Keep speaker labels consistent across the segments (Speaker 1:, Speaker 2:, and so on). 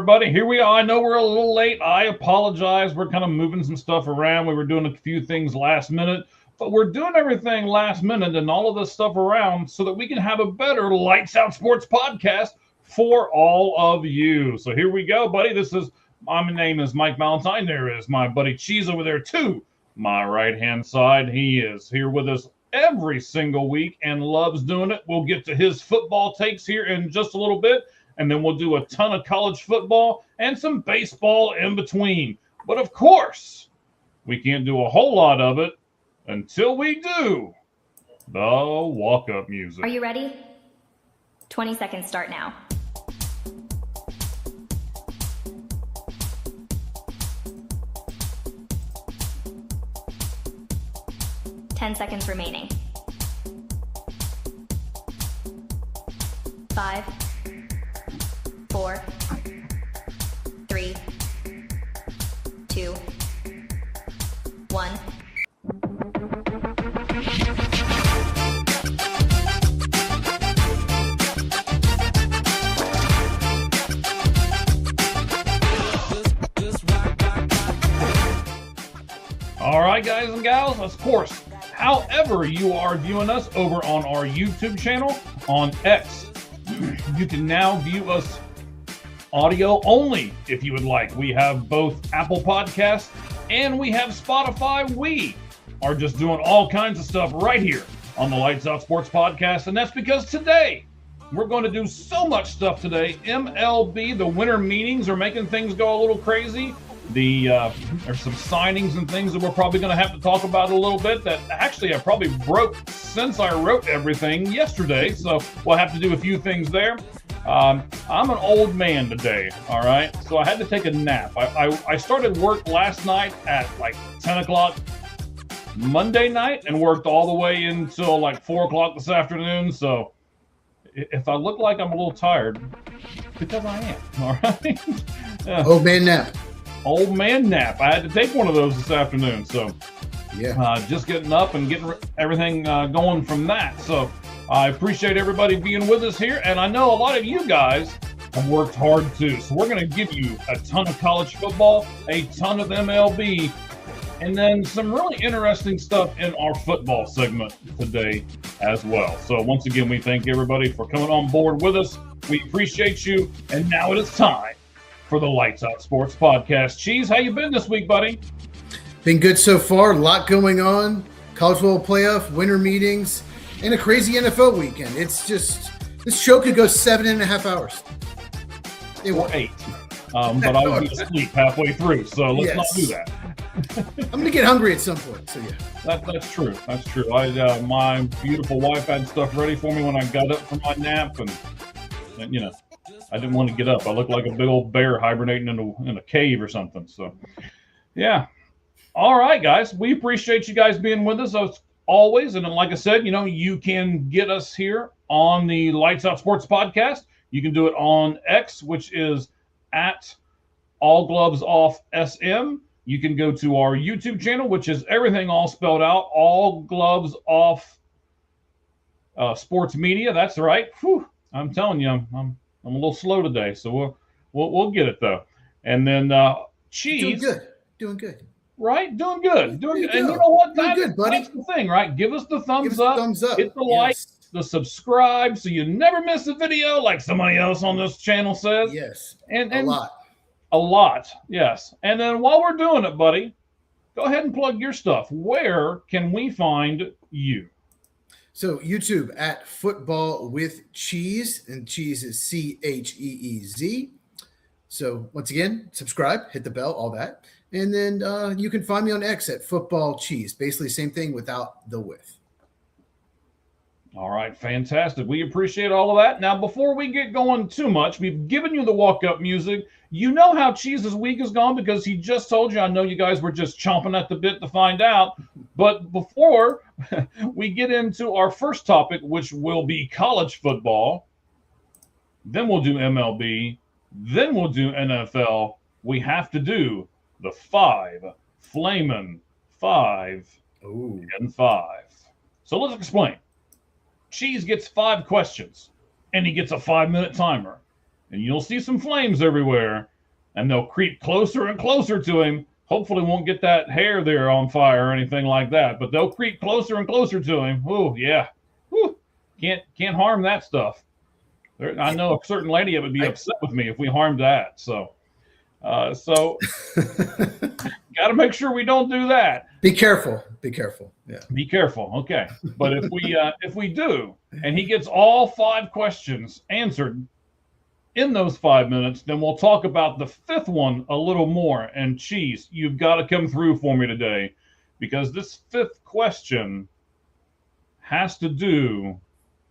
Speaker 1: everybody. Here we are. I know we're a little late. I apologize. We're kind of moving some stuff around. We were doing a few things last minute, but we're doing everything last minute and all of this stuff around so that we can have a better Lights Out Sports podcast for all of you. So here we go, buddy. My name is Mike Valentine. There is my buddy Cheese over there to my right-hand side. He is here with us every single week and loves doing it. We'll get to his football takes here in just a little bit. And then we'll do a ton of college football and some baseball in between. But of course, we can't do a whole lot of it until we do the walk-up music.
Speaker 2: Are you ready? 20 seconds start now. Ten seconds remaining. 5, 4, 3, 2, 1.
Speaker 1: All right, guys and gals, of course, however you are viewing us over on our YouTube channel, on X, you can now view us audio only if you would like. We have both Apple Podcasts and we have Spotify. We are just doing all kinds of stuff right here on the Lights Out Sports Podcast, and that's because today we're going to do so much stuff today. MLB, the winter meetings are making things go a little crazy. There's some signings and things that we're probably going to have to talk about a little bit that actually I probably broke since I wrote everything yesterday. So we'll have to do a few things there. I'm an old man today, all right? So I had to take a nap. I started work last night at like 10 o'clock Monday night and worked all the way until like 4 o'clock this afternoon. So if I look like I'm a little tired, because I am, all right?
Speaker 3: Old man nap.
Speaker 1: Old man nap. I had to take one of those this afternoon. So
Speaker 3: yeah,
Speaker 1: just getting up and getting everything going from that. So I appreciate everybody being with us here. And I know a lot of you guys have worked hard too. So we're going to give you a ton of college football, a ton of MLB, and then some really interesting stuff in our football segment today as well. So once again, we thank everybody for coming on board with us. We appreciate you. And now it is time for the Lights Out Sports Podcast. Cheese, how you been this week, buddy?
Speaker 3: Been good so far. A lot going on. College football playoff, winter meetings, and a crazy NFL weekend. It's just, this show could go 7.5 hours.
Speaker 1: Or 8. But I would be asleep halfway through, so let's not do that.
Speaker 3: I'm going to get hungry at some point, so yeah.
Speaker 1: That's true. That's true. My beautiful wife had stuff ready for me when I got up from my nap, and you know, I didn't want to get up. I looked like a big old bear hibernating in a cave or something. So, yeah. All right, guys. We appreciate you guys being with us as always. And like I said, you know, you can get us here on the Lights Out Sports Podcast. You can do it on X, which is at All Gloves Off SM. You can go to our YouTube channel, which is everything all spelled out, All Gloves Off Sports Media. That's right. Whew. I'm telling you, I'm a little slow today, so we'll get it though. And then Cheese,
Speaker 3: doing good,
Speaker 1: right? Doing good. And you know what?
Speaker 3: Good, buddy.
Speaker 1: That's the thing, right? Give us the thumbs up. Hit the like,
Speaker 3: yes.
Speaker 1: The subscribe, so you never miss a video, like somebody else on this channel says.
Speaker 3: Yes,
Speaker 1: and
Speaker 3: a
Speaker 1: lot, yes. And then while we're doing it, buddy, go ahead and plug your stuff. Where can we find you?
Speaker 3: So YouTube at Football with Cheese, and Cheese is CHEEZ. So once again, subscribe, hit the bell, all that. And then you can find me on X at Football Cheese. Basically same thing without the with.
Speaker 1: All right, fantastic. We appreciate all of that. Now, before we get going too much, we've given you the walk-up music. You know how Cheese's week has gone because he just told you. I know you guys were just chomping at the bit to find out. But before we get into our first topic, which will be college football, then we'll do MLB, then we'll do NFL, we have to do the 5 Flamin' 5 and 5. So let's explain. Cheese gets 5 questions, and he gets a 5-minute timer. And you'll see some flames everywhere, and they'll creep closer and closer to him. Hopefully won't get that hair there on fire or anything like that, but they'll creep closer and closer to him. Oh, yeah. Whew. Can't harm that stuff. I know a certain lady that would be upset with me if we harmed that. So got to make sure we don't do that.
Speaker 3: Be careful. Be careful. Yeah.
Speaker 1: Be careful. Okay. But if we do, and he gets all 5 questions answered in those 5 minutes, then we'll talk about the 5th one a little more. And Cheese, you've got to come through for me today, because this 5th question has to do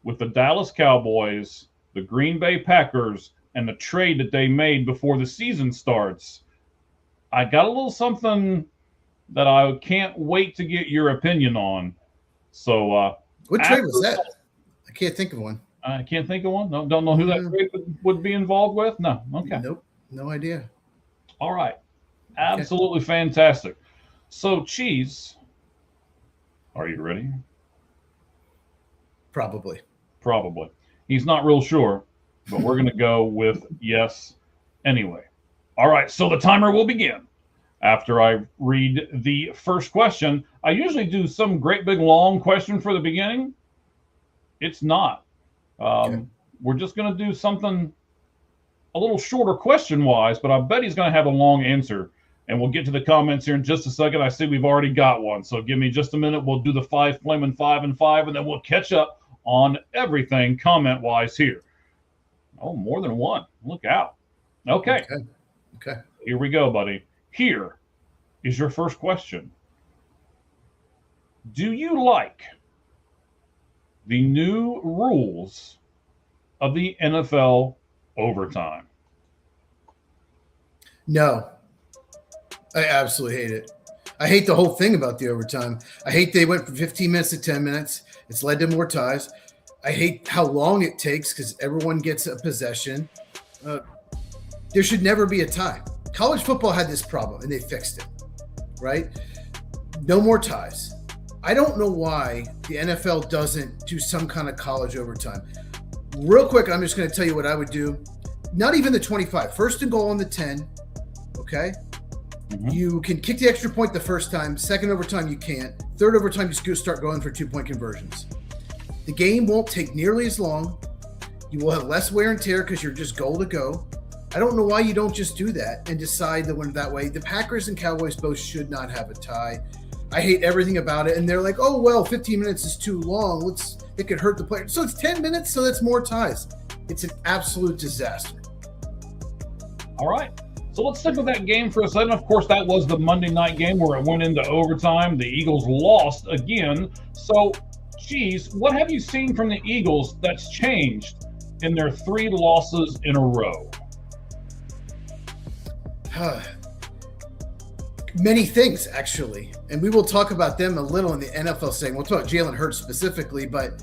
Speaker 1: with the Dallas Cowboys, the Green Bay Packers, and the trade that they made before the season starts. I got a little something that I can't wait to get your opinion on. So,
Speaker 3: what trade was that? I can't think of one.
Speaker 1: I can't think of one. No, don't know who that trade would be involved with. No. Okay.
Speaker 3: Nope. No idea.
Speaker 1: All right. Absolutely fantastic. So, Cheese, are you ready?
Speaker 3: Probably. He's
Speaker 1: not real sure, but we're going to go with yes anyway. All right. So the timer will begin after I read the first question. I usually do some great big long question for the beginning. It's not. We're just going to do something a little shorter question-wise, but I bet he's going to have a long answer. And we'll get to the comments here in just a second. I see we've already got one, so give me just a minute. We'll do the 5 flaming 5 and 5, and then we'll catch up on everything comment-wise here. Oh, more than one. Look out. Okay. Here we go, buddy. Here is your first question. Do you like the new rules of the NFL overtime?
Speaker 3: No. I absolutely hate it. I hate the whole thing about the overtime. I hate they went from 15 minutes to 10 minutes. It's led to more ties. I hate how long it takes because everyone gets a possession. There should never be a tie. College football had this problem, and they fixed it, right? No more ties. I don't know why the NFL doesn't do some kind of college overtime. Real quick, I'm just going to tell you what I would do. Not even the 25. First and goal on the 10, okay? You can kick the extra point the first time. Second overtime, you can't. Third overtime, you just start going for 2-point conversions. The game won't take nearly as long. You will have less wear and tear because you're just goal to go. I don't know why you don't just do that and decide to win that way. The Packers and Cowboys both should not have a tie. I hate everything about it. And they're like, oh, well, 15 minutes is too long. It could hurt the player. So it's 10 minutes, so that's more ties. It's an absolute disaster.
Speaker 1: All right. So let's stick with that game for a second. Of course, that was the Monday night game where it went into overtime. The Eagles lost again. So, geez, what have you seen from the Eagles that's changed in their 3 losses in a row?
Speaker 3: Many things, actually. And we will talk about them a little in the NFL segment. We'll talk about Jalen Hurts specifically, but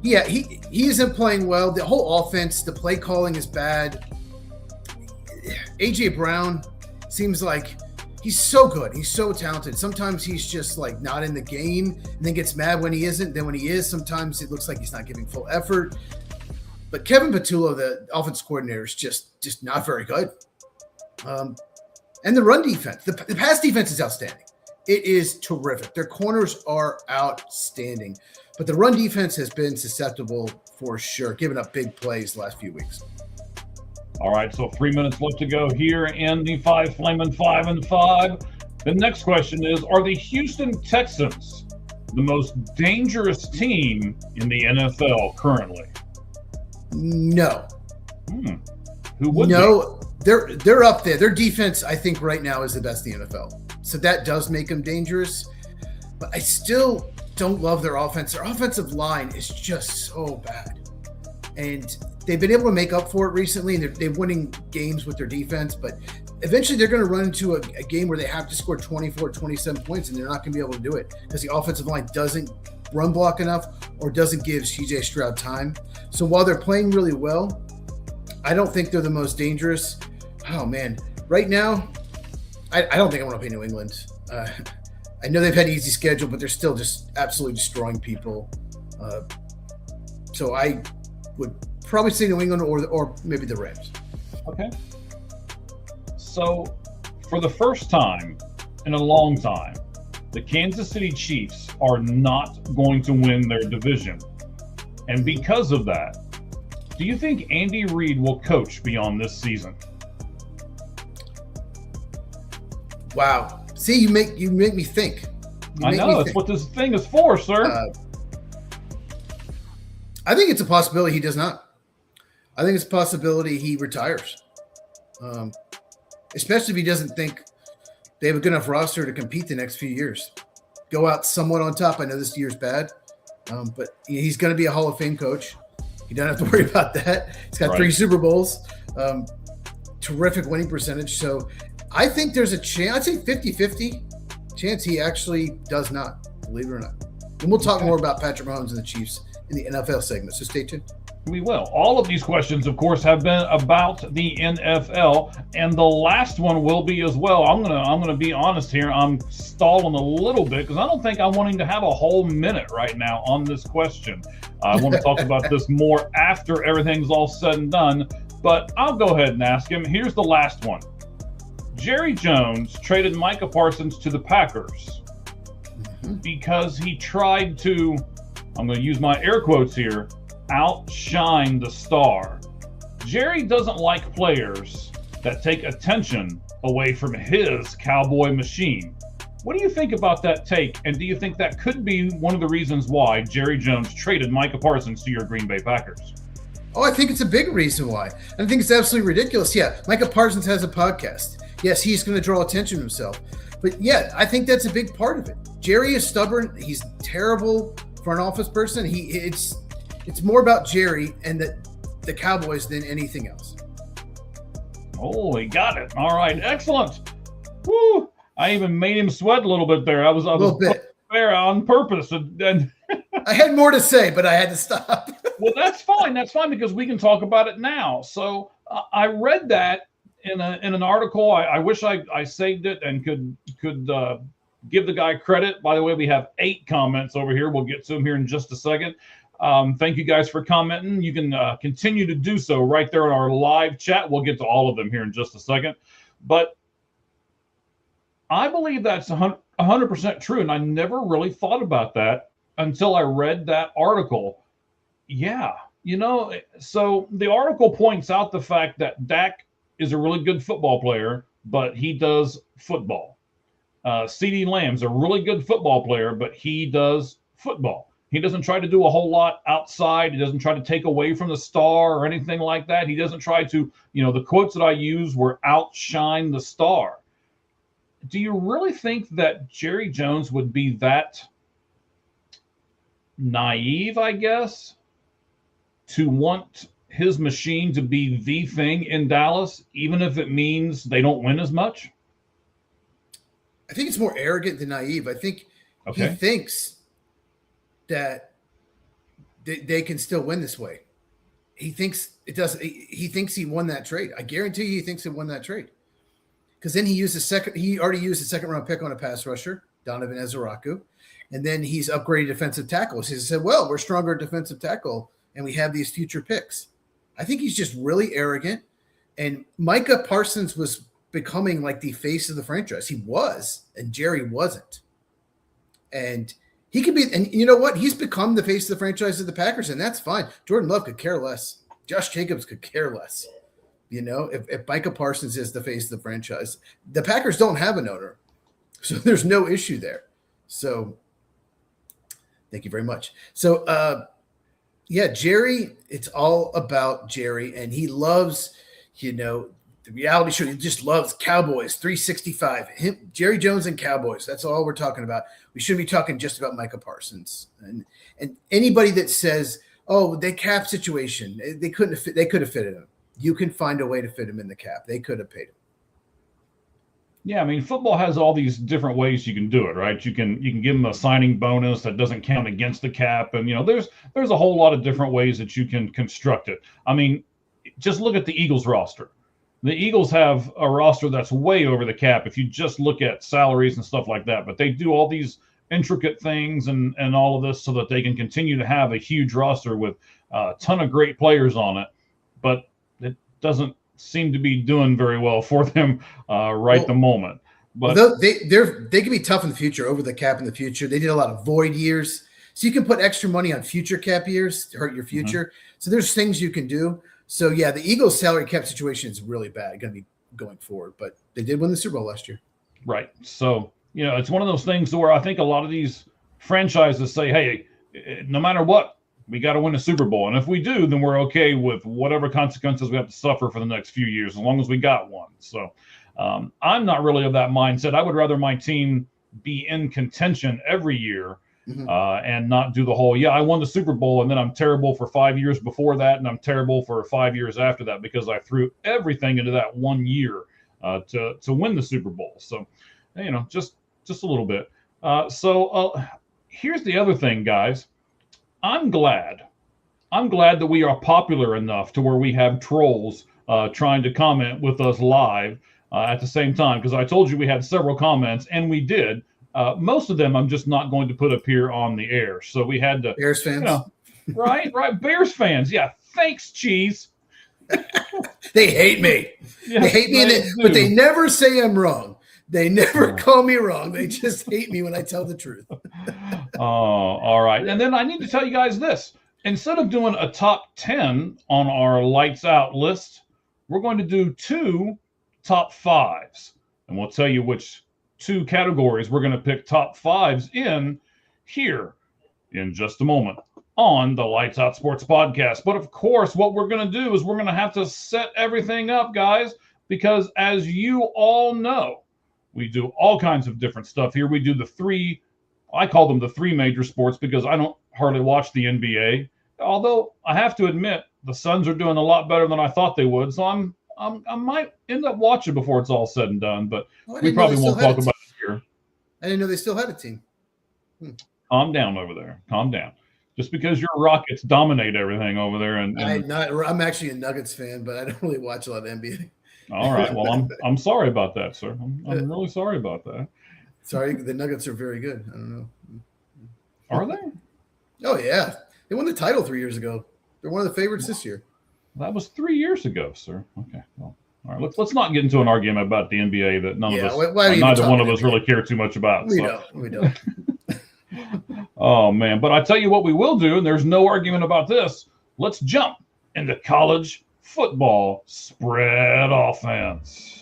Speaker 3: yeah, he isn't playing well. The whole offense, the play calling is bad. A.J. Brown seems like he's so good. He's so talented. Sometimes he's just like not in the game and then gets mad when he isn't. Then when he is, sometimes it looks like he's not giving full effort. But Kevin Patullo, the offense coordinator, is just not very good. And the run defense, the pass defense is outstanding. It is terrific. Their corners are outstanding. But the run defense has been susceptible for sure, giving up big plays the last few weeks.
Speaker 1: All right, so 3 minutes left to go here in the 5 flaming 5 and 5. The next question is, are the Houston Texans the most dangerous team in the NFL currently?
Speaker 3: No.
Speaker 1: Who would
Speaker 3: No, they're up there. Their defense, I think, right now is the best in the NFL. So that does make them dangerous. But I still don't love their offense. Their offensive line is just so bad. And they've been able to make up for it recently, and they're winning games with their defense. But eventually they're going to run into a game where they have to score 24, 27 points, and they're not going to be able to do it because the offensive line doesn't run block enough or doesn't give CJ Stroud time. So while they're playing really well, I don't think they're the most dangerous. Oh, man. Right now, I don't think I want to play New England. I know they've had an easy schedule, but they're still just absolutely destroying people. So I would probably say New England or maybe the Rams.
Speaker 1: Okay. So, for the first time in a long time, the Kansas City Chiefs are not going to win their division. And because of that, do you think Andy Reid will coach beyond this season?
Speaker 3: Wow. See, you make me think.
Speaker 1: I know. That's what this thing is for, sir.
Speaker 3: I think it's a possibility he does not. I think it's a possibility he retires. Especially if he doesn't think they have a good enough roster to compete the next few years. Go out somewhat on top. I know this year's bad, but he's going to be a Hall of Fame coach. You don't have to worry about that. He's got 3 Super Bowls, terrific winning percentage. So I think there's a chance, I'd say 50-50 chance he actually does not, believe it or not. And we'll talk more about Patrick Mahomes and the Chiefs in the NFL segment, so stay tuned.
Speaker 1: We will. All of these questions, of course, have been about the NFL, and the last one will be as well. I'm gonna be honest here. I'm stalling a little bit because I don't think I'm wanting to have a whole minute right now on this question. I want to talk about this more after everything's all said and done, but I'll go ahead and ask him. Here's the last one. Jerry Jones traded Micah Parsons to the Packers because he tried to, I'm going to use my air quotes here, outshine the star. Jerry doesn't like players that take attention away from his cowboy machine. What do you think about that take? And do you think that could be one of the reasons why Jerry Jones traded Micah Parsons to your Green Bay Packers?
Speaker 3: Oh, I think it's a big reason why. I think it's absolutely ridiculous. Yeah, Micah Parsons has a podcast. Yes, he's going to draw attention to himself. But yeah, I think that's a big part of it. Jerry is stubborn. He's terrible front office person. It's more about Jerry and the Cowboys than anything else.
Speaker 1: Oh, he got it. All right, excellent. Woo! I even made him sweat a little bit there. I was a little bit there on purpose, and
Speaker 3: I had more to say, but I had to stop.
Speaker 1: Well, that's fine. That's fine because we can talk about it now. So I read that in an article. I wish I saved it and could give the guy credit. By the way, we have 8 comments over here. We'll get to them here in just a second. Thank you guys for commenting. You can continue to do so right there in our live chat. We'll get to all of them here in just a second. But I believe that's 100% true, and I never really thought about that until I read that article. Yeah, so the article points out the fact that Dak is a really good football player, but he does football. CeeDee Lamb's a really good football player, but he does football. He doesn't try to do a whole lot outside. He doesn't try to take away from the star or anything like that. He doesn't try to, the quotes that I use were outshine the star. Do you really think that Jerry Jones would be that naive, I guess, to want his machine to be the thing in Dallas, even if it means they don't win as much?
Speaker 3: I think it's more arrogant than naive. I think he thinks that they can still win this way. He thinks it does. He thinks he won that trade. I guarantee you he thinks he won that trade. Because then he already used a second-round pick on a pass rusher, Donovan Ezeraku, and then he's upgraded defensive tackles. He said, well, we're stronger at defensive tackle, and we have these future picks. I think he's just really arrogant, and Micah Parsons was becoming like the face of the franchise. He was, and Jerry wasn't. And he could be, and you know what? He's become the face of the franchise of the Packers, and that's fine. Jordan Love could care less. Josh Jacobs could care less. If Micah Parsons is the face of the franchise, the Packers don't have an owner. So there's no issue there. So thank you very much. So, Jerry, it's all about Jerry, and he loves, the reality show. He just loves Cowboys, 365. Jerry Jones and Cowboys. That's all we're talking about. We shouldn't be talking just about Micah Parsons. And anybody that says, oh, the cap situation, they could have fitted him. You can find a way to fit him in the cap. They could have paid him.
Speaker 1: Yeah, I mean, football has all these different ways you can do it, right? You can give them a signing bonus that doesn't count against the cap, and there's a whole lot of different ways that you can construct it. I mean, just look at the Eagles roster. The Eagles have a roster that's way over the cap if you just look at salaries and stuff like that, but they do all these intricate things and all of this so that they can continue to have a huge roster with a ton of great players on it, but it doesn't seem to be doing very well for them right the moment. But
Speaker 3: they can be tough in the future, over the cap in the future. They did a lot of void years. So you can put extra money on future cap years to hurt your future. Mm-hmm. So there's things you can do. So, yeah, the Eagles' salary cap situation is really bad going to be going forward. But they did win the Super Bowl last year.
Speaker 1: Right. So, it's one of those things where I think a lot of these franchises say, hey, no matter what, we got to win a Super Bowl. And if we do, then we're okay with whatever consequences we have to suffer for the next few years, as long as we got one. So I'm not really of that mindset. I would rather my team be in contention every year. And not do the whole, I won the Super Bowl and then I'm terrible for 5 years before that and I'm terrible for 5 years after that because I threw everything into that 1 year to win the Super Bowl. So, just a little bit. So here's the other thing, guys. I'm glad that we are popular enough to where we have trolls trying to comment with us live at the same time, because I told you we had several comments and we did. Most of them I'm just not going to put up here on the air. So we had to.
Speaker 3: Bears fans.
Speaker 1: Right. Bears fans. Yeah. Thanks, Cheese.
Speaker 3: They hate me. Yes, they hate me, but they never say I'm wrong. They never call me wrong. They just hate me when I tell the truth.
Speaker 1: Oh, all right. And then I need to tell you guys this. Instead of doing a top 10 on our lights out list, we're going to do 2 top 5s. And we'll tell you which 2 categories we're going to pick top 5s in here in just a moment on the Lights Out Sports Podcast. But of course, what we're going to do is we're going to have to set everything up, guys, because as you all know, we do all kinds of different stuff here. We do I call them the 3 major sports because I don't hardly watch the NBA. Although I have to admit, the Suns are doing a lot better than I thought they would. So I might end up watching before it's all said and done, but we probably won't talk about it here.
Speaker 3: I didn't know they still had a team.
Speaker 1: Calm down over there. Calm down. Just because your Rockets dominate everything over there,
Speaker 3: I'm actually a Nuggets fan, but I don't really watch a lot of NBA.
Speaker 1: All right. Well, I'm sorry about that, sir. I'm really sorry about that.
Speaker 3: Sorry, the Nuggets are very good. I don't know.
Speaker 1: Are they?
Speaker 3: Oh yeah, they won the title 3 years ago. They're one of the favorites this year.
Speaker 1: That was 3 years ago, sir. Okay. Well, all right. Let's not get into an argument about the NBA that neither one of us really care too much about.
Speaker 3: We don't.
Speaker 1: Oh man! But I tell you what, we will do, and there's no argument about this. Let's jump into college football spread offense.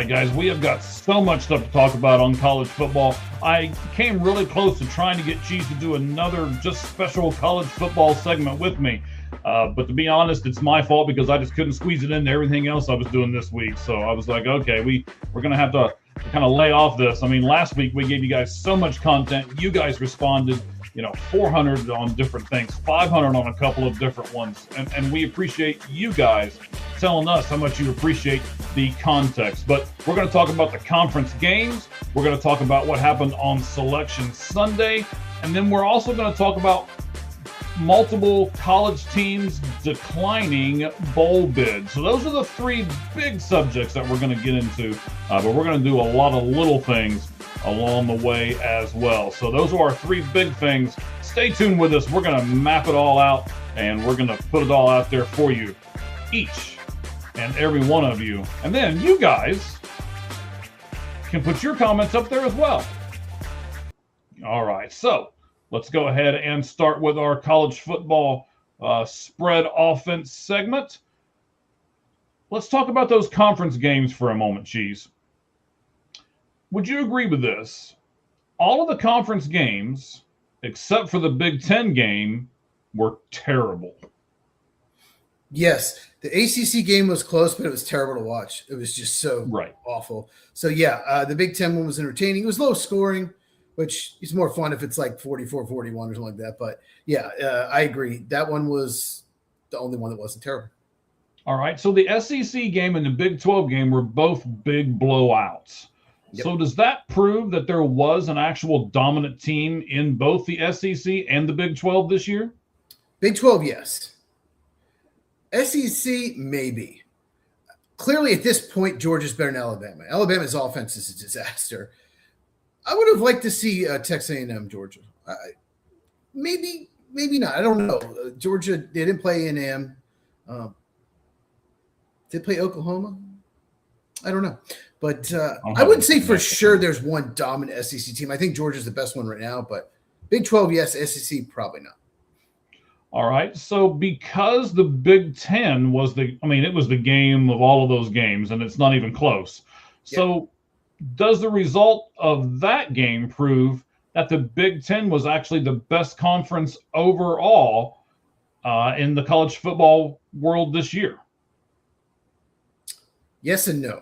Speaker 1: Guys, we have got so much stuff to talk about on college football. I came really close to trying to get Cheese to do another just special college football segment with me. But to be honest, it's my fault because I just couldn't squeeze it into everything else I was doing this week. So I was like, okay, we're going to have to kind of lay off this. I mean, last week we gave you guys so much content. You guys responded, 400 on different things, 500 on a couple of different ones. And we appreciate you guys telling us how much you appreciate the context. But we're going to talk about the conference games. We're going to talk about what happened on Selection Sunday. And then we're also going to talk about multiple college teams declining bowl bids. So those are the 3 big subjects that we're going to get into. But we're going to do a lot of little things along the way as well. So those are our 3 big things. Stay tuned with us. We're going to map it all out, and we're going to put it all out there for you, each and every one of you. And then you guys can put your comments up there as well. All right, so let's go ahead and start with our college football spread offense segment. Let's talk about those conference games for a moment, Cheese. Would you agree with this? All of the conference games, except for the Big Ten game, were terrible.
Speaker 3: Yes, the ACC game was close, but it was terrible to watch. It was just so awful. So, yeah, the Big Ten one was entertaining. It was low scoring, which is more fun if it's like 44-41 or something like that. But yeah, I agree. That one was the only one that wasn't terrible.
Speaker 1: All right. So the SEC game and the Big 12 game were both big blowouts.
Speaker 3: Yep.
Speaker 1: So does that prove that there was an actual dominant team in both the SEC and the Big 12 this year?
Speaker 3: Big 12, yes. SEC, maybe. Clearly, at this point, Georgia's better than Alabama. Alabama's offense is a disaster. I would have liked to see Texas A&M, Georgia. Maybe not. I don't know. Georgia, they didn't play A&M. Did they play Oklahoma? I don't know. But I wouldn't say for sure there's one dominant SEC team. I think Georgia's the best one right now. But Big 12, yes. SEC, probably not.
Speaker 1: All right. So because the Big 10 was it was the game of all of those games, and it's not even close. Yeah. So does the result of that game prove that the Big 10 was actually the best conference overall in the college football world this year?
Speaker 3: Yes and no.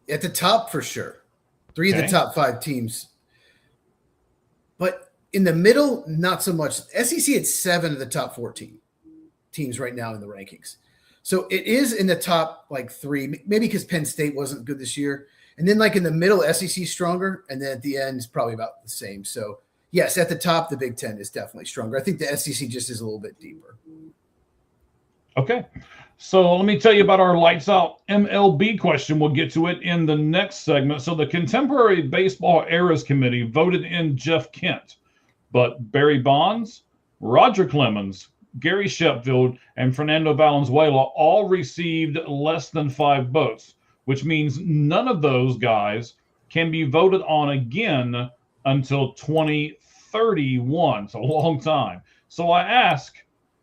Speaker 3: At the top, for sure. 3 of the top 5 teams. But in the middle, not so much. SEC had 7 of the top 14 teams right now in the rankings. So it is in the top 3, maybe because Penn State wasn't good this year. And then in the middle, SEC stronger. And then at the end, it's probably about the same. So yes, at the top, the Big 10 is definitely stronger. I think the SEC just is a little bit deeper.
Speaker 1: Okay. So let me tell you about our Lights Out MLB question. We'll get to it in the next segment. So the Contemporary Baseball Eras Committee voted in Jeff Kent, but Barry Bonds, Roger Clemens, Gary Sheffield, and Fernando Valenzuela all received less than 5 votes, which means none of those guys can be voted on again until 2031. It's a long time. So I ask,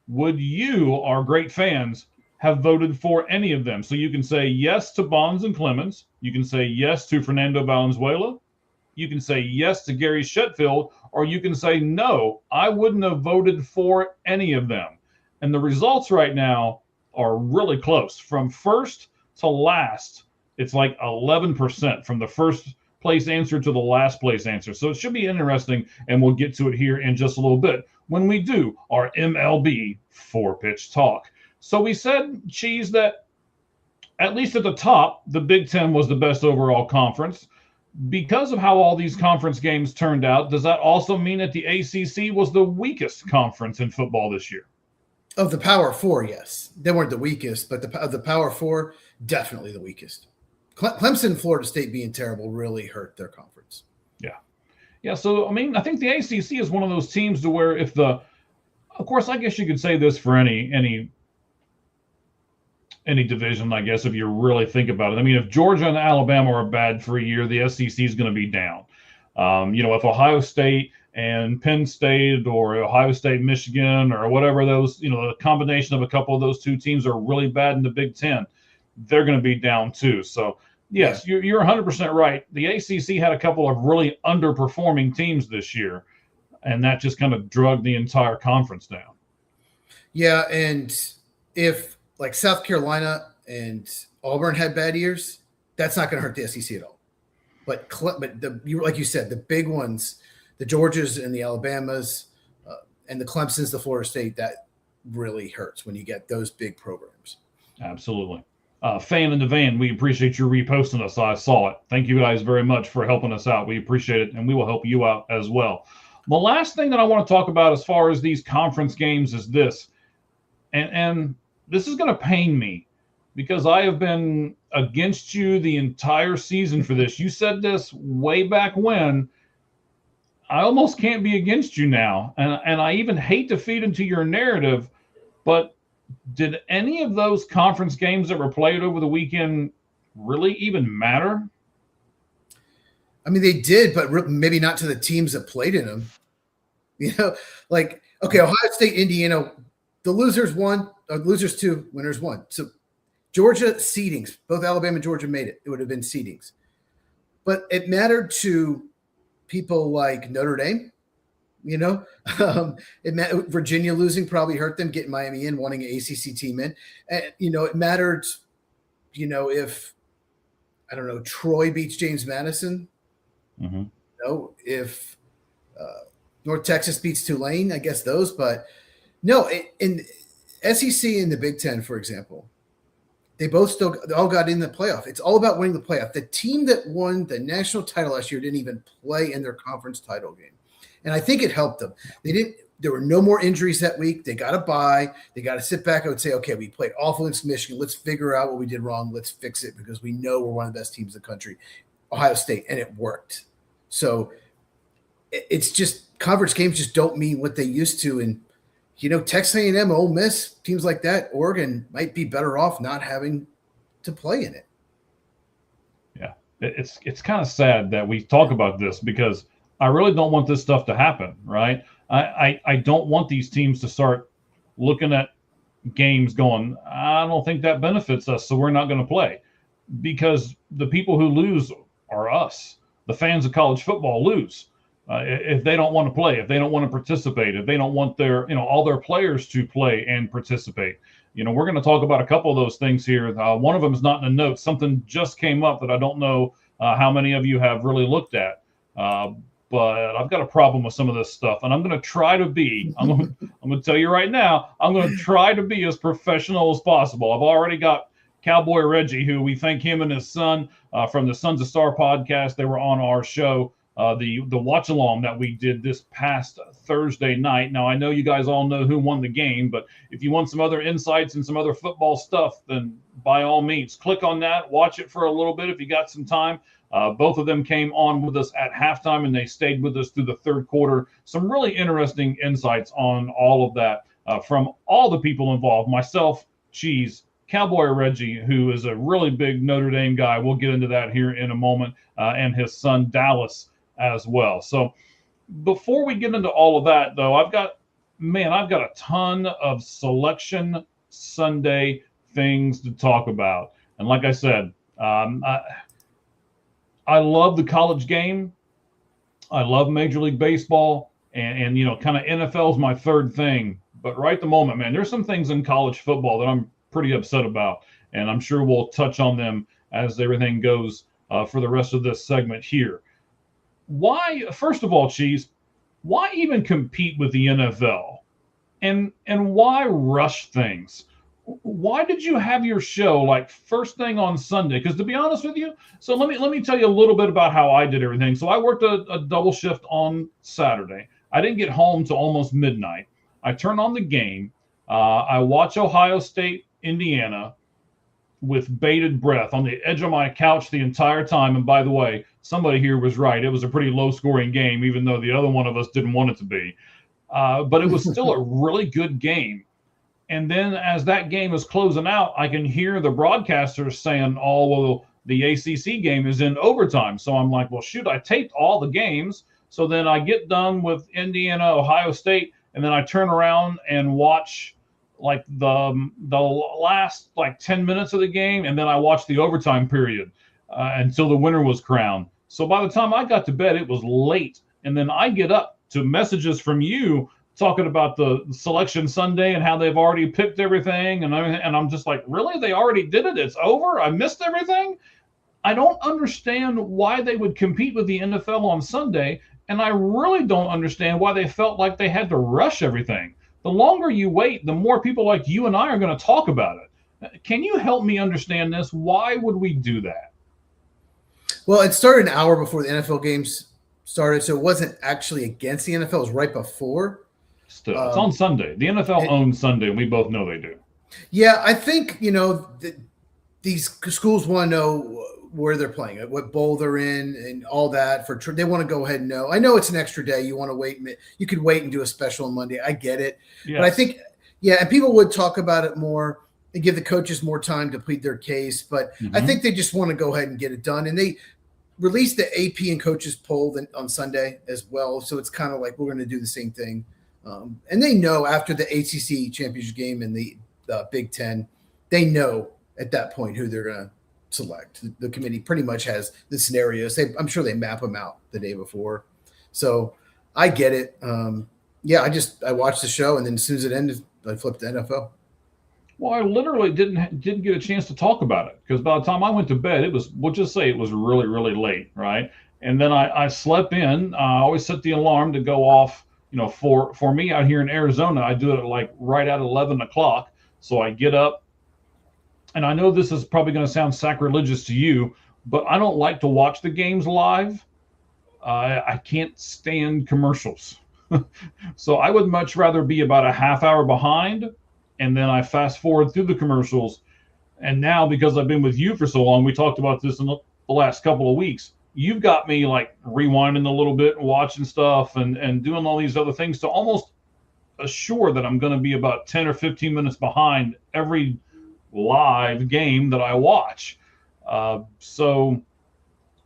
Speaker 1: would you, our great fans, have voted for any of them? So you can say yes to Bonds and Clemens. You can say yes to Fernando Valenzuela. You can say yes to Gary Sheffield, or you can say no, I wouldn't have voted for any of them. And the results right now are really close. From first to last, it's like 11% from the first place answer to the last place answer. So it should be interesting, and we'll get to it here in just a little bit when we do our MLB 4-pitch talk. So we said, Cheese, that at least at the top, the Big 10 was the best overall conference. Because of how all these conference games turned out, does that also mean that the ACC was the weakest conference in football this year?
Speaker 3: Of the Power 4, yes. They weren't the weakest, but of the Power 4, definitely the weakest. Clemson and Florida State being terrible really hurt their conference.
Speaker 1: Yeah. So, I think the ACC is one of those teams to where of course, I guess you could say this for any division, I guess, if you really think about it. If Georgia and Alabama are bad for a year, the SEC is going to be down. If Ohio State and Penn State or Ohio State, Michigan, or whatever those, the combination of a couple of those two teams are really bad in the Big 10, they're going to be down too. So, yes, you're 100% right. The ACC had a couple of really underperforming teams this year, and that just kind of dragged the entire conference down. Yeah, and if South Carolina and Auburn had bad years, that's not going to hurt the SEC at all. But like you said, the big ones, the Georgias and the Alabamas, and the Clemsons, the Florida State, that really hurts when you get those big programs. Absolutely. Fan in the Van, we appreciate you reposting us. I saw it. Thank you guys very much for helping us out. We appreciate it, and we will help you out as well. The last thing that I want to talk about as far as these conference games is this, and this is going to pain me because I have been against you the entire season for this. You said this way back when. I almost can't be against you now, and I even hate to feed into your narrative, but did any of those conference games that were played over the weekend really even matter? They did, but maybe not to the teams that played in them. Ohio State, Indiana, the losers won, losers 2, winners 1. So Georgia seedings, both Alabama and Georgia made it. It would have been seedings. But it mattered to people like Notre Dame. Virginia losing probably hurt them, getting Miami in, wanting an ACC team in. And, it mattered, if, Troy beats James Madison. Mm-hmm. If
Speaker 3: North Texas beats Tulane, I guess those. But no, in SEC and the Big Ten, for example, they all got in the playoff. It's all about winning the playoff. The team that won the national title last year didn't even play in their conference title game. And I think it helped them. There were no more injuries that week. They got to bye. They got to sit back and say, okay, we played awful against Michigan. Let's figure out what we did wrong. Let's fix it because we know we're one of the best teams in the country, Ohio State, and it worked. So it's just conference games just don't mean what they used to. And, Texas A&M, Ole Miss, teams like that, Oregon might be better off not having to play in it.
Speaker 1: Yeah, it's kind of sad that we talk about this because I really don't want this stuff to happen, right? I don't want these teams to start looking at games going, I don't think that benefits us, so we're not going to play. Because the people who lose are us. The fans of college football lose. If they don't want to play, if they don't want to participate, if they don't want their, all their players to play and participate. We're going to talk about a couple of those things here. One of them is not in the notes. Something just came up that I don't know how many of you have really looked at. But I've got a problem with some of this stuff, and I'm going to try to be. I'm going to tell you right now. I'm going to try to be as professional as possible. I've already got Cowboy Reggie, who we thank him and his son from the Sons of Star podcast. They were on our show, the watch along that we did this past Thursday night. Now I know you guys all know who won the game, but if you want some other insights and some other football stuff, then by all means, click on that. Watch it for a little bit if you got some time. Both of them came on with us at halftime, and they stayed with us through the third quarter. Some really interesting insights on all of that from all the people involved, myself, Cheese, Cowboy Reggie, who is a really big Notre Dame guy. We'll get into that here in a moment, and his son Dallas as well. So before we get into all of that, though, I've got a ton of Selection Sunday things to talk about. And like I said, I love the college game. I love Major League Baseball, and kind of NFL is my third thing. But right at the moment, man, there's some things in college football that I'm pretty upset about, and I'm sure we'll touch on them as everything goes for the rest of this segment here. Why, first of all, Cheese, why even compete with the NFL? And why rush things? Why did you have your show like first thing on Sunday? Because to be honest with you, so let me tell you a little bit about how I did everything. So I worked a double shift on Saturday. I didn't get home till almost midnight. I turned on the game. I watch Ohio State, Indiana with bated breath on the edge of my couch the entire time. And by the way, somebody here was right. It was a pretty low scoring game, even though the other one of us didn't want it to be. But it was still a really good game. And then as that game is closing out, I can hear the broadcasters saying, oh, well, the ACC game is in overtime. So I'm like, well, shoot, I taped all the games. So then I get done with Indiana, Ohio State, and then I turn around and watch like the last like 10 minutes of the game, and then I watched the overtime period until the winner was crowned. So by the time I got to bed, it was late. And then I get up to messages from you talking about the Selection Sunday and how they've already picked everything. And I'm just like, really? They already did it? It's over? I missed everything? I don't understand why they would compete with the NFL on Sunday. And I really don't understand why they felt like they had to rush everything. The longer you wait, the more people like you and I are going to talk about it. Can you help me understand this? Why would we do that?
Speaker 3: Well, it started an hour before the NFL games started, so it wasn't actually against the NFL. It was right before.
Speaker 1: Still, it's on Sunday. The NFL owns Sunday, and we both know they do.
Speaker 3: Yeah, I think, these schools want to know where they're playing, what bowl they're in, and all that. They want to go ahead and know. I know it's an extra day. You want to wait. You could wait and do a special on Monday. I get it. Yes. But I think, and people would talk about it more and give the coaches more time to plead their case. But I think they just want to go ahead and get it done. And they released the AP and coaches poll on Sunday as well. So it's kind of like we're going to do the same thing. And they know after the ACC championship game and the Big Ten, they know at that point who they're going to select. The committee pretty much has the scenarios. I'm sure they map them out the day before. So I get it. I watched the show, and then as soon as it ended, I flipped to NFL.
Speaker 1: Well, I literally didn't get a chance to talk about it because by the time I went to bed, we'll just say it was really, really late, right? And then I slept in. I always set the alarm to go off. For me out here in Arizona, I do it like right at 11 o'clock. So I get up, and I know this is probably going to sound sacrilegious to you, but I don't like to watch the games live. I can't stand commercials. So I would much rather be about a half hour behind, and then I fast forward through the commercials. And now, because I've been with you for so long, we talked about this in the last couple of weeks. You've got me like rewinding a little bit and watching stuff and doing all these other things to almost assure that I'm going to be about 10 or 15 minutes behind every live game that I watch. So,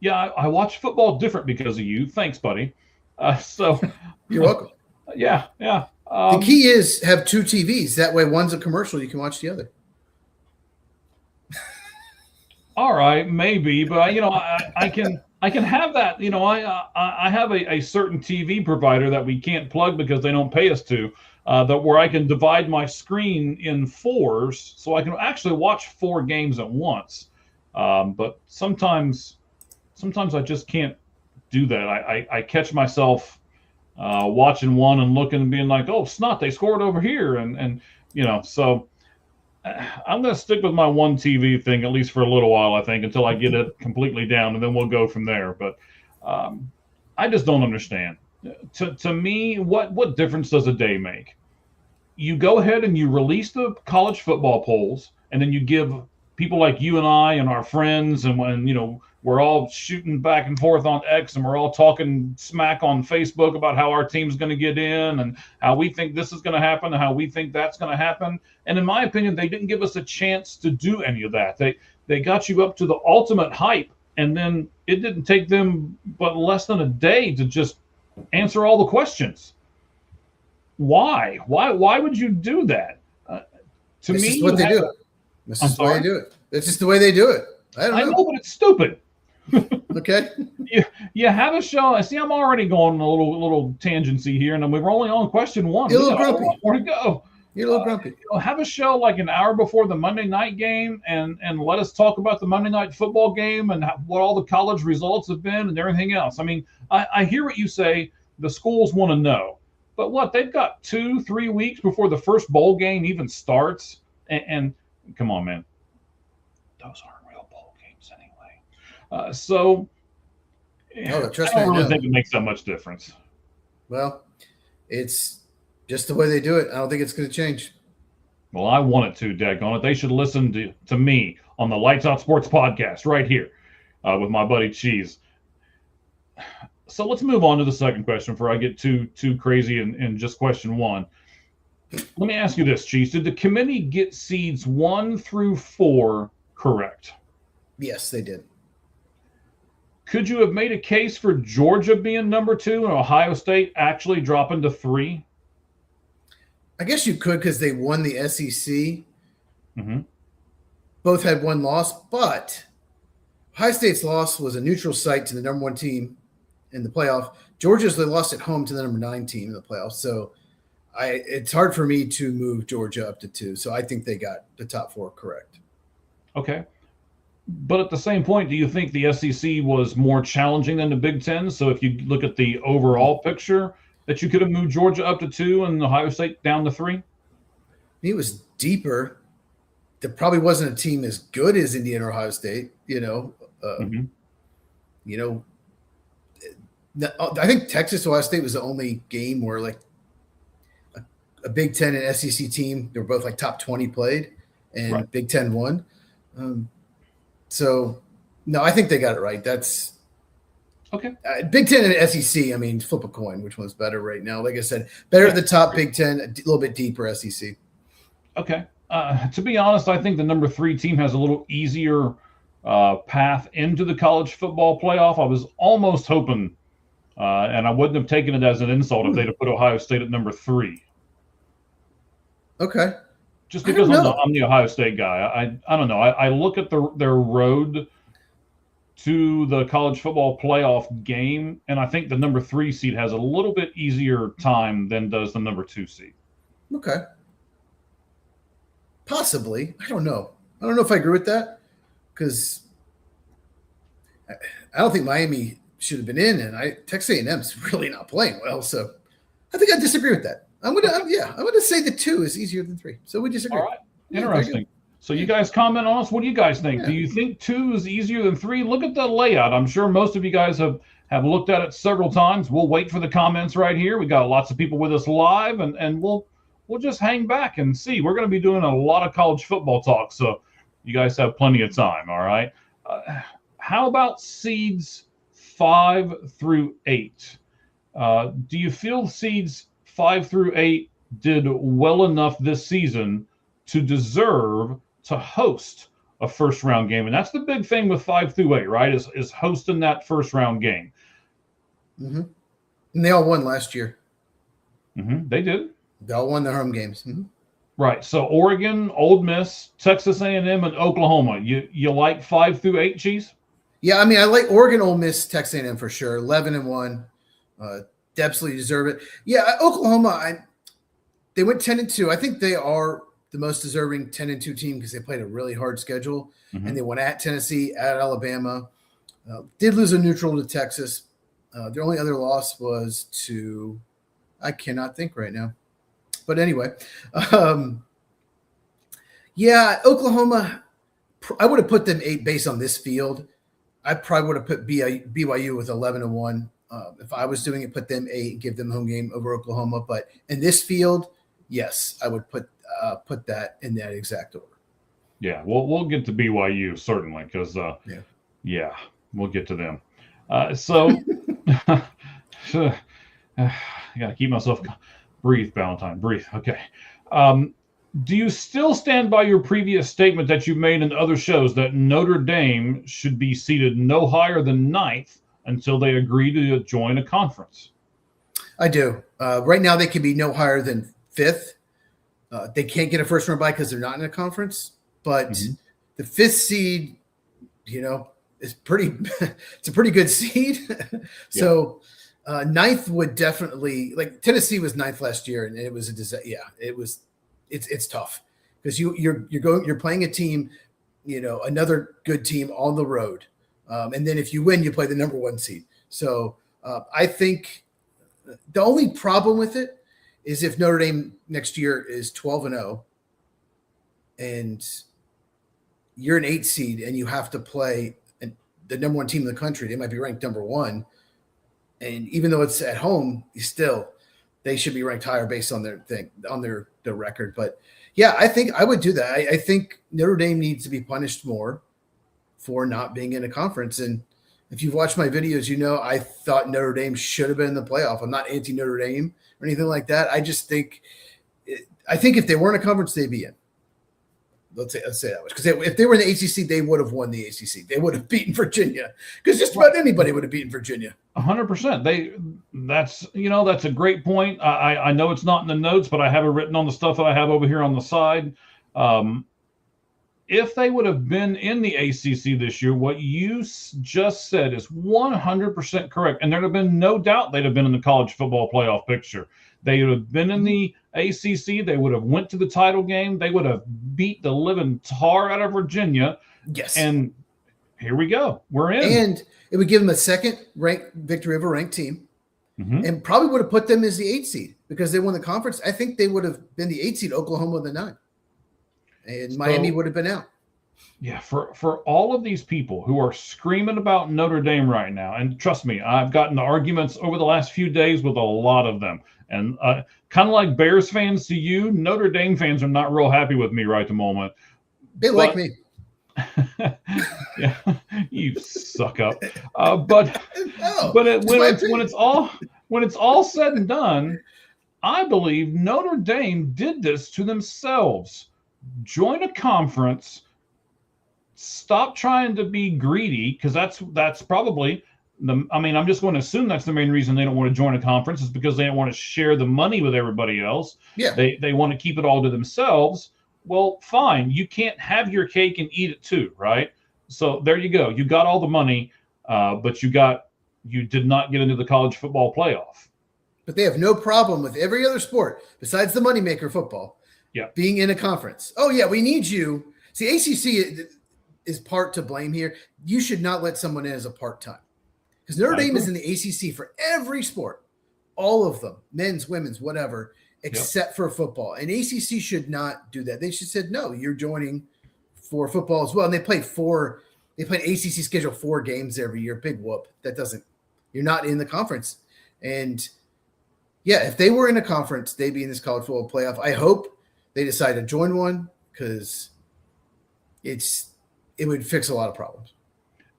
Speaker 1: yeah, I watch football different because of you. Thanks, buddy. So
Speaker 3: You're welcome.
Speaker 1: Yeah.
Speaker 3: The key is have two TVs. That way, one's a commercial. You can watch the other.
Speaker 1: All right, maybe, but I can have that. I have a certain TV provider that we can't plug because they don't pay us to. That where I can divide my screen in fours, so I can actually watch 4 games at once. But sometimes I just can't do that. I catch myself watching one and looking and being like, oh snot, they scored over here, and so I'm going to stick with my one TV thing at least for a little while, I think, until I get it completely down, and then we'll go from there. But I just don't understand. To me, what difference does a day make? You go ahead and you release the college football polls, and then you give people like you and I and our friends, and when we're all shooting back and forth on X, and we're all talking smack on Facebook about how our team's going to get in and how we think this is going to happen and how we think that's going to happen. And in my opinion, they didn't give us a chance to do any of that. They got you up to the ultimate hype, and then it didn't take them but less than a day to just answer all the questions. Why? Why would you do that? To me,
Speaker 3: this is what they do. This is the way they do it. It's just the way they do it. I
Speaker 1: know, but it's stupid.
Speaker 3: Okay.
Speaker 1: You have a show. See, I'm already going a little tangency here, and we're only on question 1.
Speaker 3: You're a little grumpy.
Speaker 1: More to go.
Speaker 3: You're a little grumpy.
Speaker 1: Have a show like an hour before the Monday night game, and let us talk about the Monday night football game and what all the college results have been and everything else. I mean, I hear what you say. The schools want to know, but what, they've got 2-3 weeks before the first bowl game even starts, and come on, man, those aren't real bowl games anyway. So
Speaker 3: trust
Speaker 1: I don't
Speaker 3: me,
Speaker 1: really think it makes that much difference.
Speaker 3: Well, it's just the way they do it. I don't think it's going to change.
Speaker 1: Well, I want it to, daggone it. They should listen to me on the Lights Out Sports podcast right here with my buddy Cheese. So let's move on to the second question before I get too crazy in just question 1. Let me ask you this, Cheese. Did the committee get seeds 1 through 4 correct?
Speaker 3: Yes, they did.
Speaker 1: Could you have made a case for Georgia being number 2 and Ohio State actually dropping to 3?
Speaker 3: I guess you could because they won the SEC.
Speaker 1: Mm-hmm.
Speaker 3: Both had 1 loss, but Ohio State's loss was a neutral site to the number 1 team in the playoff. Georgia's they lost at home to the number 9 team in the playoffs. So it's hard for me to move Georgia up to 2. So I think they got the top 4 correct.
Speaker 1: Okay. But at the same point, do you think the SEC was more challenging than the Big Ten? So if you look at the overall picture, that you could have moved Georgia up to 2 and Ohio State down to 3?
Speaker 3: It was deeper. There probably wasn't a team as good as Indiana or Ohio State,
Speaker 1: Mm-hmm.
Speaker 3: I think Texas Ohio State was the only game where like a Big Ten and SEC team, they were both like top 20 played, and
Speaker 1: Right.
Speaker 3: Big Ten won. So no, I think they got it right. That's
Speaker 1: Okay.
Speaker 3: Big Ten and SEC. I mean, flip a coin. Which one's better right now? Like I said, better at the top, Big Ten, a little bit deeper SEC.
Speaker 1: Okay. To be honest, I think the number 3 team has a little easier path into the college football playoff. I was almost hoping, and I wouldn't have taken it as an insult if they'd have put Ohio State at number 3.
Speaker 3: Okay.
Speaker 1: Just because I'm the Ohio State guy. I don't know. I look at their road to the college football playoff game, and I think the number 3 seed has a little bit easier time than does the number 2 seed.
Speaker 3: Okay. Possibly. I don't know. I don't know if I agree with that because I don't think Miami should have been in, and Texas A&M's really not playing well. So I think I disagree with that. I'm gonna say the 2 is easier than 3. So we disagree.
Speaker 1: All right, interesting. So you guys comment on us. What do you guys think?
Speaker 3: Yeah.
Speaker 1: Do you think 2 is easier than 3? Look at the layout. I'm sure most of you guys have looked at it several times. We'll wait for the comments right here. We got lots of people with us live, and we'll just hang back and see. We're going to be doing a lot of college football talk, so you guys have plenty of time. All right. How about seeds 5 through 8? Do you feel seeds 5 through 8 did well enough this season to deserve to host a first round game? And that's the big thing with 5 through 8, right? Is hosting that first round game.
Speaker 3: Mm-hmm. And they all won last year.
Speaker 1: Mm-hmm. They did.
Speaker 3: They all won their home games. Mm-hmm.
Speaker 1: Right. So Oregon, Ole Miss, Texas A&M, and Oklahoma. You like 5 through 8, Cheese?
Speaker 3: Yeah, I mean, I like Oregon, Ole Miss, Texas A&M for sure. 11-1, absolutely deserve it. Yeah, Oklahoma. They went 10-2. I think they are the most deserving 10-2 team because they played a really hard schedule, and they went at Tennessee, at Alabama. Did lose a neutral to Texas. Their only other loss was to, I cannot think right now. But anyway, yeah, Oklahoma, I would have put them 8 based on this field. I probably would have put BYU with 11-1. If I was doing it, put them 8 and give them home game over Oklahoma. But in this field, yes, I would put that in that exact order.
Speaker 1: Yeah, we'll get to BYU certainly because yeah, we'll get to them. So I gotta keep myself. Breathe, Valentine. Breathe. Okay. Do you still stand by your previous statement that you made in other shows that Notre Dame should be seated no higher than 9th until they agree to join a conference?
Speaker 3: I do. Right now, they can be no higher than 5th. They can't get a first round bye because they're not in a conference. But the 5th seed, is pretty. It's a pretty good seed. So. 9th would definitely, like Tennessee was 9th last year, and it was a disaster. Yeah, it's tough because you're playing a team, another good team on the road, and then if you win, you play the number 1 seed. So I think the only problem with it is if Notre Dame next year is 12-0, and you're an 8 seed, and you have to play the number 1 team in the country. They might be ranked number 1. And even though it's at home, they should be ranked higher based on their record. But yeah, I think I would do that. I think Notre Dame needs to be punished more for not being in a conference. And if you've watched my videos, I thought Notre Dame should have been in the playoff. I'm not anti Notre Dame or anything like that. I just think if they weren't a conference, they'd be in. Let's say that much. Because if they were in the ACC, they would have won the ACC. They would have beaten Virginia because just about anybody would have beaten Virginia.
Speaker 1: 100%. That's a great point. I know it's not in the notes, but I have it written on the stuff that I have over here on the side. If they would have been in the ACC this year, what you just said is 100% correct. And there'd have been no doubt they'd have been in the college football playoff picture. They would have been in the ACC. They would have went to the title game. They would have beat the living tar out of Virginia.
Speaker 3: Yes.
Speaker 1: And here we go. We're in.
Speaker 3: And it would give them a second ranked victory over a ranked team, and probably would have put them as the 8 seed because they won the conference. I think they would have been the 8 seed, Oklahoma the 9, and Miami would have been out.
Speaker 1: Yeah, for all of these people who are screaming about Notre Dame right now, and trust me, I've gotten arguments over the last few days with a lot of them. And kind of like Bears fans to you, Notre Dame fans are not real happy with me right at the moment.
Speaker 3: They like me.
Speaker 1: Yeah, you suck up. But when it's all said and done, I believe Notre Dame did this to themselves. Join a conference. Stop trying to be greedy because that's probably I'm just going to assume that's the main reason they don't want to join a conference is because they don't want to share the money with everybody else.
Speaker 3: Yeah.
Speaker 1: They want to keep it all to themselves. Well, fine. You can't have your cake and eat it too, right? So there you go. You got all the money, but you did not get into the college football playoff.
Speaker 3: But they have no problem with every other sport besides the moneymaker football
Speaker 1: Yeah.
Speaker 3: Being in a conference. Oh, yeah, we need you. See, ACC is part to blame here. You should not let someone in as a part-time. Because Notre Dame is in the ACC for every sport, all of them, men's, women's, whatever, except for football. And ACC should not do that. They should have said, no, you're joining for football as well. And they play ACC schedule 4 games every year. Big whoop. You're not in the conference. And yeah, if they were in a conference, they'd be in this college football playoff. I hope they decide to join one because it would fix a lot of problems.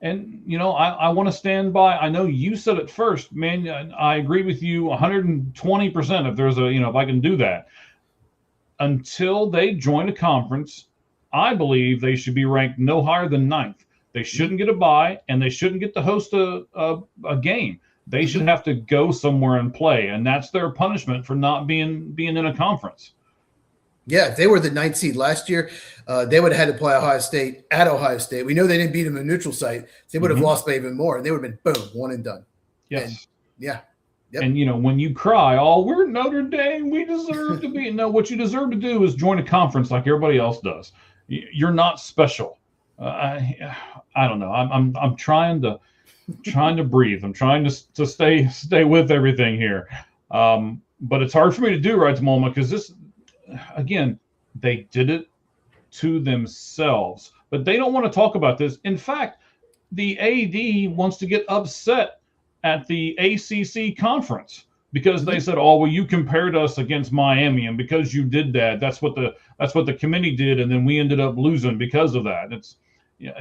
Speaker 1: And, I want to stand by. I know you said it first, man. I agree with you 120% if there's if I can do that. Until they join a conference, I believe they should be ranked no higher than 9th. They shouldn't get a bye, and they shouldn't get to host a game. They should have to go somewhere and play, and that's their punishment for not being in a conference.
Speaker 3: Yeah, if they were the 9th seed last year, they would have had to play Ohio State at Ohio State. We know they didn't beat them in a neutral site. They would have lost by even more, and they would have been, boom, one and done.
Speaker 1: Yes.
Speaker 3: And, yeah. Yep.
Speaker 1: And, when you cry, oh, we're Notre Dame, we deserve to be. No, what you deserve to do is join a conference like everybody else does. You're not special. I don't know. I'm trying to breathe. I'm trying to stay with everything here. But it's hard for me to do right at the moment because this, again, they did it to themselves. But they don't want to talk about this. In fact, the AD wants to get upset at the ACC conference because they said, "Oh, well, you compared us against Miami, and because you did that, that's what the committee did, and then we ended up losing because of that."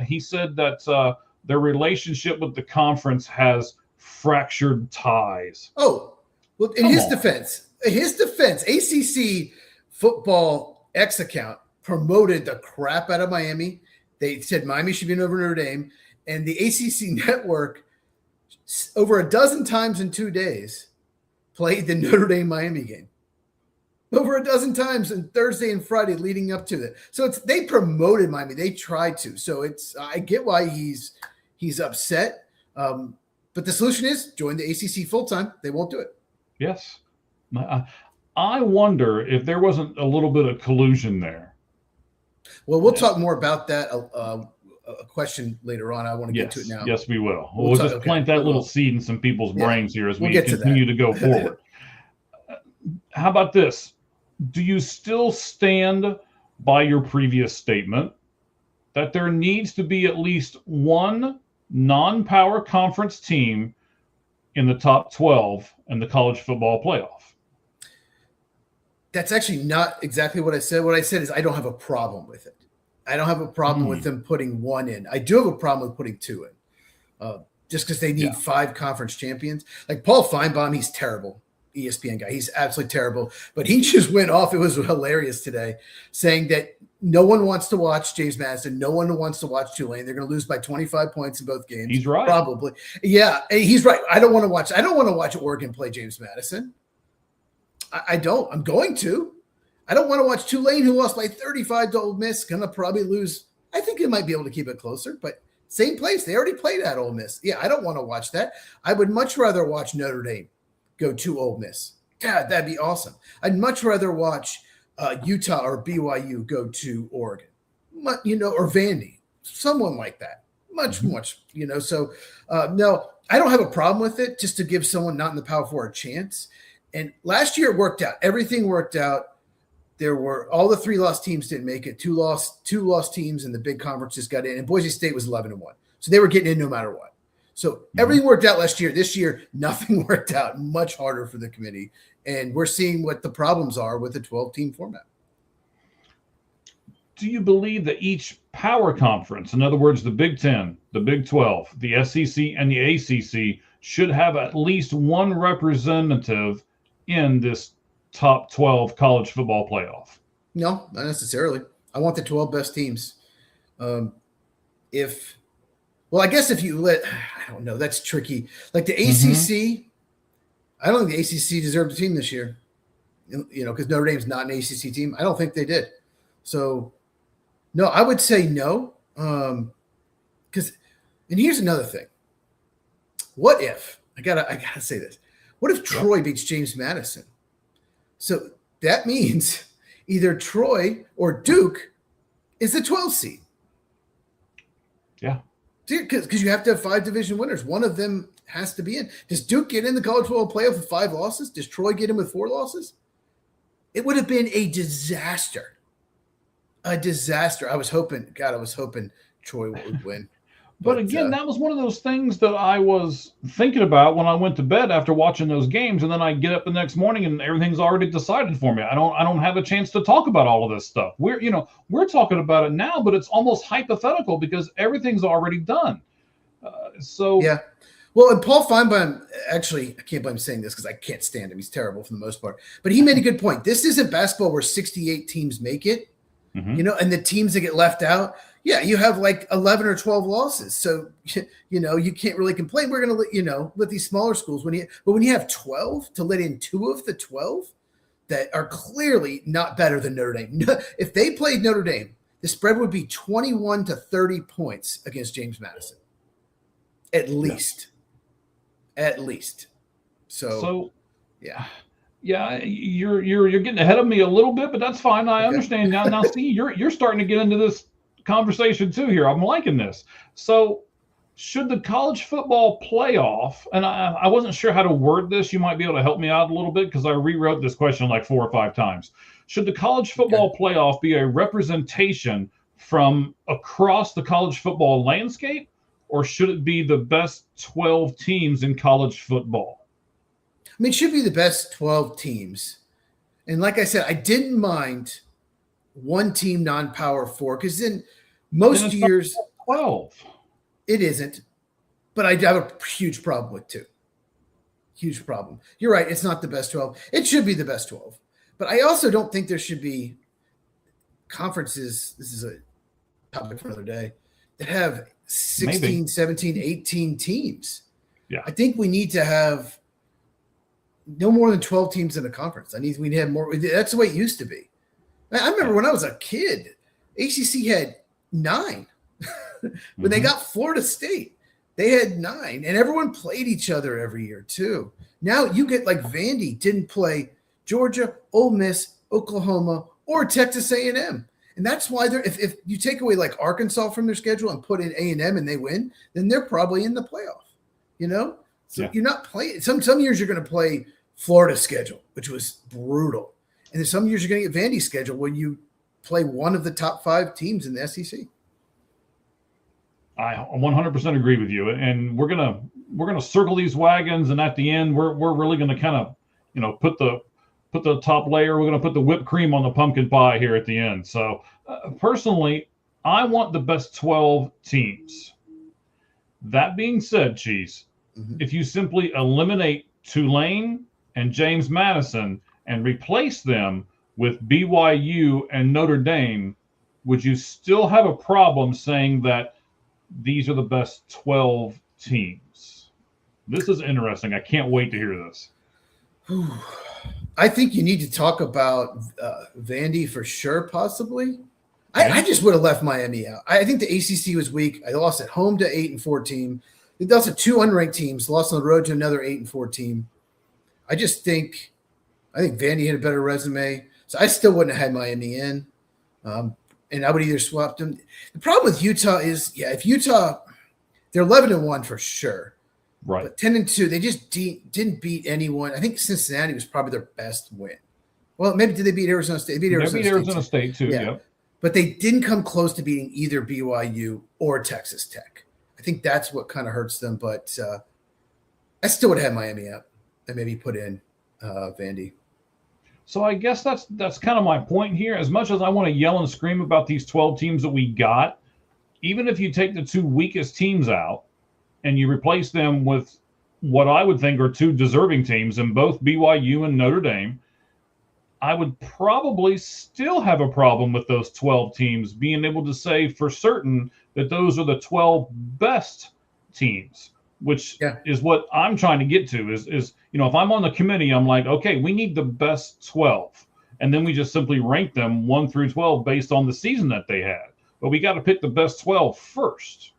Speaker 1: He said that their relationship with the conference has fractured ties.
Speaker 3: Oh, well, in his defense, ACC Football X account promoted the crap out of Miami. They said Miami should be over Notre Dame, and the ACC network over a dozen times in 2 days played the Notre Dame Miami game. Over a dozen times on Thursday and Friday leading up to it. So they promoted Miami. They tried to. So I get why he's upset. But the solution is join the ACC full time. They won't do it.
Speaker 1: Yes. I wonder if there wasn't a little bit of collusion there.
Speaker 3: Well, we'll talk more about that. A question later on. I want to get to it now.
Speaker 1: Yes, we will. We'll just plant that little seed in some people's brains here as we continue to go forward. How about this? Do you still stand by your previous statement that there needs to be at least one non-power conference team in the top 12 in the college football playoff?
Speaker 3: That's actually not exactly what I said. What I said is I don't have a problem with it. I don't have a problem with them putting one in. I do have a problem with putting 2 in, just because they need 5 conference champions. Like Paul Feinbaum, he's terrible. ESPN guy. He's absolutely terrible. But he just went off. It was hilarious today, saying that no one wants to watch James Madison. No one wants to watch Tulane. They're going to lose by 25 points in both games.
Speaker 1: He's right.
Speaker 3: Probably. Yeah, he's right. I don't want to watch Oregon play James Madison. I don't. I'm going to. I don't want to watch Tulane, who lost by 35 to Ole Miss, going to probably lose. I think they might be able to keep it closer, but same place. They already played at Ole Miss. Yeah, I don't want to watch that. I would much rather watch Notre Dame go to Ole Miss. God, that'd be awesome. I'd much rather watch Utah or BYU go to Oregon, or Vandy, someone like that. Much. So, no, I don't have a problem with it, just to give someone not in the Power Four a chance. And last year it worked out. Everything worked out. There were all the 3 lost teams didn't make it. 2 lost teams in the big conferences got in, and Boise State was 11-1. So they were getting in no matter what. So everything worked out last year. This year, nothing worked out. Much harder for the committee. And we're seeing what the problems are with the 12-team format.
Speaker 1: Do you believe that each power conference, in other words, the Big 10, the Big 12, the SEC, and the ACC, should have at least one representative in this top 12 college football playoff?
Speaker 3: No, not necessarily. I want the 12 best teams. I guess if you I don't know, that's tricky. Like the ACC, I don't think the ACC deserved a team this year, because Notre Dame's not an ACC team. I don't think they did. So, no, I would say no. And here's another thing. What if, I gotta say this, what if Troy beats James Madison? So that means either Troy or Duke is the 12th seed.
Speaker 1: Yeah.
Speaker 3: Because you have to have 5 division winners. One of them has to be in. Does Duke get in the college football playoff with 5 losses? Does Troy get in with 4 losses? It would have been a disaster. A disaster. I was hoping Troy would win.
Speaker 1: But again, that was one of those things that I was thinking about when I went to bed after watching those games, and then I get up the next morning and everything's already decided for me. I don't have a chance to talk about all of this stuff. We're talking about it now, but it's almost hypothetical because everything's already done.
Speaker 3: Yeah. Well, and Paul Feinbaum, actually, I can't believe I'm saying this because I can't stand him. He's terrible for the most part. But he made a good point. This isn't basketball where 68 teams make it, and the teams that get left out, you have like 11 or 12 losses. So, you can't really complain. We're going to let these smaller schools, but when you have 12, to let in 2 of the 12 that are clearly not better than Notre Dame. If they played Notre Dame, the spread would be 21 to 30 points against James Madison. At least. So yeah, you're getting ahead of me a little bit, but that's fine. I understand now. Now, see, you're starting to get into this conversation too here. I'm liking this. So, should the college football playoff? And I wasn't sure how to word this. You might be able to help me out a little bit because I rewrote this question like 4 or 5 times. Should the college football playoff be a representation from across the college football landscape? Or should it be the best 12 teams in college football? I mean, it should be the best 12 teams. And like I said, I didn't mind one team non-power 4 because in most years,
Speaker 1: 12.
Speaker 3: It isn't. But I have a huge problem with 2. Huge problem. You're right. It's not the best 12. It should be the best 12. But I also don't think there should be conferences. This is a topic for another day that have 16, 17, 18 teams.
Speaker 1: Yeah.
Speaker 3: I think we need to have no more than 12 teams in a conference. We need to have more. That's the way it used to be. I remember when I was a kid, ACC had 9. When they got Florida State, they had 9, and everyone played each other every year too. Now you get like Vandy didn't play Georgia, Ole Miss, Oklahoma, or Texas A&M. And that's why if you take away like Arkansas from their schedule and put in A&M and they win, then they're probably in the playoff, So you're not playing. Some years you're going to play Florida's schedule, which was brutal. And then some years you're going to get Vandy's schedule when you play one of the top 5 teams in the SEC.
Speaker 1: I 100% agree with you. And we're going to circle these wagons. And at the end, we're really going to kind of, put the top layer. We're going to put the whipped cream on the pumpkin pie here at the end. So personally, I want the best 12 teams. That being said, Cheese, if you simply eliminate Tulane and James Madison and replace them with BYU and Notre Dame, would you still have a problem saying that these are the best 12 teams? This is interesting. I can't wait to hear this.
Speaker 3: I think you need to talk about Vandy for sure, possibly. I just would have left Miami out. I think the ACC was weak. I lost at home to 8-4 team. They lost to 2 unranked teams, lost on the road to another 8-4 team. I think Vandy had a better resume. So I still wouldn't have had Miami in. And I would either swap them. The problem with Utah is, if Utah, they're 11-1 for sure.
Speaker 1: Right.
Speaker 3: But 10-2, they just didn't beat anyone. I think Cincinnati was probably their best win. Well, maybe did they beat Arizona State? They beat
Speaker 1: Arizona State too.
Speaker 3: Yeah. But they didn't come close to beating either BYU or Texas Tech. I think that's what kind of hurts them. But I still would have Miami out and maybe put in Vandy.
Speaker 1: So I guess that's kind of my point here. As much as I want to yell and scream about these 12 teams that we got, even if you take the 2 weakest teams out and you replace them with what I would think are 2 deserving teams in both BYU and Notre Dame, I would probably still have a problem with those 12 teams being able to say for certain that those are the 12 best teams, which is what I'm trying to get to is, if I'm on the committee, I'm like, okay, we need the best 12. And then we just simply rank them 1 through 12 based on the season that they had. But we got to pick the best 12 first.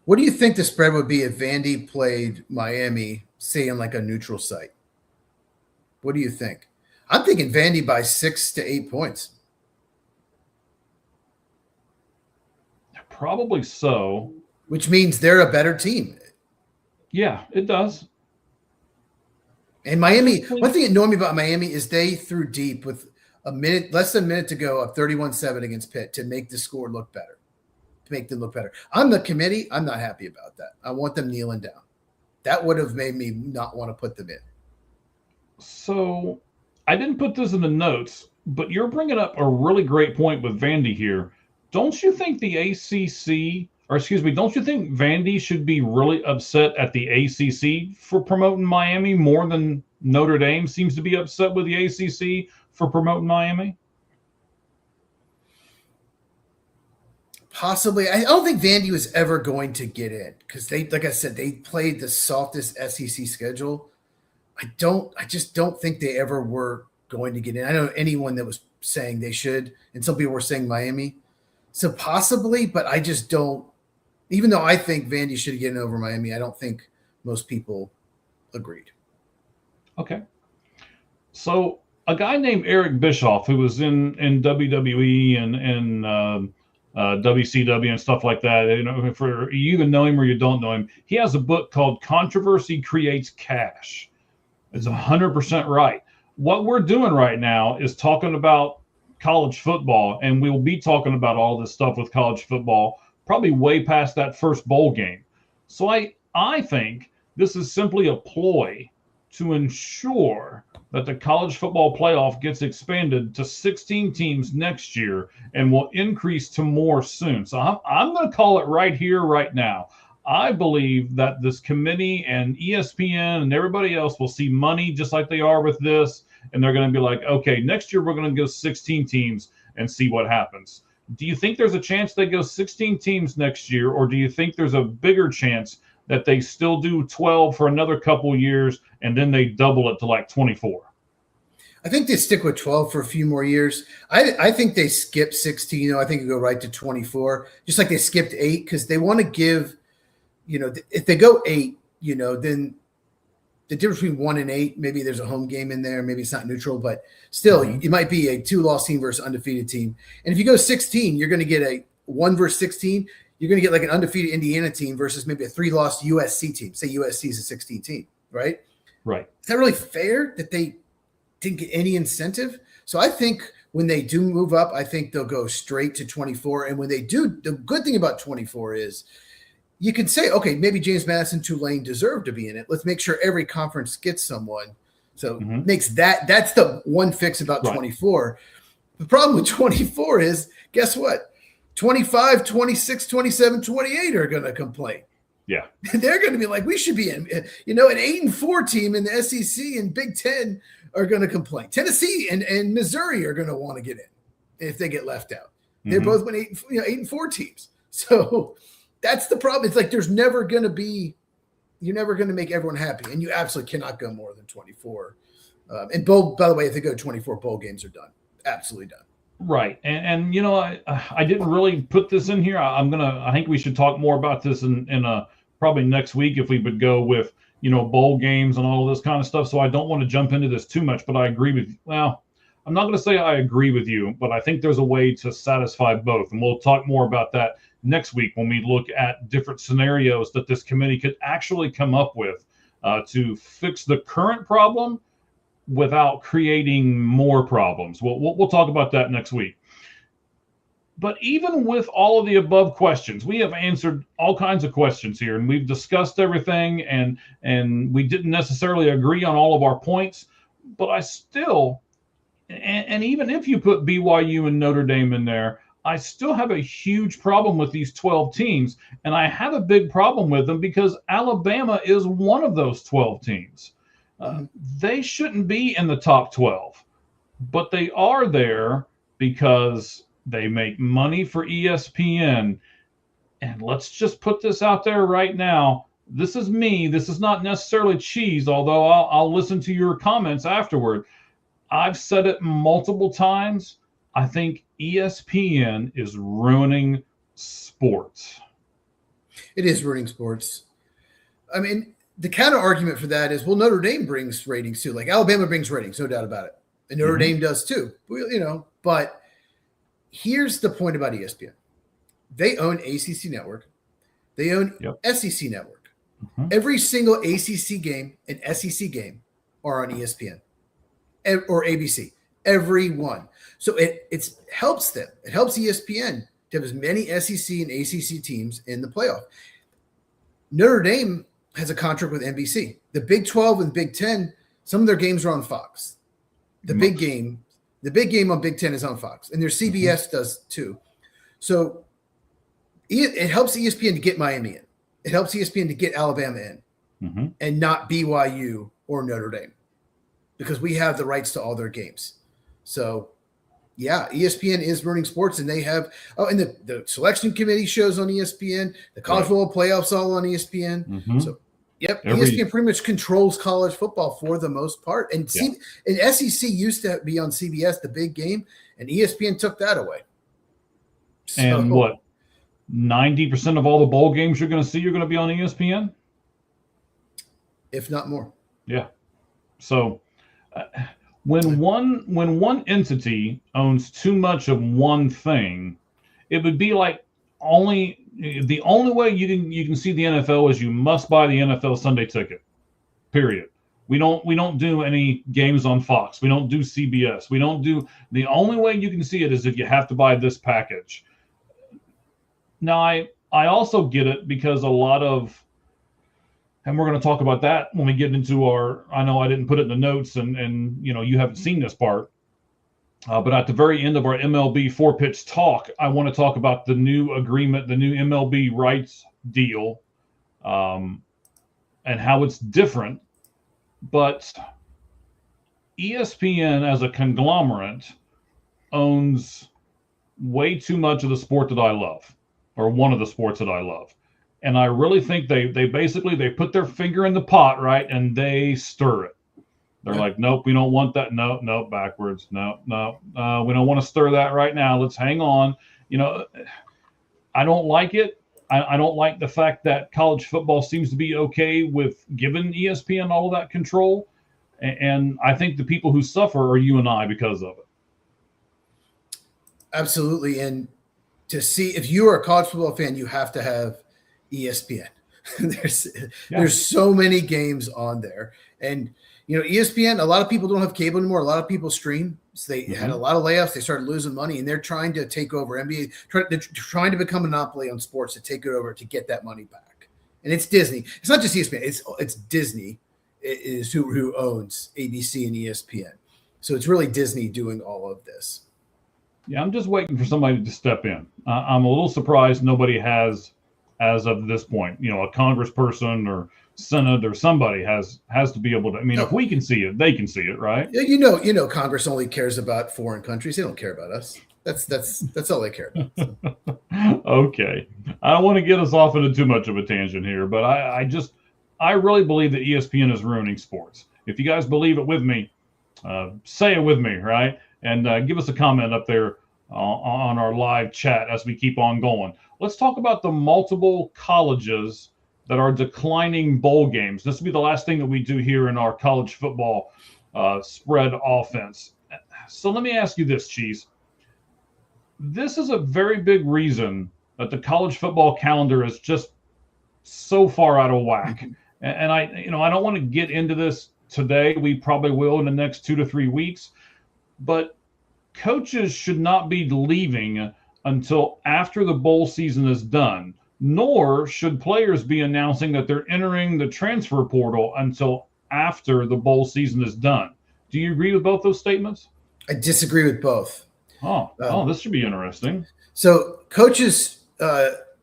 Speaker 3: What do you think the spread would be if Vandy played Miami, say, on like a neutral site? What do you think? I'm thinking Vandy by 6 to 8 points.
Speaker 1: Probably so.
Speaker 3: Which means they're a better team.
Speaker 1: Yeah, it does.
Speaker 3: And Miami, one thing that annoyed me about Miami is they threw deep with less than a minute to go, up 31-7 against Pitt to make the score look better, to make them look better. I'm the committee. I'm not happy about that. I want them kneeling down. That would have made me not want to put them in.
Speaker 1: So I didn't put this in the notes, but you're bringing up a really great point with Vandy here. Don't you think the ACC, or excuse me, don't you think Vandy should be really upset at the ACC for promoting Miami more than Notre Dame seems to be upset with the ACC for promoting Miami?
Speaker 3: Possibly. I don't think Vandy was ever going to get in because they, like I said, they played the softest SEC schedule. I just don't think they ever were going to get in. I don't know anyone that was saying they should, and some people were saying Miami. So possibly, but I just don't, even though I think Vandy should get in over Miami, I don't think most people agreed.
Speaker 1: Okay. So a guy named Eric Bischoff, who was in WWE and WCW and stuff like that, you know, for you either know him or you don't know him, he has a book called Controversy Creates Cash. It's 100% right. What we're doing right now is talking about college football, and we'll be talking about all this stuff with college football probably way past that first bowl game. So I think this is simply a ploy to ensure that the college football playoff gets expanded to 16 teams next year and will increase to more soon. So I'm going to call it right here, right now. I believe that this committee and ESPN and everybody else will see money just like they are with this. And they're going to be like, okay, next year we're going to go 16 teams and see what happens. Do you think there's a chance they go 16 teams next year, or do you think there's a bigger chance that they still do 12 for another couple years and then they double it to like 24?
Speaker 3: I think they stick with 12 for a few more years. I think they skip 16. I think they go right to 24, just like they skipped 8 because they want to give, if they go 8, then the difference between 1 and 8, maybe there's a home game in there. Maybe it's not neutral, but still, it might be a 2-loss team versus undefeated team. And if you go 16, you're going to get a 1 versus 16. You're going to get like an undefeated Indiana team versus maybe a 3-loss USC team. Say USC is a 16 team, right?
Speaker 1: Right.
Speaker 3: Is that really fair that they didn't get any incentive? So I think when they do move up, I think they'll go straight to 24. And when they do, the good thing about 24 is you can say, okay, maybe James Madison, Tulane deserve to be in it. Let's make sure every conference gets someone. So that's the one fix about 24. The problem with 24 is, guess what? 25, 26, 27, 28 are going to complain.
Speaker 1: Yeah.
Speaker 3: They're going to be like, we should be in, an 8-4 team in the SEC and Big Ten are going to complain. Tennessee and Missouri are going to want to get in if they get left out. They're both been 8-4 teams. So that's the problem. It's like you're never going to make everyone happy, and you absolutely cannot go more than 24. And by the way, if they go 24, bowl games are done. Absolutely done.
Speaker 1: Right. And I didn't really put this in here. I think we should talk more about this in probably next week if we would go with, bowl games and all of this kind of stuff. So I don't want to jump into this too much, but I agree with you. Well, I'm not going to say I agree with you, but I think there's a way to satisfy both. And we'll talk more about that next week when we look at different scenarios that this committee could actually come up with to fix the current problem without creating more problems. We'll talk about that next week. But even with all of the above questions, we have answered all kinds of questions here, and we've discussed everything, and we didn't necessarily agree on all of our points, but I still, and even if you put BYU and Notre Dame in there, I still have a huge problem with these 12 teams, and I have a big problem with them because Alabama is one of those 12 teams. They shouldn't be in the top 12, but they are there because they make money for ESPN. And let's just put this out there right now. This is me. This is not necessarily Cheese, although I'll listen to your comments afterward. I've said it multiple times. I think ESPN is ruining sports.
Speaker 3: It is ruining sports. I mean, the counter argument for that is, well, Notre Dame brings ratings too. Like Alabama brings ratings, no doubt about it. and Notre Dame does too. But here's the point about ESPN: they own ACC Network, they own SEC Network. Every single ACC game and SEC game are on ESPN or ABC. Every one. So it helps them. It helps ESPN to have as many SEC and ACC teams in the playoff. Notre Dame has a contract with NBC. The Big 12 and Big 10, some of their games are on Fox. The big game on Big 10 is on Fox, and their CBS does too. So it helps ESPN to get Miami in. It helps ESPN to get Alabama in, and not BYU or Notre Dame, because we have the rights to all their games. So, yeah, ESPN is running sports, and they have and the selection committee shows on ESPN, the college football playoffs all on ESPN. So, ESPN pretty much controls college football for the most part. And and SEC used to be on CBS, the big game, and ESPN took that away. So,
Speaker 1: and what, 90% of all the bowl games you're going to see are going to be on ESPN?
Speaker 3: If not more.
Speaker 1: Yeah. So when one entity owns too much of one thing, it would be like the only way you can see the NFL is you must buy the NFL Sunday ticket. Period. We don't do any games on Fox. We don't do CBS. We don't do, the only way you can see it is if you have to buy this package. Now I also get it, because a lot of, and we're going to talk about that when we get into I know I didn't put it in the notes, and you haven't seen this part, but at the very end of our MLB 4-pitch talk, I want to talk about the new agreement, the new MLB rights deal, and how it's different. But ESPN as a conglomerate owns way too much of the sport that I love, or one of the sports that I love. And I really think they basically put their finger in the pot, right, and they stir it. They're like, nope, we don't want that. No, backwards. No, we don't want to stir that right now. Let's hang on. I don't like it. I don't like the fact that college football seems to be okay with giving ESPN all of that control. And I think the people who suffer are you and I because of it.
Speaker 3: Absolutely. And to see, if you are a college football fan, you have to have ESPN. There's so many games on there. And ESPN, a lot of people don't have cable anymore. A lot of people stream. So they had a lot of layoffs. They started losing money, and they're trying to take over NBA. They're trying to become a monopoly on sports to take it over to get that money back. And it's Disney. It's not just ESPN. It's Disney is who owns ABC and ESPN. So it's really Disney doing all of this.
Speaker 1: Yeah, I'm just waiting for somebody to step in. I'm a little surprised nobody has, as of this point, a congressperson or Senate or somebody has to be able to. I mean, if we can see it, they can see it, right?
Speaker 3: Yeah, Congress only cares about foreign countries. They don't care about us. That's all they care about. So.
Speaker 1: Okay, I don't want to get us off into too much of a tangent here, but I really believe that ESPN is ruining sports. If you guys believe it with me, say it with me, right? And give us a comment up there on our live chat as we keep on going. Let's talk about the multiple colleges that are declining bowl games. This will be the last thing that we do here in our college football spread offense. So let me ask you this, Cheese. This is a very big reason that the college football calendar is just so far out of whack. And I don't want to get into this today. We probably will in the next 2 to 3 weeks. But coaches should not be leaving until after the bowl season is done, nor should players be announcing that they're entering the transfer portal until after the bowl season is done. Do you agree with both those statements?
Speaker 3: I disagree with both.
Speaker 1: This should be interesting.
Speaker 3: So coaches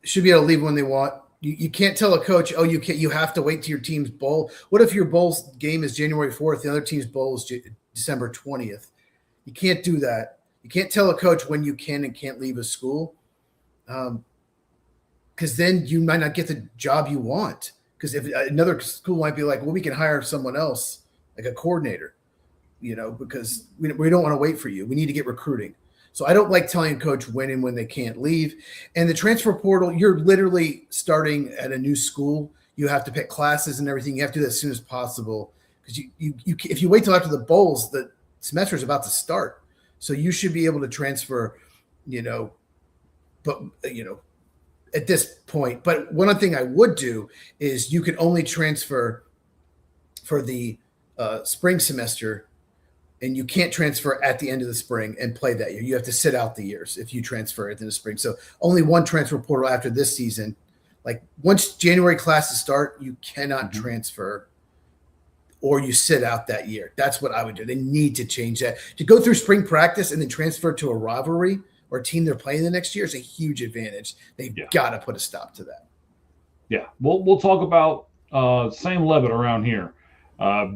Speaker 3: should be able to leave when they want. You can't tell a coach, you have to wait till your team's bowl. What if your bowl game is January 4th, the other team's bowl is December 20th? You can't do that. You can't tell a coach when you can and can't leave a school, because then you might not get the job you want. Because if another school might be like, well, we can hire someone else, like a coordinator, because we don't want to wait for you. We need to get recruiting. So I don't like telling a coach when and when they can't leave. And the transfer portal, you're literally starting at a new school. You have to pick classes and everything. You have to do that as soon as possible, because you if you wait till after the bowls, the semester is about to start. So you should be able to transfer, but at this point. But one thing I would do is you can only transfer for the spring semester, and you can't transfer at the end of the spring and play that year. You have to sit out the years if you transfer it in the spring. So only one transfer portal after this season. Like once January classes start, you cannot transfer, or you sit out that year. That's what I would do. They need to change that. To go through spring practice and then transfer to a rivalry or a team they're playing the next year is a huge advantage. They've got to put a stop to that.
Speaker 1: Yeah, we'll talk about Sam Levitt around here.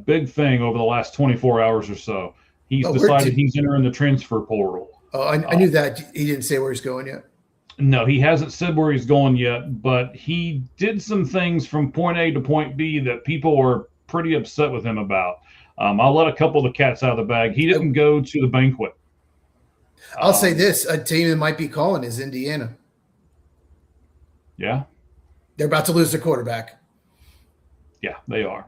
Speaker 1: Big thing over the last 24 hours or so. He's decided he's entering the transfer portal.
Speaker 3: Oh, I knew that. He didn't say where he's going yet.
Speaker 1: No, he hasn't said where he's going yet, but he did some things from point A to point B that people were pretty upset with him about. I'll let a couple of the cats out of the bag. He didn't go to the banquet.
Speaker 3: I'll say this. A team that might be calling is Indiana.
Speaker 1: Yeah.
Speaker 3: They're about to lose their quarterback.
Speaker 1: Yeah, they are.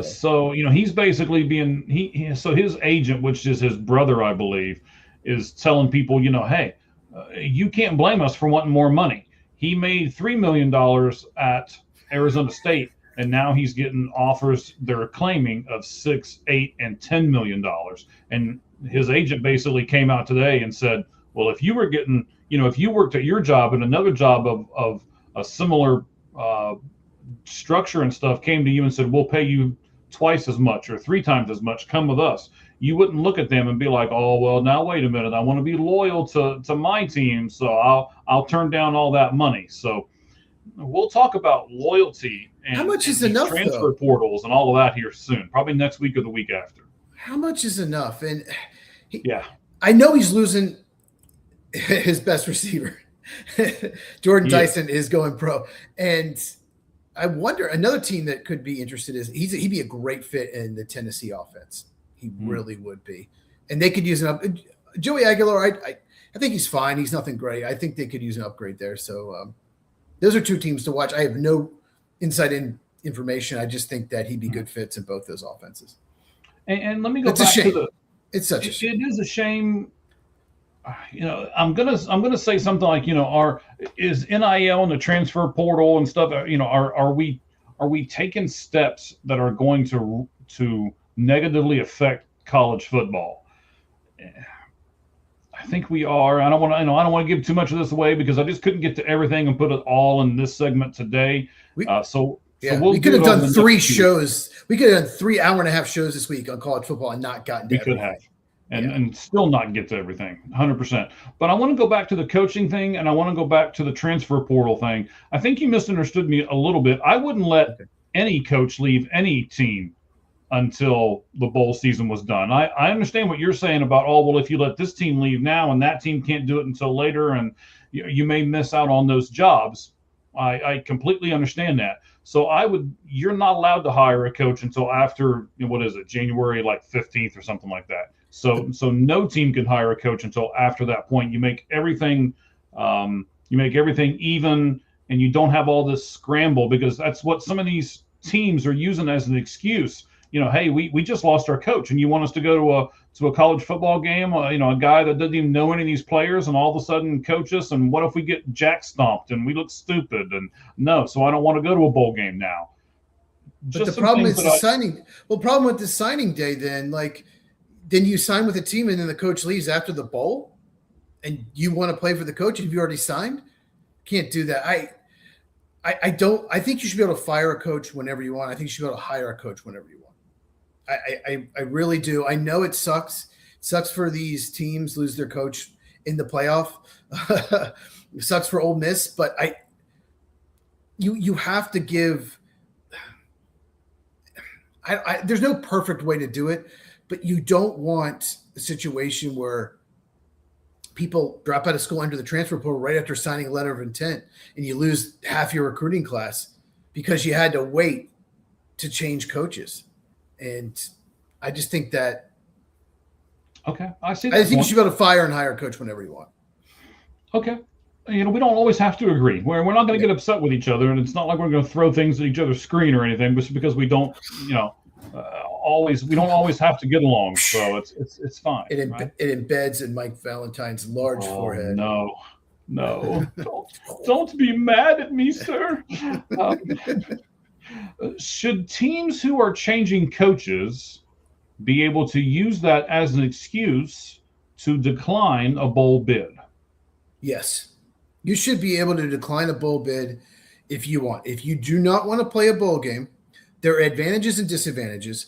Speaker 1: So he's basically so his agent, which is his brother, I believe, is telling people, hey, you can't blame us for wanting more money. He made $3 million at Arizona State, and now he's getting offers they're claiming of $6, $8, and $10 million. And his agent basically came out today and said, well, if you were getting, if you worked at your job and another job of a similar structure and stuff came to you and said, we'll pay you twice as much or 3 times as much, come with us. You wouldn't look at them and be like, oh, well, now wait a minute, I want to be loyal to my team, so I'll turn down all that money. So we'll talk about loyalty and
Speaker 3: how much is enough,
Speaker 1: transfer portals and all of that here soon, probably next week or the week after.
Speaker 3: How much is enough? And
Speaker 1: I
Speaker 3: know he's losing his best receiver. Jordan Dyson is going pro, and I wonder another team that could be interested is he'd be a great fit in the Tennessee offense. He really would be, and they could use Joey Aguilar. I think he's fine. He's nothing great. I think they could use an upgrade there. So those are 2 teams to watch. I have no inside information. I just think that he'd be good fits in both those offenses.
Speaker 1: And let me go back to
Speaker 3: it's such a shame.
Speaker 1: It is a shame. I'm gonna say something like, is NIL and the transfer portal and stuff, are we taking steps that are going to negatively affect college football? I think we are. I don't want to give too much of this away because I just couldn't get to everything and put it all in this segment today.
Speaker 3: We could have done 3 shows. We could have done 3 hour-and-a-half shows this week on college football and not gotten to everything.
Speaker 1: We could have. And still not get to everything, 100%. But I want to go back to the coaching thing, and I want to go back to the transfer portal thing. I think you misunderstood me a little bit. I wouldn't let any coach leave any team until the bowl season was done. I understand what you're saying about, if you let this team leave now and that team can't do it until later, and you may miss out on those jobs. I completely understand that. So you're not allowed to hire a coach until after, January 15th or something like that. So no team can hire a coach until after that point. You make everything even, and you don't have all this scramble, because that's what some of these teams are using as an excuse. Hey, we just lost our coach, and you want us to go to a college football game, a guy that doesn't even know any of these players, and all of a sudden coach us, and what if we get jack stomped and we look stupid? And no, so I don't want to go to a bowl game now.
Speaker 3: But the problem is the signing. Well, problem with the signing day, then you sign with a team and then the coach leaves after the bowl, and you want to play for the coach if you already signed. Can't do that. I think you should be able to fire a coach whenever you want. I think you should be able to hire a coach whenever you want. I really do. I know it sucks. It sucks for these teams lose their coach in the playoff. It sucks for Ole Miss, but you have to give. There's no perfect way to do it, but you don't want a situation where people drop out of school, enter the transfer portal right after signing a letter of intent, and you lose half your recruiting class because you had to wait to change coaches. And I just think that.
Speaker 1: Okay, I see that.
Speaker 3: I think you should be able to fire and hire a coach whenever you want.
Speaker 1: Okay. We don't always have to agree. We're not going to get upset with each other, and it's not like we're going to throw things at each other's screen or anything, just because we don't, don't always have to get along, so it's fine.
Speaker 3: It embeds in Mike Valentine's large forehead.
Speaker 1: No, don't be mad at me, sir. Should teams who are changing coaches be able to use that as an excuse to decline a bowl bid?
Speaker 3: Yes. You should be able to decline a bowl bid if you want. If you do not want to play a bowl game, there are advantages and disadvantages.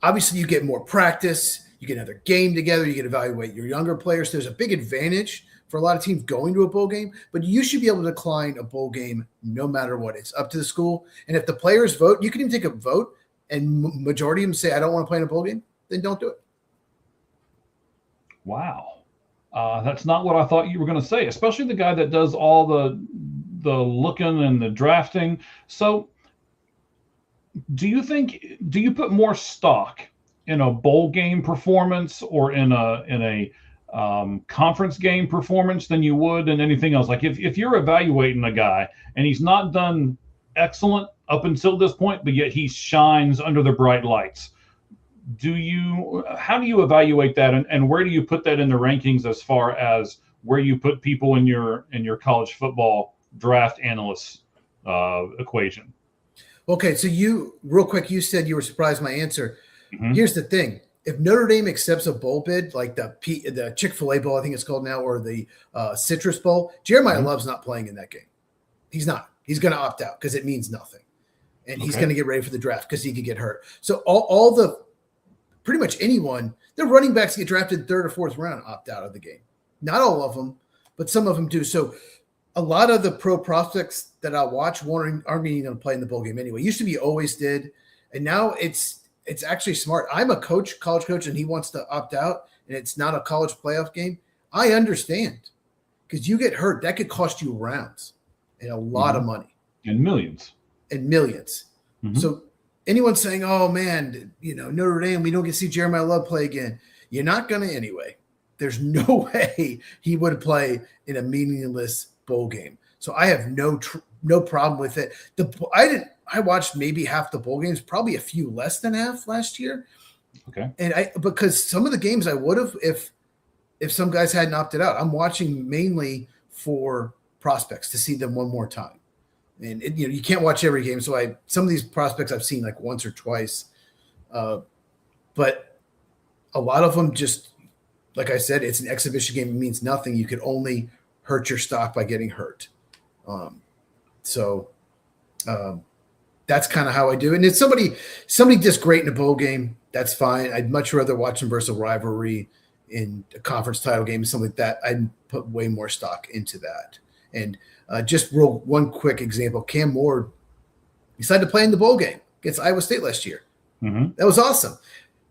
Speaker 3: Obviously, you get more practice. You get another game together. You can evaluate your younger players. There's a big advantage for a lot of teams going to a bowl game, but you should be able to decline a bowl game no matter what. It's up to the school. And if the players vote, you can even take a vote, and majority of them say, I don't want to play in a bowl game, then don't do it.
Speaker 1: Wow. That's not what I thought you were going to say, especially the guy that does all the looking and the drafting. So do you put more stock in a bowl game performance or in a conference game performance than you would in anything else? Like if you're evaluating a guy and he's not done excellent up until this point, but yet he shines under the bright lights, how do you evaluate that, and where do you put that in the rankings as far as where you put people in your college football draft analyst equation?
Speaker 3: Okay, so real quick, you said you were surprised my answer.
Speaker 1: Mm-hmm.
Speaker 3: Here's the thing. If Notre Dame accepts a bowl bid, like the Chick-fil-A Bowl, I think it's called now, or the Citrus Bowl, Jeremiah Love's not playing in that game. He's not. He's going to opt out because it means nothing. And he's going to get ready for the draft because he could get hurt. So pretty much anyone, their running backs get drafted third or fourth round, opt out of the game. Not all of them, but some of them do. So a lot of the pro prospects that I watch aren't even going to play in the bowl game anyway. Used to be always did, and now it's actually smart. I'm a college coach, and he wants to opt out, and it's not a college playoff game. I understand, because you get hurt, that could cost you rounds and a lot of money
Speaker 1: and millions.
Speaker 3: Mm-hmm. So anyone saying, "Oh man, Notre Dame, we don't get to see Jeremiah Love play again," you're not going to anyway. There's no way he would play in a meaningless bowl game. So I have no problem with it. I watched maybe half the bowl games, probably a few less than half last year.
Speaker 1: Okay.
Speaker 3: And because some of the games I would have if some guys hadn't opted out. I'm watching mainly for prospects to see them one more time. And you can't watch every game. So some of these prospects I've seen like once or twice. But a lot of them just, like I said, it's an exhibition game. It means nothing. You could only hurt your stock by getting hurt. That's kind of how I do it. And if somebody does great in a bowl game, that's fine. I'd much rather watch them versus a rivalry in a conference title game, something like that. I'd put way more stock into that. And just one quick example, Cam Ward decided to play in the bowl game against Iowa State last year.
Speaker 1: Mm-hmm.
Speaker 3: That was awesome.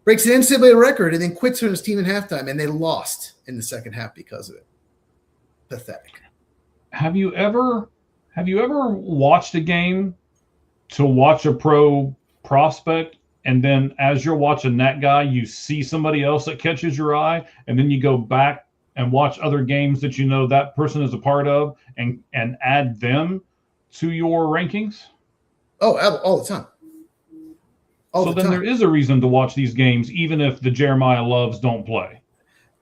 Speaker 3: Breaks an NCAA record and then quits from his team in halftime, and they lost in the second half because of it. Pathetic.
Speaker 1: Have you ever watched a game to watch a pro prospect, and then as you're watching that guy, you see somebody else that catches your eye, and then you go back and watch other games that that person is a part of and add them to your rankings?
Speaker 3: Oh, all the time.
Speaker 1: There is a reason to watch these games, even if the Jeremiah Loves don't play.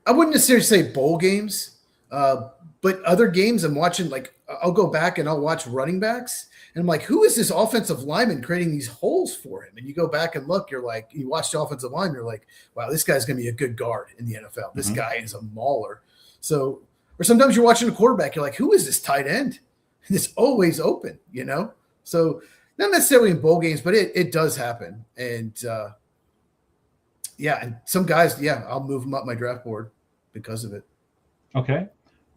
Speaker 3: I wouldn't necessarily say bowl games, but other games I'm watching, like I'll go back and I'll watch running backs, and I'm like, who is this offensive lineman creating these holes for him? And you go back and look, you watch the offensive line, you're like, wow, this guy's going to be a good guard in the NFL. This guy is a mauler. So, or sometimes you're watching a quarterback, you're like, who is this tight end? And it's always open, So not necessarily in bowl games, but it does happen. And and some guys, I'll move them up my draft board because of it.
Speaker 1: Okay.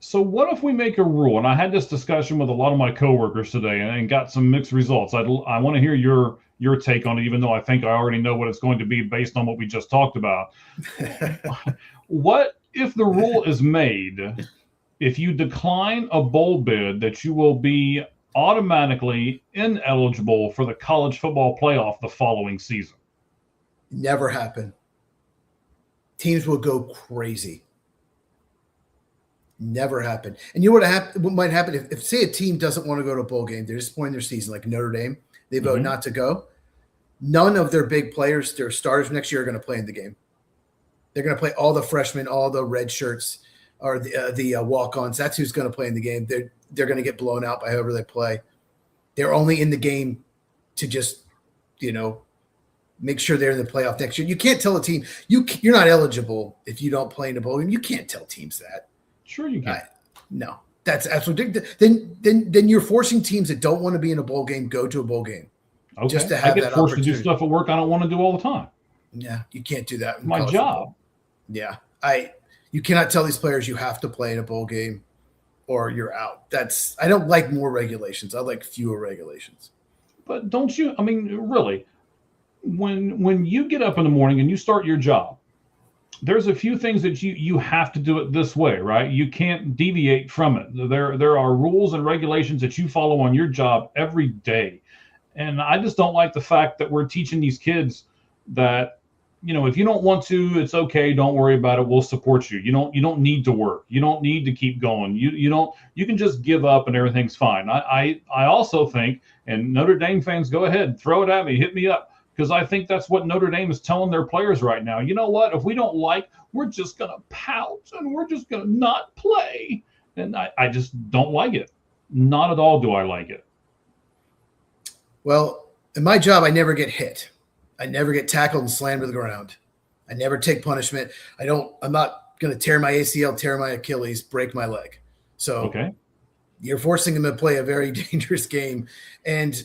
Speaker 1: So what if we make a rule? And I had this discussion with a lot of my coworkers today and got some mixed results. I want to hear your take on it, even though I think I already know what it's going to be based on what we just talked about. What if the rule is made, if you decline a bowl bid, that you will be automatically ineligible for the college football playoff the following season?
Speaker 3: Never happen. Teams will go crazy. Never happen. And you know what might happen if say a team doesn't want to go to a bowl game, they're disappointed in their season, like Notre Dame, they vote not to go. None of their big players, their starters next year, are going to play in the game. They're going to play all the freshmen, all the red shirts, or the walk-ons. That's who's going to play in the game. They're going to get blown out by whoever they play. They're only in the game to just, make sure they're in the playoff next year. You can't tell a team you're not eligible if you don't play in a bowl game. You can't tell teams that.
Speaker 1: Sure, you can.
Speaker 3: No, that's absolutely. Then you're forcing teams that don't want to be in a bowl game go to a bowl game.
Speaker 1: Okay.
Speaker 3: Just to have
Speaker 1: I get
Speaker 3: that
Speaker 1: forced to do
Speaker 3: opportunity.
Speaker 1: stuff at work I don't want to do all the time.
Speaker 3: Yeah, you can't do that. In
Speaker 1: My
Speaker 3: college
Speaker 1: job.
Speaker 3: football. Yeah, you cannot tell these players you have to play in a bowl game or you're out. I don't like more regulations. I like fewer regulations.
Speaker 1: But don't you? I mean, really, when you get up in the morning and you start your job, there's a few things that you have to do it this way, right? You can't deviate from it. There are rules and regulations that you follow on your job every day. And I just don't like the fact that we're teaching these kids that, if you don't want to, it's okay. Don't worry about it. We'll support you. You don't need to work. You don't need to keep going. You can just give up and everything's fine. I also think, and Notre Dame fans, go ahead, throw it at me, hit me up, because I think that's what Notre Dame is telling their players right now. You know what? If we don't we're just going to pout and we're just going to not play. And I just don't like it. Not at all do I like it.
Speaker 3: Well, in my job, I never get hit. I never get tackled and slammed to the ground. I never take punishment. I'm not going to tear my ACL, tear my Achilles, break my leg. So
Speaker 1: Okay.
Speaker 3: You're forcing them to play a very dangerous game. And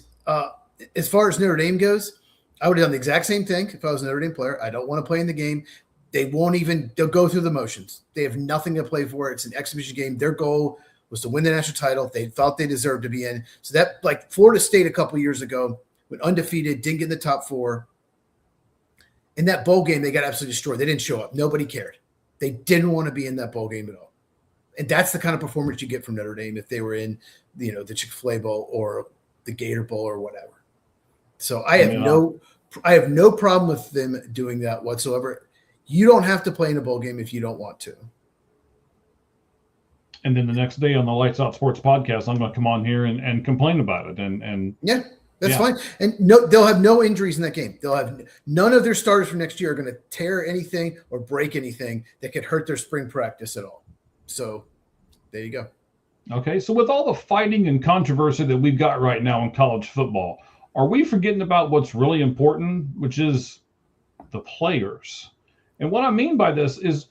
Speaker 3: as far as Notre Dame goes, I would have done the exact same thing if I was a Notre Dame player. I don't want to play in the game. They'll go through the motions. They have nothing to play for. It's an exhibition game. Their goal was to win the national title. They thought they deserved to be in. So that, like Florida State a couple years ago, went undefeated, didn't get in the top four. In that bowl game, they got absolutely destroyed. They didn't show up. Nobody cared. They didn't want to be in that bowl game at all. And that's the kind of performance you get from Notre Dame if they were in, the Chick-fil-A Bowl or the Gator Bowl or whatever. So I have no problem with them doing that whatsoever. You don't have to play in a bowl game if you don't want to.
Speaker 1: And then the next day on the Lights Out Sports podcast, I'm going to come on here and complain about it. And
Speaker 3: yeah, that's fine. And they'll have no injuries in that game. They'll have none of their starters for next year are going to tear anything or break anything that could hurt their spring practice at all. So there you go.
Speaker 1: Okay, so with all the fighting and controversy that we've got right now in college football, are we forgetting about what's really important, which is the players? And what I mean by this is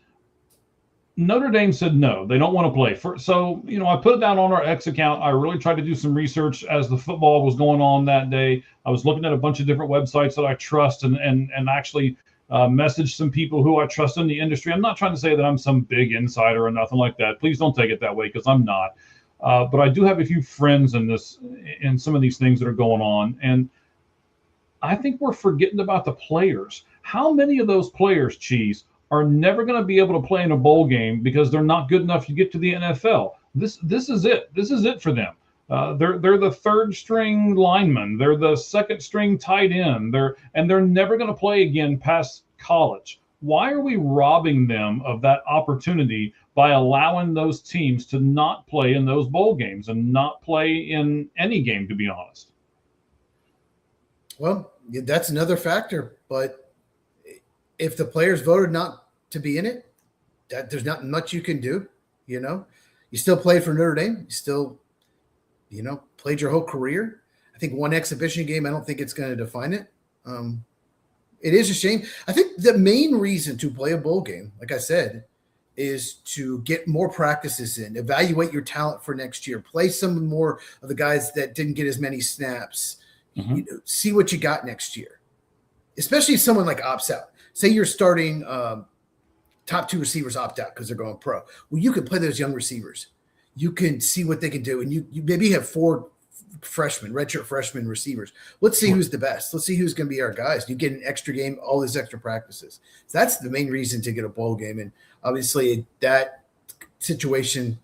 Speaker 1: Notre Dame said no, they don't want to play. So, I put it down on our X account. I really tried to do some research as the football was going on that day. I was looking at a bunch of different websites that I trust and actually messaged some people who I trust in the industry. I'm not trying to say that I'm some big insider or nothing like that. Please don't take it that way, because I'm not. But I do have a few friends in some of these things that are going on. And I think we're forgetting about the players. How many of those players, Cheese, are never going to be able to play in a bowl game because they're not good enough to get to the NFL? This is it. This is it for them. They're the third string lineman. They're the second string tight end. They're never going to play again past college. Why are we robbing them of that opportunity by allowing those teams to not play in those bowl games and not play in any game, to be honest?
Speaker 3: Well, that's another factor. But if the players voted not to be in it, there's not much you can do. You still played for Notre Dame. You still, played your whole career. I think one exhibition game, I don't think it's going to define it. It is a shame. I think the main reason to play a bowl game, like I said, is to get more practices in, evaluate your talent for next year, play some more of the guys that didn't get as many snaps, see what you got next year, especially if someone like opts out. Say you're starting top two receivers opt out because they're going pro. Well, you can play those young receivers. You can see what they can do. And you maybe have four redshirt freshman receivers. Let's see who's the best. Let's see who's going to be our guys. You get an extra game, all these extra practices. So that's the main reason to get a bowl game. And obviously that situation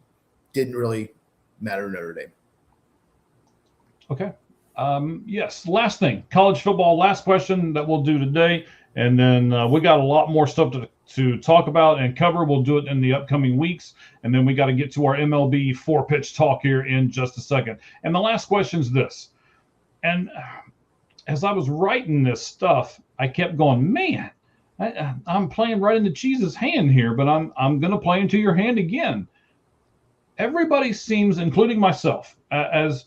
Speaker 3: didn't really matter to Notre Dame.
Speaker 1: Okay. Yes. Last thing, college football. Last question that we'll do today. And then we got a lot more stuff to talk about and cover. We'll do it in the upcoming weeks. And then we got to get to our MLB 4-pitch talk here in just a second. And the last question is this. And as I was writing this stuff, I kept going, man, I'm playing right into Cheese's hand here, but I'm going to play into your hand again. Everybody seems, including myself, as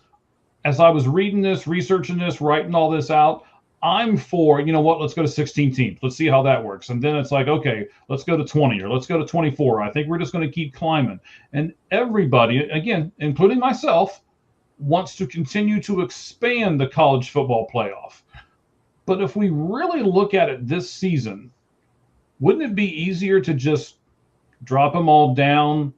Speaker 1: I was reading this, researching this, writing all this out, I'm for, you know what, let's go to 16 teams. Let's see how that works. And then it's like, okay, let's go to 20 or let's go to 24. I think we're just going to keep climbing. And everybody, again, including myself, wants to continue to expand the college football playoff. But if we really look at it this season, wouldn't it be easier to just drop them all down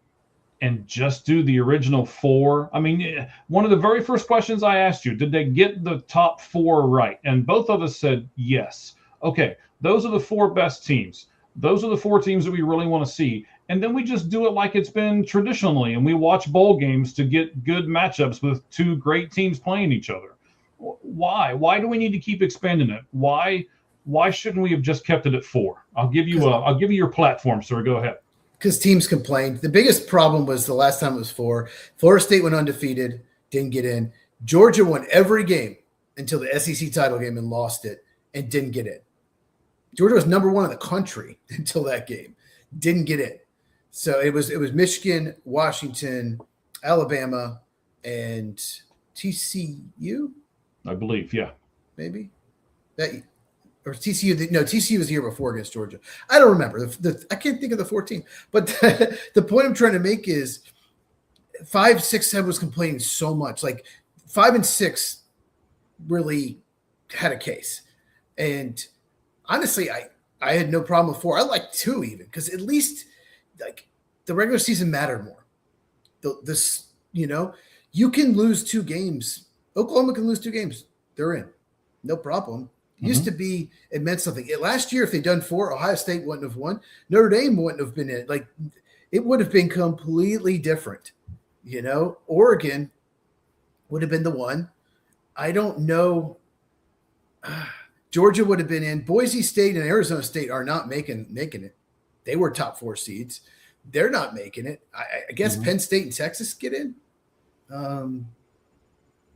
Speaker 1: and just do the original 4? I mean, one of the very first questions I asked you, did they get the top 4 right? And both of us said yes. Okay, those are the 4 best teams. Those are the 4 teams that we really want to see. And then we just do it like it's been traditionally, and we watch bowl games to get good matchups with 2 great teams playing each other. Why? Why do we need to keep expanding it? Why shouldn't we have just kept it at 4? I'll give you your platform, sir. Go ahead.
Speaker 3: Because teams complained. The biggest problem was the last time it was 4. Florida State went undefeated, didn't get in. Georgia won every game until the SEC title game and lost it and didn't get in. Georgia was number 1 in the country until that game, didn't get in. So it was Michigan, Washington, Alabama, and TCU.
Speaker 1: I believe, yeah,
Speaker 3: maybe that. Or TCU, no, TCU was the year before against Georgia. I don't remember. I can't think of the 14. But the point I'm trying to make is 5, 6, 7 was complaining so much. Like 5 and 6 really had a case. And honestly, I had no problem with 4. I like 2 even, because at least like the regular season mattered more. You can lose 2 games. Oklahoma can lose 2 games. They're in. No problem. Used to be, it meant something. Last year, if they'd done 4, Ohio State wouldn't have won. Notre Dame wouldn't have been in it. Like, it would have been completely different. Oregon would have been the one. I don't know. Georgia would have been in. Boise State and Arizona State are not making it. They were top 4 seeds. They're not making it. I guess Penn State and Texas get in.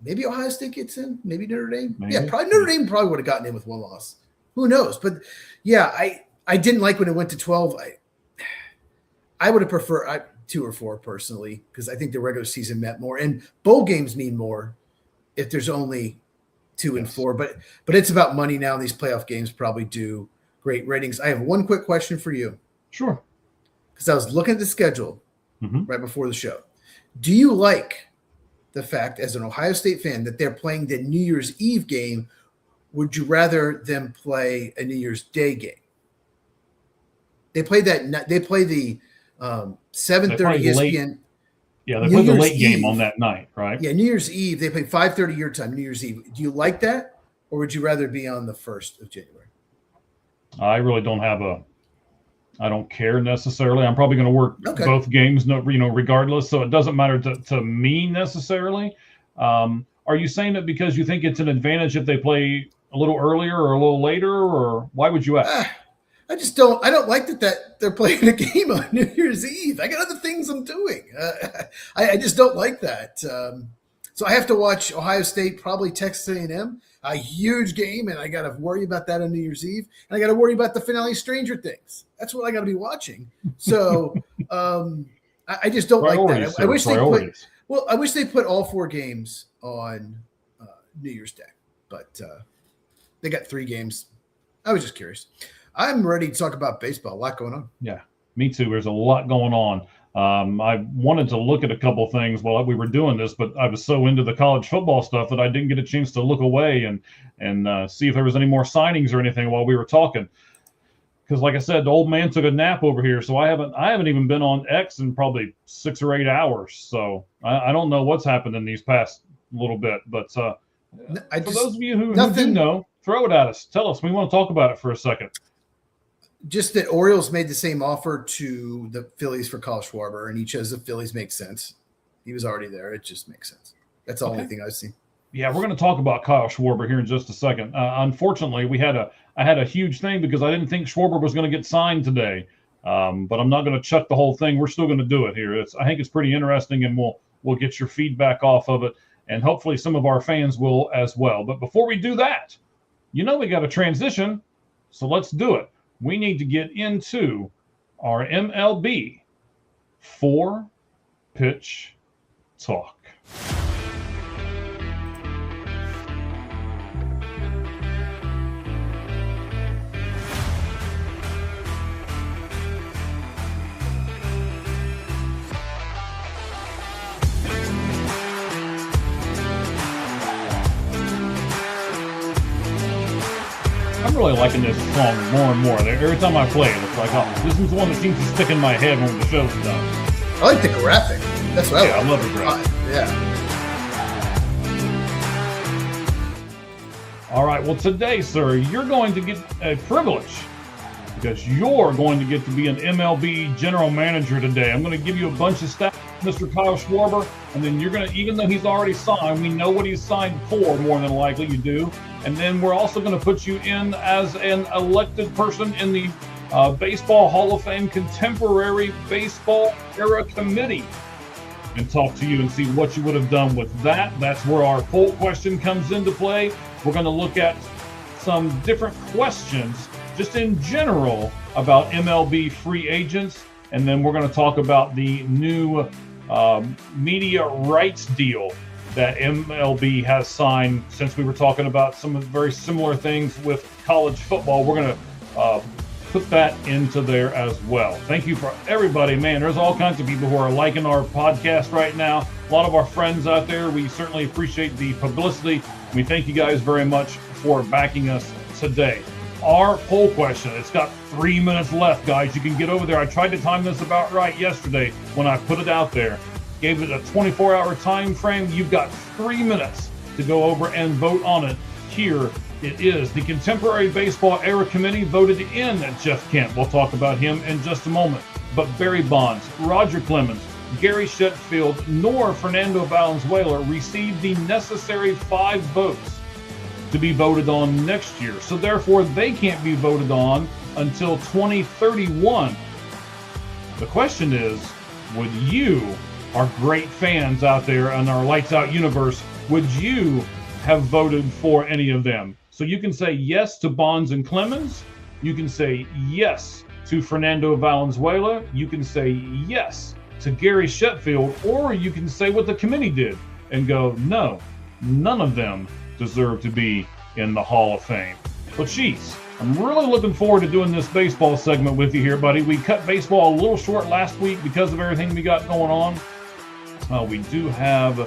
Speaker 3: Maybe Ohio State gets in. Maybe Notre Dame. Maybe. Yeah, probably Notre Dame would have gotten in with 1 loss. Who knows? But yeah, I didn't like when it went to 12. I would have preferred 2 or 4 personally, because I think the regular season meant more, and bowl games mean more if there's only 2 and 4. But it's about money now. And these playoff games probably do great ratings. I have one quick question for you.
Speaker 1: Sure.
Speaker 3: Because I was looking at the schedule right before the show. Do you like the fact, as an Ohio State fan, that they're playing the New Year's Eve game? Would you rather them play a New Year's Day game? They play the 7:30 ESPN.
Speaker 1: Yeah, they play the late game on that night, right?
Speaker 3: Yeah, New Year's Eve. They play 5:30 your time, New Year's Eve. Do you like that, or would you rather be on the 1st of January?
Speaker 1: I really don't I don't care necessarily. I'm probably going to work both games, regardless. So it doesn't matter to me necessarily. Are you saying it because you think it's an advantage if they play a little earlier or a little later, or why would you ask?
Speaker 3: I just don't. I don't like that they're playing a game on New Year's Eve. I got other things I'm doing. I just don't like that. So I have to watch Ohio State, probably Texas A&M, a huge game, and I got to worry about that on New Year's Eve. And I got to worry about the finale of Stranger Things. That's what I got to be watching. So I just don't like that. I wish they put all 4 games on New Year's Day, but they got 3 games. I was just curious. I'm ready to talk about baseball. A lot going on.
Speaker 1: Yeah, me too. There's a lot going on. I wanted to look at a couple things while we were doing this, but I was so into the college football stuff that I didn't get a chance to look away and see if there was any more signings or anything while we were talking. Because, like I said, the old man took a nap over here, so I haven't even been on X in probably 6 or 8 hours. So I don't know what's happened in these past little bit. But for those of you who do know, throw it at us. Tell us. We want to talk about it for a second.
Speaker 3: Just that Orioles made the same offer to the Phillies for Kyle Schwarber, and he chose the Phillies. Makes sense. He was already there. It just makes sense. That's the only thing I've seen.
Speaker 1: Yeah, we're going to talk about Kyle Schwarber here in just a second. Unfortunately, I had a huge thing because I didn't think Schwarber was going to get signed today. But I'm not going to chuck the whole thing. We're still going to do it here. I think it's pretty interesting, and we'll get your feedback off of it, and hopefully some of our fans will as well. But before we do that, you know we got a transition, so let's do it. We need to get into our MLB 4-pitch talk. I'm really liking this song more and more. Every time I play it, it's like, oh, this is the one that seems to stick in my head when the show's done.
Speaker 3: I like the graphic. That's what I like.
Speaker 1: I love the graphic.
Speaker 3: Yeah.
Speaker 1: All right, well, today, sir, you're going to get a privilege because you're going to get to be an MLB general manager today. I'm going to give you a bunch of stats, Mr. Kyle Schwarber, and then you're going to, even though he's already signed, we know what he's signed for, more than likely you do. And then we're also going to put you in as an elected person in the Baseball Hall of Fame Contemporary Baseball Era Committee and talk to you and see what you would have done with that. That's where our poll question comes into play. We're going to look at some different questions just in general about MLB free agents. And then we're going to talk about the new media rights deal that MLB has signed. Since we were talking about some very similar things with college football, we're going to put that into there as well. Thank you for everybody. Man, there's all kinds of people who are liking our podcast right now. A lot of our friends out there. We certainly appreciate the publicity. We thank you guys very much for backing us today. Our poll question, it's got 3 minutes left, guys. You can get over there. I tried to time this about right yesterday when I put it out there. Gave it a 24-hour time frame. You've got 3 minutes to go over and vote on it. Here it is. The Contemporary Baseball Era Committee voted in Jeff Kent. We'll talk about him in just a moment. But Barry Bonds, Roger Clemens, Gary Sheffield, nor Fernando Valenzuela received the necessary 5 votes to be voted on next year. So therefore, they can't be voted on until 2031. The question is, would you, our great fans out there in our Lights Out universe, would you have voted for any of them? So you can say yes to Bonds and Clemens. You can say yes to Fernando Valenzuela. You can say yes to Gary Sheffield, or you can say what the committee did and go, no, none of them deserve to be in the Hall of Fame. But geez, I'm really looking forward to doing this baseball segment with you here, buddy. We cut baseball a little short last week because of everything we got going on. We do have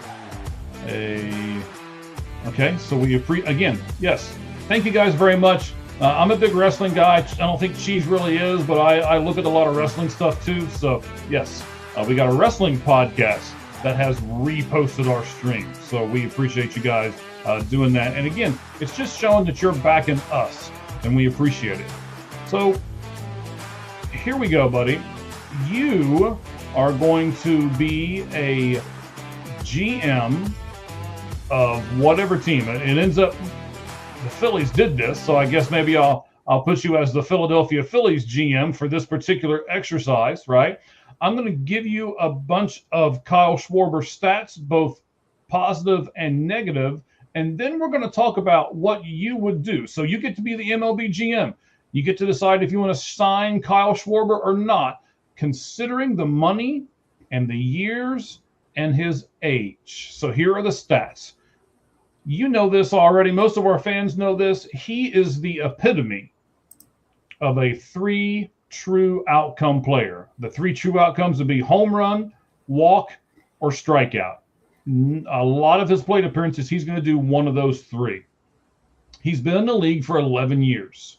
Speaker 1: okay, so again, yes, thank you guys very much. I'm a big wrestling guy. I don't think Cheese really is, but I look at a lot of wrestling stuff too. So yes, we got a wrestling podcast that has reposted our stream. So we appreciate you guys doing that. And again, it's just showing that you're backing us, and we appreciate it. So here we go, buddy. You are going to be a GM of whatever team. It ends up the Phillies did this, so I guess maybe I'll put you as the Philadelphia Phillies GM for this particular exercise, right? I'm going to give you a bunch of Kyle Schwarber stats, both positive and negative, and then we're going to talk about what you would do. So you get to be the MLB GM. You get to decide if you want to sign Kyle Schwarber or not, considering the money and the years and his age. So here are the stats. You know this already. Most of our fans know this. He is the epitome of a 3 true outcome player. The 3 true outcomes would be home run, walk, or strikeout. A lot of his plate appearances, he's going to do one of those 3. He's been in the league for 11 years.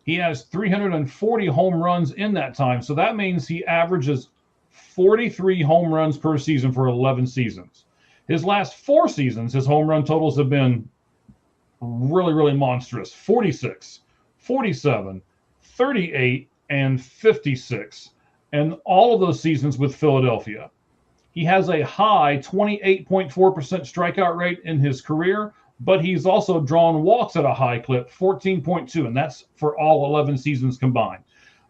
Speaker 1: He has 340 home runs in that time. So that means he averages 43 home runs per season for 11 seasons. His last 4 seasons, his home run totals have been really, really monstrous. 46, 47, 38, and 56. And all of those seasons with Philadelphia. He has a high 28.4% strikeout rate in his career, but he's also drawn walks at a high clip, 14.2, and that's for all 11 seasons combined.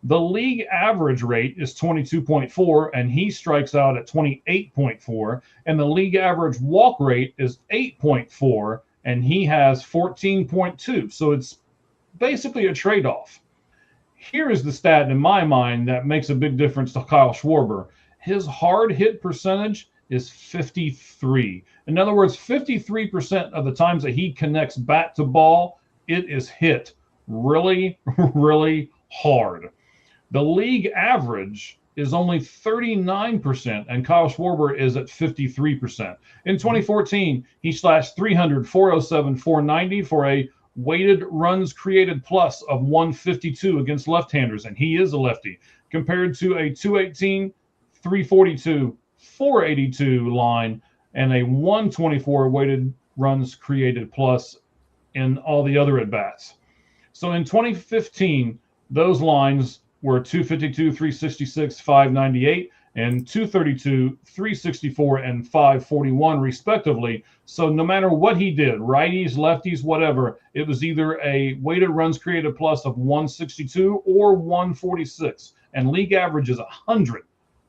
Speaker 1: The league average rate is 22.4, and he strikes out at 28.4, and the league average walk rate is 8.4, and he has 14.2. So it's basically a trade-off. Here is the stat in my mind that makes a big difference to Kyle Schwarber. His hard hit percentage is 53. In other words, 53% of the times that he connects bat to ball, it is hit really, really hard. The league average is only 39%, and Kyle Schwarber is at 53%. In 2014, he slashed 300, 407, 490 for a weighted runs created plus of 152 against left-handers, and he is a lefty, compared to a 218, 342, 482 line and a 124 weighted runs created plus in all the other at-bats. So in 2015, those lines were 252, 366, 598, and 232, 364, and 541, respectively. So no matter what he did, righties, lefties, whatever, it was either a weighted runs created plus of 162 or 146, and league average is 100.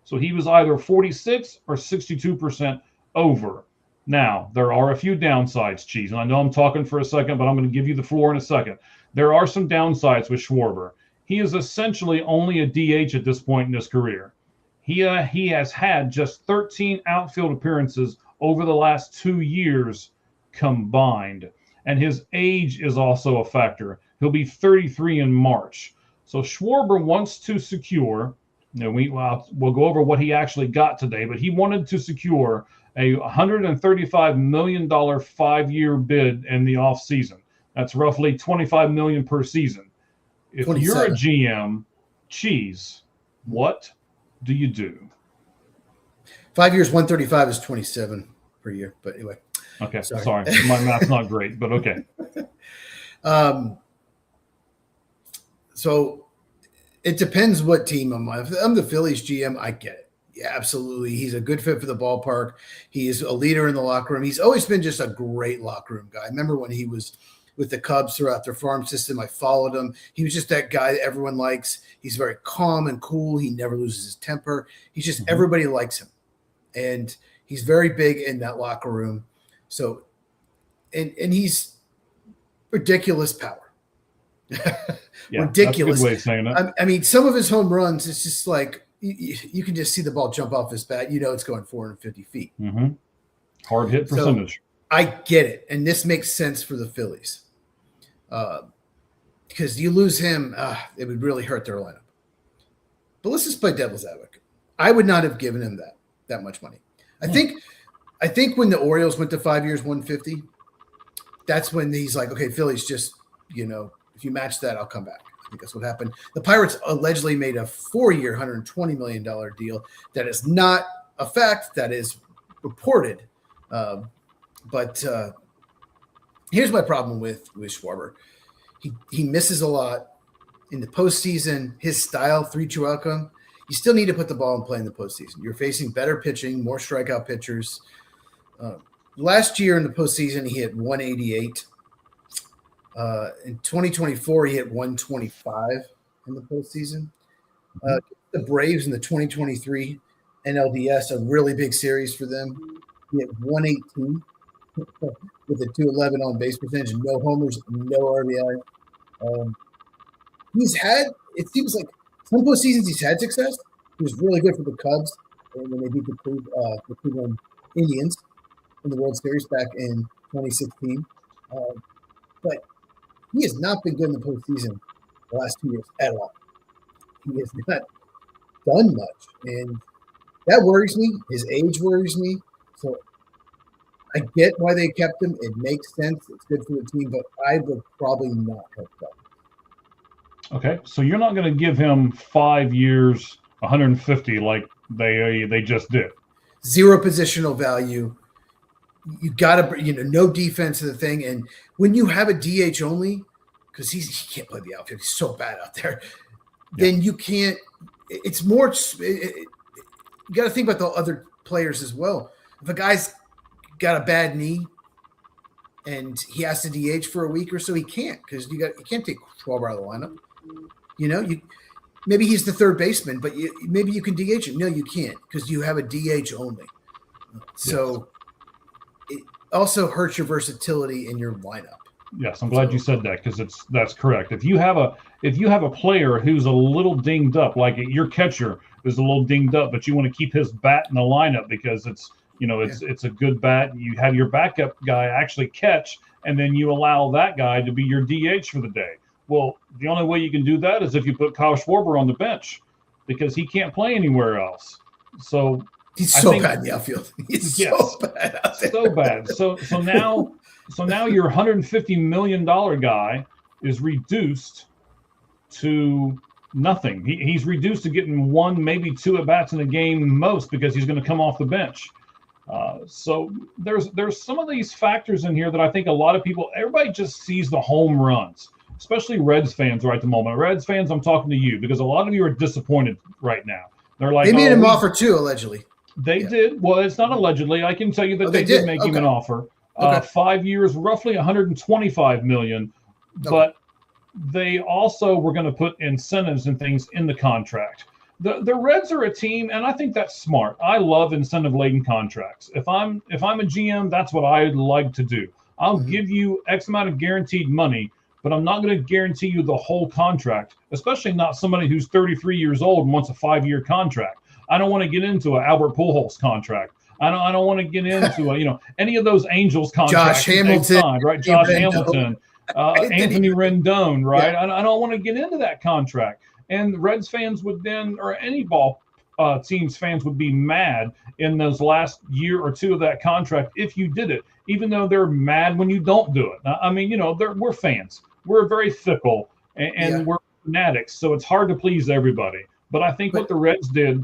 Speaker 1: So he was either 46 or 62% over. Now, there are a few downsides, Cheese, and I know I'm talking for a second, but I'm going to give you the floor in a second. There are some downsides with Schwarber. He is essentially only a DH at this point in his career. He has had just 13 outfield appearances over the last 2 years combined, and his age is also a factor. He'll be 33 in March. So Schwarber wants to secure, we'll go over what he actually got today, but he wanted to secure a $135 million 5-year bid in the offseason. That's roughly $25 million per season. If
Speaker 3: 27.
Speaker 1: You're a GM, Cheese, what do you do?
Speaker 3: 5 years, 135 is 27 per year. But anyway.
Speaker 1: Okay, sorry. My math's not great, but okay.
Speaker 3: So it depends what team I'm on. If I'm the Phillies GM, I get it. Yeah, absolutely. He's a good fit for the ballpark. He is a leader in the locker room. He's always been just a great locker room guy. I remember when he was with the Cubs throughout their farm system. I followed him. He was just that guy that everyone likes. He's very calm and cool. He never loses his temper. He's just everybody likes him. And he's very big in that locker room. So, and he's ridiculous power.
Speaker 1: Yeah,
Speaker 3: ridiculous.
Speaker 1: That's a good way of saying it.
Speaker 3: I mean, some of his home runs, it's just like you can just see the ball jump off his bat. You know it's going 450 feet.
Speaker 1: Mm-hmm. Hard hit percentage.
Speaker 3: So, I get it. And this makes sense for the Phillies. Because you lose him, it would really hurt their lineup. But let's just play devil's advocate. I would not have given him that much money. I think when the Orioles went to 5 years, 150, that's when he's like, okay, Phillies, just, if you match that, I'll come back. I think that's what happened. The Pirates allegedly made a 4-year, $120 million deal. That is not a fact. That is reported. But here's my problem with Schwarber. He misses a lot in the postseason. His style, 3-2 outcome, you still need to put the ball in play in the postseason. You're facing better pitching, more strikeout pitchers. Last year in the postseason, he hit 188. In 2024, he hit 125 in the postseason. The Braves in the 2023 NLDS, a really big series for them. He hit 118 with a 211 on base percentage, no homers, no RBI. It seems like some postseasons he's had success. He was really good for the Cubs when they beat the Cleveland Indians in the World Series back in 2016. But he has not been good in the postseason the last 2 years at all. He has not done much, and that worries me. His age worries me. So I get why they kept him. It makes sense. It's good for the team, but I would probably not have done it.
Speaker 1: Okay, so you're not going to give him 5 years, 150 like they just did.
Speaker 3: Zero positional value. You got to, no defense is the thing. And when you have a DH only, because he can't play the outfield, he's so bad out there, then you can't. It's more. You got to think about the other players as well. If a guy's got a bad knee and he has to DH for a week or so, he can't, because you can't take 12 out of the lineup. Maybe he's the third baseman, but maybe you can DH him. No, you can't, because you have a DH only. So also hurts your versatility in your lineup.
Speaker 1: Yes, I'm glad you said that because that's correct. If you have a player who's a little dinged up, like your catcher is a little dinged up, but you want to keep his bat in the lineup because it's a good bat. You have your backup guy actually catch, and then you allow that guy to be your DH for the day. Well, the only way you can do that is if you put Kyle Schwarber on the bench because he can't play anywhere else. So
Speaker 3: he's so bad in the outfield. He's so bad out there.
Speaker 1: So bad. So now your $150 million guy is reduced to nothing. He's reduced to getting one, maybe two at bats in a game most because he's going to come off the bench. So there's some of these factors in here that I think everybody just sees the home runs, especially Reds fans right at the moment. Reds fans, I'm talking to you because a lot of you are disappointed right now. They're like,
Speaker 3: they made him offer too, allegedly.
Speaker 1: They did. Well, it's not allegedly. I can tell you that they did make him an offer. 5 years, roughly $125 million, but they also were going to put incentives and things in the contract. The Reds are a team, and I think that's smart. I love incentive-laden contracts. If I'm a GM, that's what I'd like to do. I'll give you X amount of guaranteed money, but I'm not going to guarantee you the whole contract, especially not somebody who's 33 years old and wants a 5-year contract. I don't want to get into an Albert Pujols contract. I don't want to get into any of those Angels contracts.
Speaker 3: Josh Hamilton,
Speaker 1: signed, right? Josh Hamilton, Anthony Rendon, right? Yeah. I don't want to get into that contract. And Reds fans would then, or any ball teams fans would be mad in those last year or two of that contract if you did it, even though they're mad when you don't do it. I mean, we're fans. We're very fickle and we're fanatics, so it's hard to please everybody. But I think what the Reds did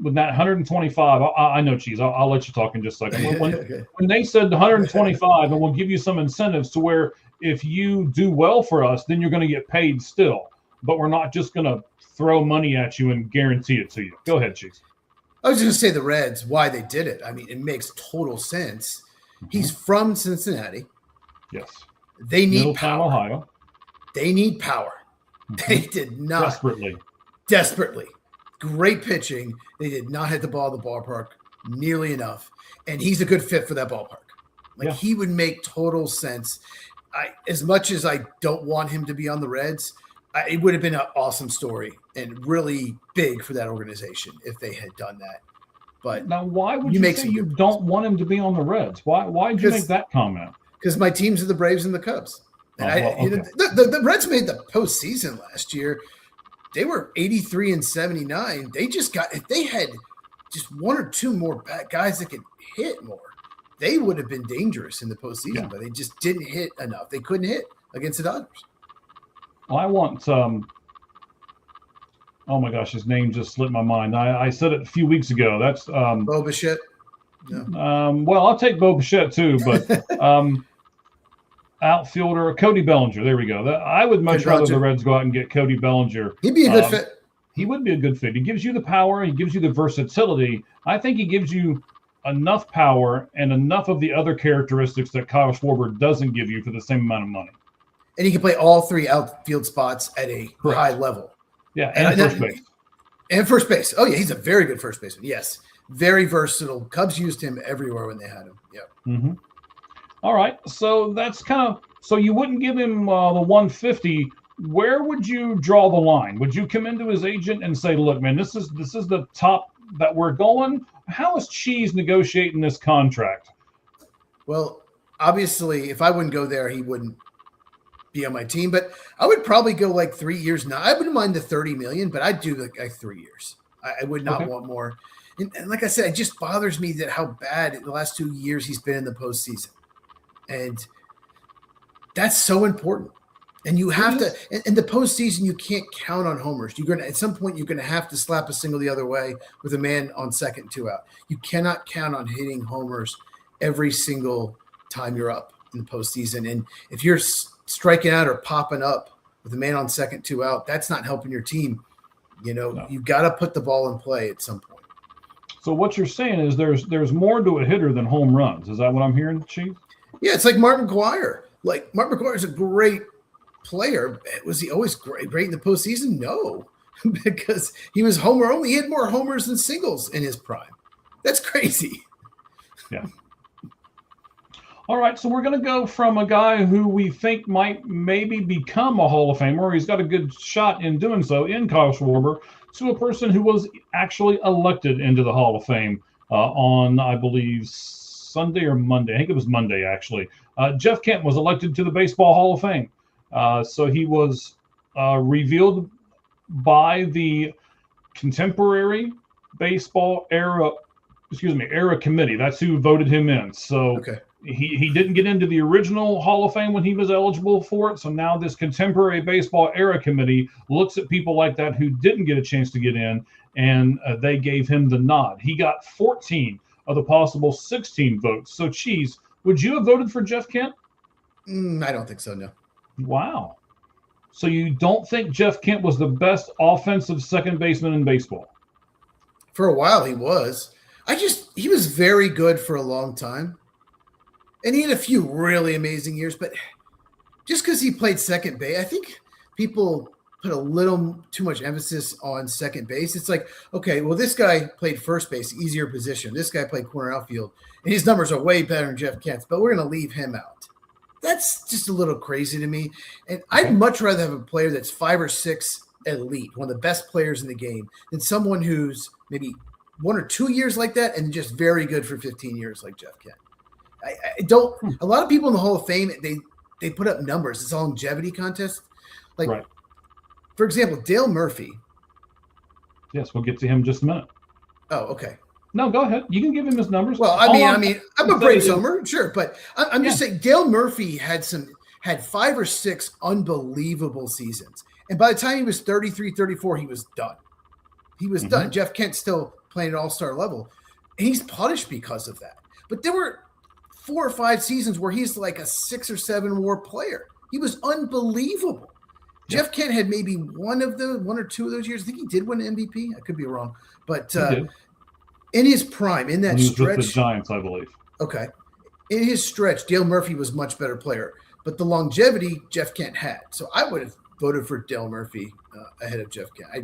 Speaker 1: with that 125, I know, Cheese. I'll let you talk in just a second. When they said 125, and we'll give you some incentives to where if you do well for us, then you're going to get paid still. But we're not just going to throw money at you and guarantee it to you. Go ahead, Cheese.
Speaker 3: I was just going to say the Reds, why they did it. I mean, it makes total sense. He's from Cincinnati.
Speaker 1: Yes.
Speaker 3: They need
Speaker 1: Middletown,
Speaker 3: power.
Speaker 1: Ohio.
Speaker 3: They need power. They did not. Desperately. Great pitching. They did not hit the ball at the ballpark nearly enough. And he's a good fit for that ballpark. He would make total sense. As much as I don't want him to be on the Reds, it would have been an awesome story and really big for that organization if they had done that. But
Speaker 1: now, why would you say you don't want him to be on the Reds? Why did you make that comment?
Speaker 3: Because my teams are the Braves and the Cubs. And the Reds made the postseason last year. They were 83 and 79. They just if they had just one or two more guys that could hit more, they would have been dangerous in the postseason, but they just didn't hit enough. They couldn't hit against the Dodgers.
Speaker 1: Well, I want oh my gosh, his name just slipped my mind. I said it a few weeks ago. That's
Speaker 3: Bo Bichette.
Speaker 1: No. Well, I'll take Bo Bichette too, but outfielder Cody Bellinger. There we go. I would much rather the Reds go out and get Cody Bellinger.
Speaker 3: He'd be a good fit.
Speaker 1: He would be a good fit. He gives you the power. He gives you the versatility. I think he gives you enough power and enough of the other characteristics that Kyle Schwarber doesn't give you for the same amount of money.
Speaker 3: And he can play all three outfield spots at a high level.
Speaker 1: Yeah, and first base.
Speaker 3: And first base. Oh, yeah, he's a very good first baseman. Yes, very versatile. Cubs used him everywhere when they had him. Yeah.
Speaker 1: Mm-hmm. All right, so that's so you wouldn't give him the 150. Where would you draw the line? Would you come into his agent and say, "Look, man, this is the top that we're going"? How is Cheese negotiating this contract?
Speaker 3: Well, obviously, if I wouldn't go there, he wouldn't be on my team. But I would probably go like 3 years now. I wouldn't mind the $30 million, but I'd do like 3 years. I would not want more. And like I said, it just bothers me that how bad in the last 2 years he's been in the postseason. And that's so important. And you have to in the postseason, you can't count on homers. At some point you're gonna have to slap a single the other way with a man on second, 2 out. You cannot count on hitting homers every single time you're up in the postseason. And if you're striking out or popping up with a man on second, 2 out, that's not helping your team. You got to put the ball in play at some point.
Speaker 1: So what you're saying is there's more to a hitter than home runs. Is that what I'm hearing, Chief?
Speaker 3: Yeah, it's like Mark McGwire. Like Mark McGwire is a great player. Was he always great in the postseason? No, because he was homer only. He had more homers than singles in his prime. That's crazy.
Speaker 1: Yeah. All right, so we're going to go from a guy who we think might maybe become a Hall of Famer. He's got a good shot in doing so in Kyle Schwarber, to a person who was actually elected into the Hall of Fame on, I believe, Sunday or Monday. I think it was Monday, actually. Jeff Kent was elected to the Baseball Hall of Fame. So he was revealed by the Contemporary Baseball Era Committee. That's who voted him in. So
Speaker 3: Okay.
Speaker 1: he didn't get into the original Hall of Fame when he was eligible for it. So now this Contemporary Baseball Era Committee looks at people like that who didn't get a chance to get in, and they gave him the nod. He got 14 of the possible 16 votes. So, Cheese, would you have voted for Jeff Kent?
Speaker 3: I don't think so, no.
Speaker 1: Wow. So you don't think Jeff Kent was the best offensive second baseman in baseball?
Speaker 3: For a while he was. He was very good for a long time. And he had a few really amazing years, but just because he played second base, I think people put a little too much emphasis on second base. It's like, okay, well, this guy played first base, easier position. This guy played corner outfield, and his numbers are way better than Jeff Kent's, but we're going to leave him out. That's just a little crazy to me. And I'd much rather have a player that's 5 or 6 elite, one of the best players in the game, than someone who's maybe 1 or 2 years like that and just very good for 15 years like Jeff Kent. I don't. A lot of people in the Hall of Fame, they put up numbers. It's a longevity contest. Like,
Speaker 1: right.
Speaker 3: For example, Dale Murphy.
Speaker 1: Yes, we'll get to him in just a minute.
Speaker 3: Oh, okay.
Speaker 1: No, go ahead. You can give him his numbers.
Speaker 3: Well, I mean, I'm a brainstormer, sure, but I'm just saying Dale Murphy had 5 or 6 unbelievable seasons, and by the time he was 33, 34, he was done. He was done. Jeff Kent still playing at all-star level, and he's punished because of that. But there were 4 or 5 seasons where he's like a 6 or 7 WAR player. He was unbelievable. Yeah. Jeff Kent had maybe 1 or 2 of those years. I think he did win an MVP. I could be wrong, but in his prime, in that stretch,
Speaker 1: with the Giants, I believe.
Speaker 3: Okay, in his stretch, Dale Murphy was much better player, but the longevity Jeff Kent had. So I would have voted for Dale Murphy ahead of Jeff Kent. I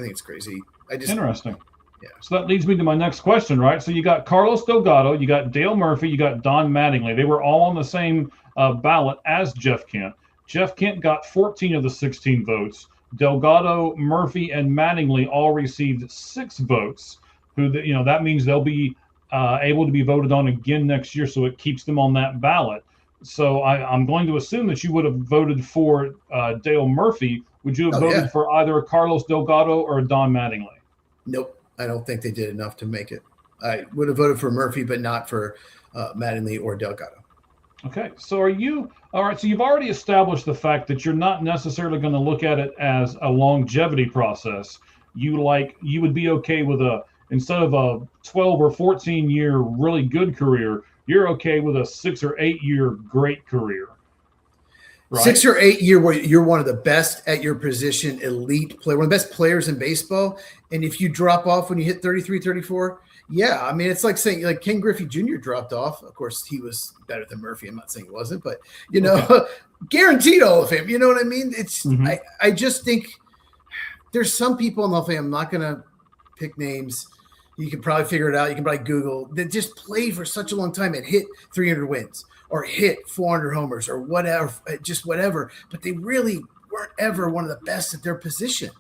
Speaker 3: think it's crazy.
Speaker 1: Interesting.
Speaker 3: Yeah.
Speaker 1: So that leads me to my next question, right? So you got Carlos Delgado, you got Dale Murphy, you got Don Mattingly. They were all on the same ballot as Jeff Kent. Jeff Kent got 14 of the 16 votes. Delgado, Murphy, and Mattingly all received 6 votes. That means they'll be able to be voted on again next year, so it keeps them on that ballot. So I'm going to assume that you would have voted for Dale Murphy. Would you have voted for either Carlos Delgado or Don Mattingly?
Speaker 3: Nope. I don't think they did enough to make it. I would have voted for Murphy, but not for Mattingly or Delgado.
Speaker 1: Okay. So all right. So you've already established the fact that you're not necessarily going to look at it as a longevity process. You would be okay with instead of a 12 or 14 year really good career, you're okay with a 6 or 8 year great career. Right?
Speaker 3: 6 or 8 year where you're one of the best at your position, elite player, one of the best players in baseball. And if you drop off when you hit 33, 34, yeah, I mean, it's like saying like Ken Griffey Jr. dropped off. Of course, he was better than Murphy. I'm not saying he wasn't, but guaranteed Hall of Fame. You know what I mean? It's I just think there's some people in the Hall of Fame. I'm not going to pick names. You can probably figure it out. You can probably Google that just played for such a long time and hit 300 wins or hit 400 homers or whatever, just whatever. But they really weren't ever one of the best at their position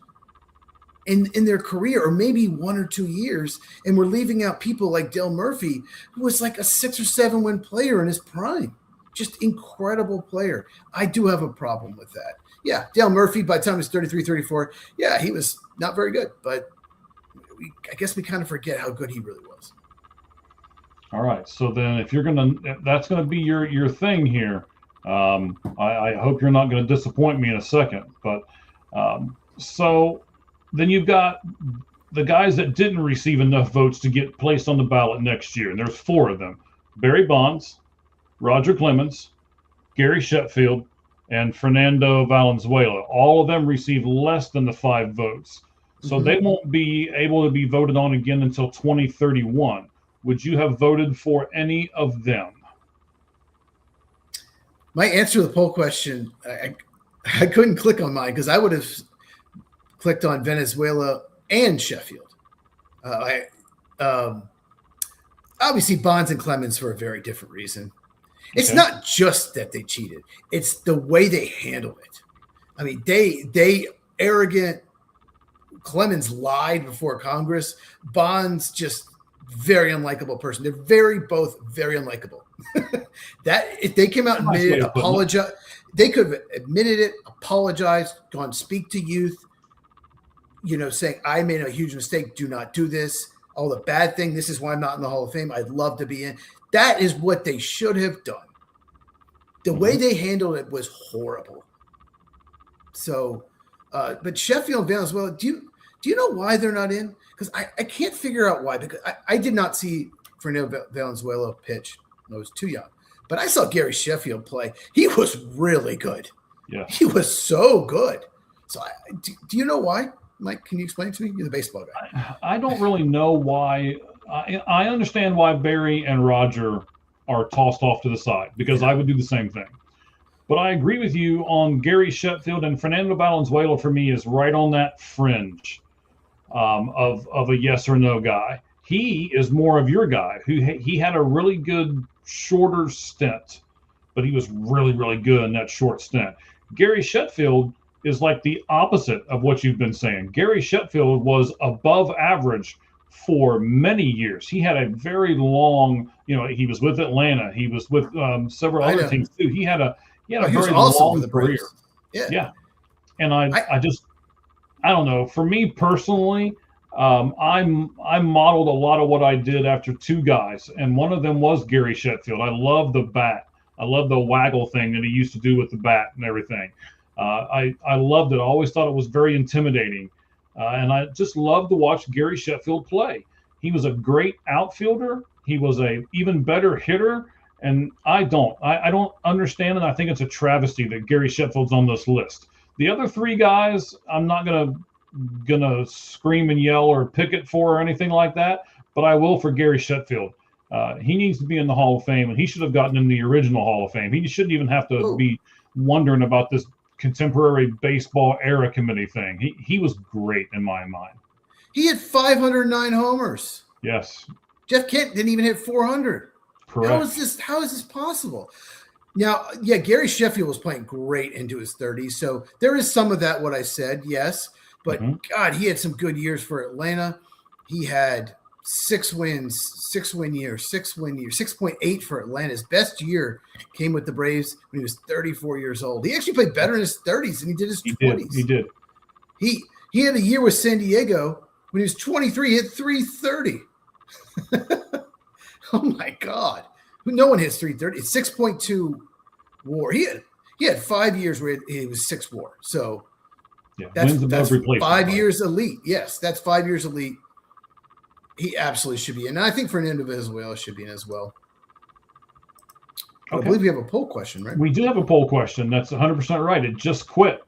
Speaker 3: in their career, or maybe 1 or 2 years. And we're leaving out people like Dale Murphy, who was like a 6 or 7 win player in his prime. Just incredible player. I do have a problem with that. Yeah, Dale Murphy, by the time he was 33, 34, yeah, he was not very good, but I guess we kind of forget how good he really was.
Speaker 1: All right. So then if that's going to be your thing here. I hope you're not going to disappoint me in a second, but so then you've got the guys that didn't receive enough votes to get placed on the ballot next year. And there's 4 of them: Barry Bonds, Roger Clemens, Gary Sheffield, and Fernando Valenzuela. All of them received less than the 5 votes. So they won't be able to be voted on again until 2031. Would you have voted for any of them?
Speaker 3: My answer to the poll question, I couldn't click on mine because I would have clicked on Venezuela and Sheffield. Obviously Bonds and Clemens for a very different reason. It's
Speaker 1: Okay.
Speaker 3: not just that they cheated; it's the way they handle it. I mean, they arrogant. Clemens lied before Congress. Bonds just very unlikable person. They're both very unlikable. That if they came out and
Speaker 1: Nice way
Speaker 3: admitted,
Speaker 1: of putting it.
Speaker 3: apologize, they could have admitted it, apologized, gone speak to youth, saying I made a huge mistake. Do not do this. Oh, the bad thing. This is why I'm not in the Hall of Fame. I'd love to be in. That is what they should have done. The way they handled it was horrible. So, but Sheffield Valenzuela, do you know why they're not in? Because I can't figure out why. Because I did not see Fernando Valenzuela pitch. I was too young. But I saw Gary Sheffield play. He was really good.
Speaker 1: Yeah.
Speaker 3: He was so good. So do you know why? Mike, can you explain it to me? You're the baseball guy.
Speaker 1: I don't really know why. I understand why Barry and Roger are tossed off to the side because I would do the same thing. But I agree with you on Gary Sheffield, and Fernando Valenzuela for me is right on that fringe of a yes or no guy. He is more of your guy he had a really good shorter stint, but he was really, really good in that short stint. Gary Sheffield is like the opposite of what you've been saying. Gary Sheffield was above average for many years. He had a very long, he was with Atlanta. He was with several other teams too. He had a very long career. Yeah. And I don't know. For me personally, I modeled a lot of what I did after two guys, and one of them was Gary Sheffield. I love the bat. I love the waggle thing that he used to do with the bat and everything. I loved it. I always thought it was very intimidating. And I just loved to watch Gary Sheffield play. He was a great outfielder. He was a even better hitter. And I don't understand, and I think it's a travesty that Gary Sheffield's on this list. The other three guys, I'm not gonna scream and yell or picket for or anything like that, but I will for Gary Sheffield. He needs to be in the Hall of Fame, and he should have gotten in the original Hall of Fame. He shouldn't even have to be wondering about this contemporary baseball era committee thing. He was great in my mind.
Speaker 3: He had 509 homers.
Speaker 1: Yes.
Speaker 3: Jeff Kent didn't even hit 400.
Speaker 1: Correct.
Speaker 3: How is this possible? Now, yeah, Gary Sheffield was playing great into his 30s, so there is some of that what I said, yes. But God, he had some good years for Atlanta. He had 6 win years, 6.8 for Atlanta. His best year came with the Braves when he was 34 years old. He actually played better in his 30s than he did his 20s.
Speaker 1: He did.
Speaker 3: He had a year with San Diego when he was 23. He hit 330. Oh my God! No one hits 330. It's 6.2 WAR. He had 5 years where he was 6 WAR. So that's 5 years elite. Yes, that's 5 years elite. He absolutely should be in. And I think Fernando Valenzuela should be in as well. Okay. I believe we have a poll question, right?
Speaker 1: We do have a poll question. That's 100% right. It just quit.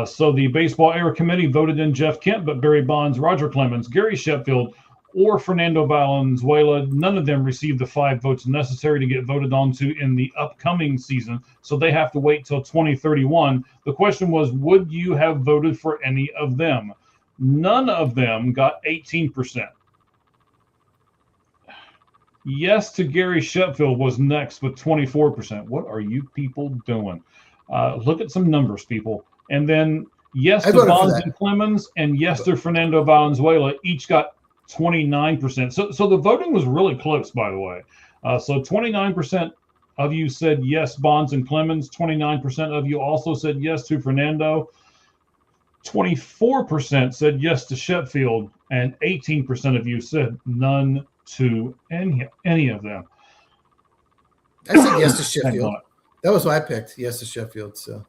Speaker 1: So the Baseball Era Committee voted in Jeff Kent, but Barry Bonds, Roger Clemens, Gary Sheffield, or Fernando Valenzuela. None of them received the 5 votes necessary to get voted onto in the upcoming season, so they have to wait till 2031. The question was, would you have voted for any of them? None of them got 18%. Yes to Gary Sheffield was next with 24%. What are you people doing? Look at some numbers, people. And then yes to Bonds and Clemens, and yes to Fernando Valenzuela. Each got 29%. So the voting was really close, by the way. So 29% of you said yes, Bonds and Clemens. 29% of you also said yes to Fernando. 24% said yes to Sheffield, and 18% of you said none to any of them.
Speaker 3: I said yes to Sheffield. That was what I picked. Yes to Sheffield. So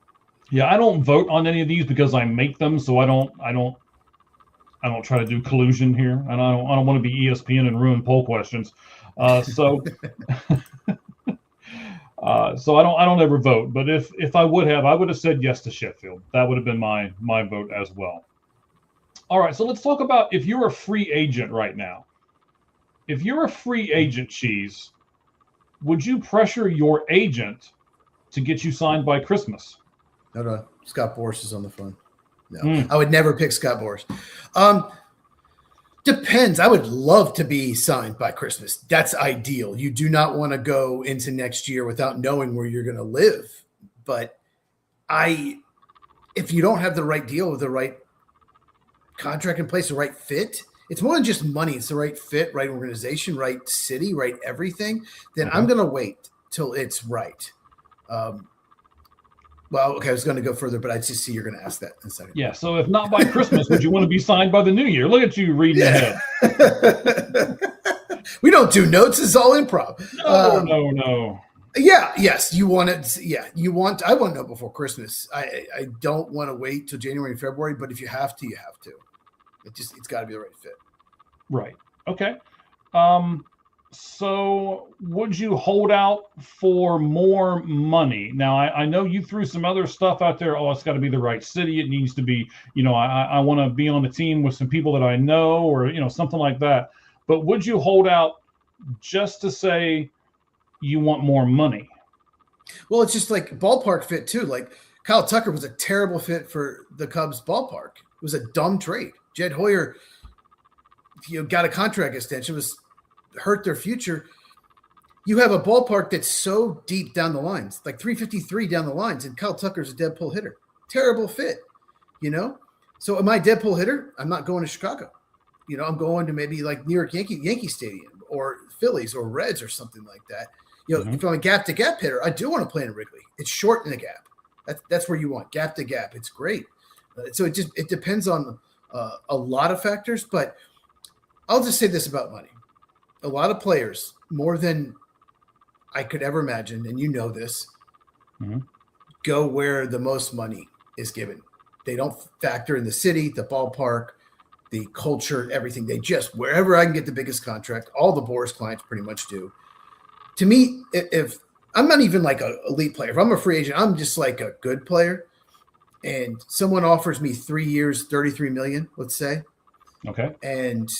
Speaker 1: yeah, I don't vote on any of these because I make them, so I don't try to do collusion here, and I don't want to be ESPN and ruin poll questions. So I don't ever vote. But if I would have said yes to Sheffield. That would have been my vote as well. All right, so let's talk about if you're a free agent right now. If you're a free agent, Cheese, would you pressure your agent to get you signed by Christmas?
Speaker 3: No. Scott Boras is on the phone. No, I would never pick Scott Boras. Depends. I would love to be signed by Christmas. That's ideal. You do not want to go into next year without knowing where you're going to live. But if you don't have the right deal with the right contract in place, the right fit, it's more than just money. It's the right fit, right organization, right city, right everything. Then I'm going to wait till it's right. Well, okay, I was going to go further, but I just see you're going to ask that in a second.
Speaker 1: Yeah, so if not by Christmas, would you want to be signed by the new year? Look at you reading ahead.
Speaker 3: We don't do notes. It's all improv.
Speaker 1: No.
Speaker 3: Yeah, yes, you want it. Yeah, I want to know before Christmas. I don't want to wait till January and February, but if you have to, you have to. It's got to be the right fit.
Speaker 1: Right. Okay. So would you hold out for more money? Now, I know you threw some other stuff out there. Oh, it's got to be the right city. It needs to be, I want to be on a team with some people that I know, or, something like that. But would you hold out just to say you want more money?
Speaker 3: Well, it's just like ballpark fit too. Like Kyle Tucker was a terrible fit for the Cubs ballpark. It was a dumb trade. Jed Hoyer, got a contract extension, hurt their future. You have a ballpark that's so deep down the lines, like 353 down the lines, and Kyle Tucker's a dead pull hitter. Terrible fit, So am I a dead pull hitter? I'm not going to Chicago. I'm going to maybe like New York Yankee Stadium or Phillies or Reds or something like that. If I'm a gap-to-gap hitter, I do want to play in Wrigley. It's short in the gap. That's where you want gap-to-gap. It's great. So it depends on a lot of factors, but I'll just say this about money. A lot of players, more than I could ever imagine, and this, go where the most money is given. They don't factor in the city, the ballpark, the culture, everything. They just, wherever I can get the biggest contract, all the Boras clients pretty much do. To me, if I'm not even like an elite player, if I'm a free agent, I'm just like a good player, and someone offers me 3 years, $33 million, let's say.
Speaker 1: Okay.
Speaker 3: And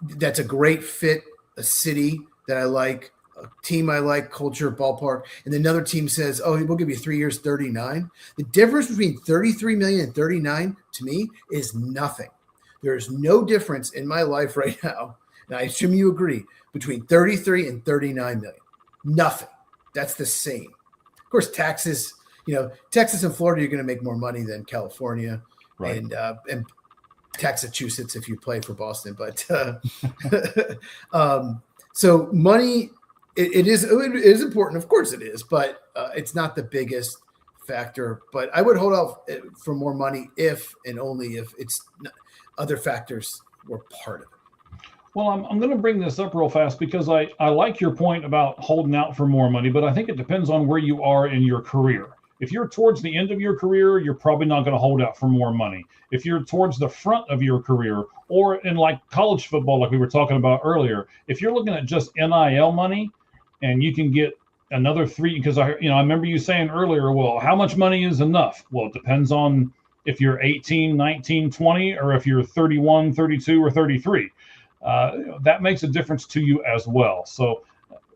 Speaker 3: that's a great fit, a city that I like, a team I like, culture, ballpark. And another team says, oh, we'll give you 3 years, 39. The difference between 33 million and 39 to me is nothing. There's no difference in my life right now, and I assume you agree, between 33 and 39 million. Nothing. That's the same. Of course, taxes, Texas and Florida, you're going to make more money than California, right, and Massachusetts if you play for Boston. But so money, it is important. Of course it is, but it's not the biggest factor. But I would hold out for more money if and only if other factors were part of it.
Speaker 1: Well, I'm going to bring this up real fast because I like your point about holding out for more money, but I think it depends on where you are in your career. If you're towards the end of your career, you're probably not going to hold out for more money. If you're towards the front of your career, or in like college football, like we were talking about earlier, if you're looking at just NIL money and you can get another three, because I remember you saying earlier, well, how much money is enough? Well, it depends on if you're 18, 19, 20, or if you're 31, 32, or 33. That makes a difference to you as well. So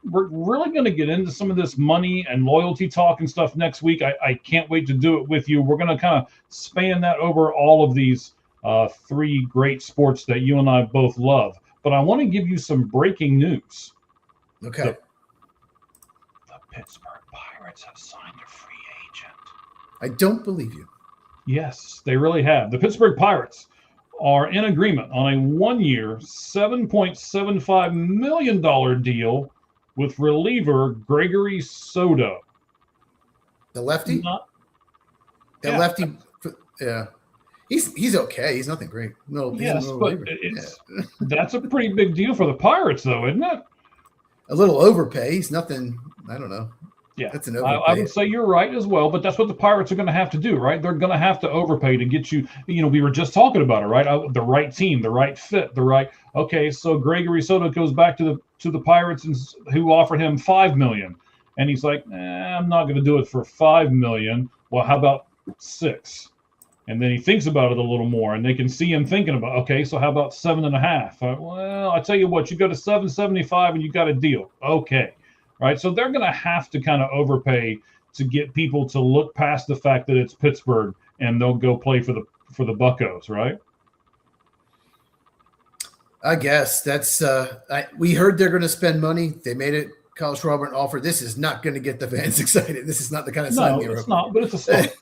Speaker 1: we're really going to get into some of this money and loyalty talk and stuff next week. I can't wait to do it with you. We're going to kind of span that over all of these three great sports that you and I both love. But I want to give you some breaking news.
Speaker 3: Okay.
Speaker 1: The Pittsburgh Pirates have signed a free agent.
Speaker 3: I don't believe you.
Speaker 1: Yes, they really have. The Pittsburgh Pirates are in agreement on a 1-year, $7.75 million deal with reliever Gregory Soto.
Speaker 3: The lefty? Lefty, yeah. He's okay. He's nothing great.
Speaker 1: That's a pretty big deal for the Pirates, though, isn't it?
Speaker 3: A little overpay. He's nothing, I don't know.
Speaker 1: Yeah,
Speaker 3: that's an overpay.
Speaker 1: I would say you're right as well, but that's what the Pirates are going to have to do, right? They're going to have to overpay to get you. We were just talking about it, right? The right team, the right fit, Okay, so Gregory Soto goes back to the Pirates, and who offered him $5 million, and he's like, I'm not going to do it for $5 million. Well, how about $6 million? And then he thinks about it a little more, and they can see him thinking about, okay, so how about $7.5 million? Well, I tell you what, you go to $7.75 and you got a deal. Okay. Right, so they're going to have to kind of overpay to get people to look past the fact that it's Pittsburgh and they'll go play for the Buccos, right?
Speaker 3: I guess that's we heard they're going to spend money. They made it. Kyle Schwarber an offer. This is not going to get the fans excited. This is not the kind of sign
Speaker 1: No,
Speaker 3: they were.
Speaker 1: it's not, but it's a start.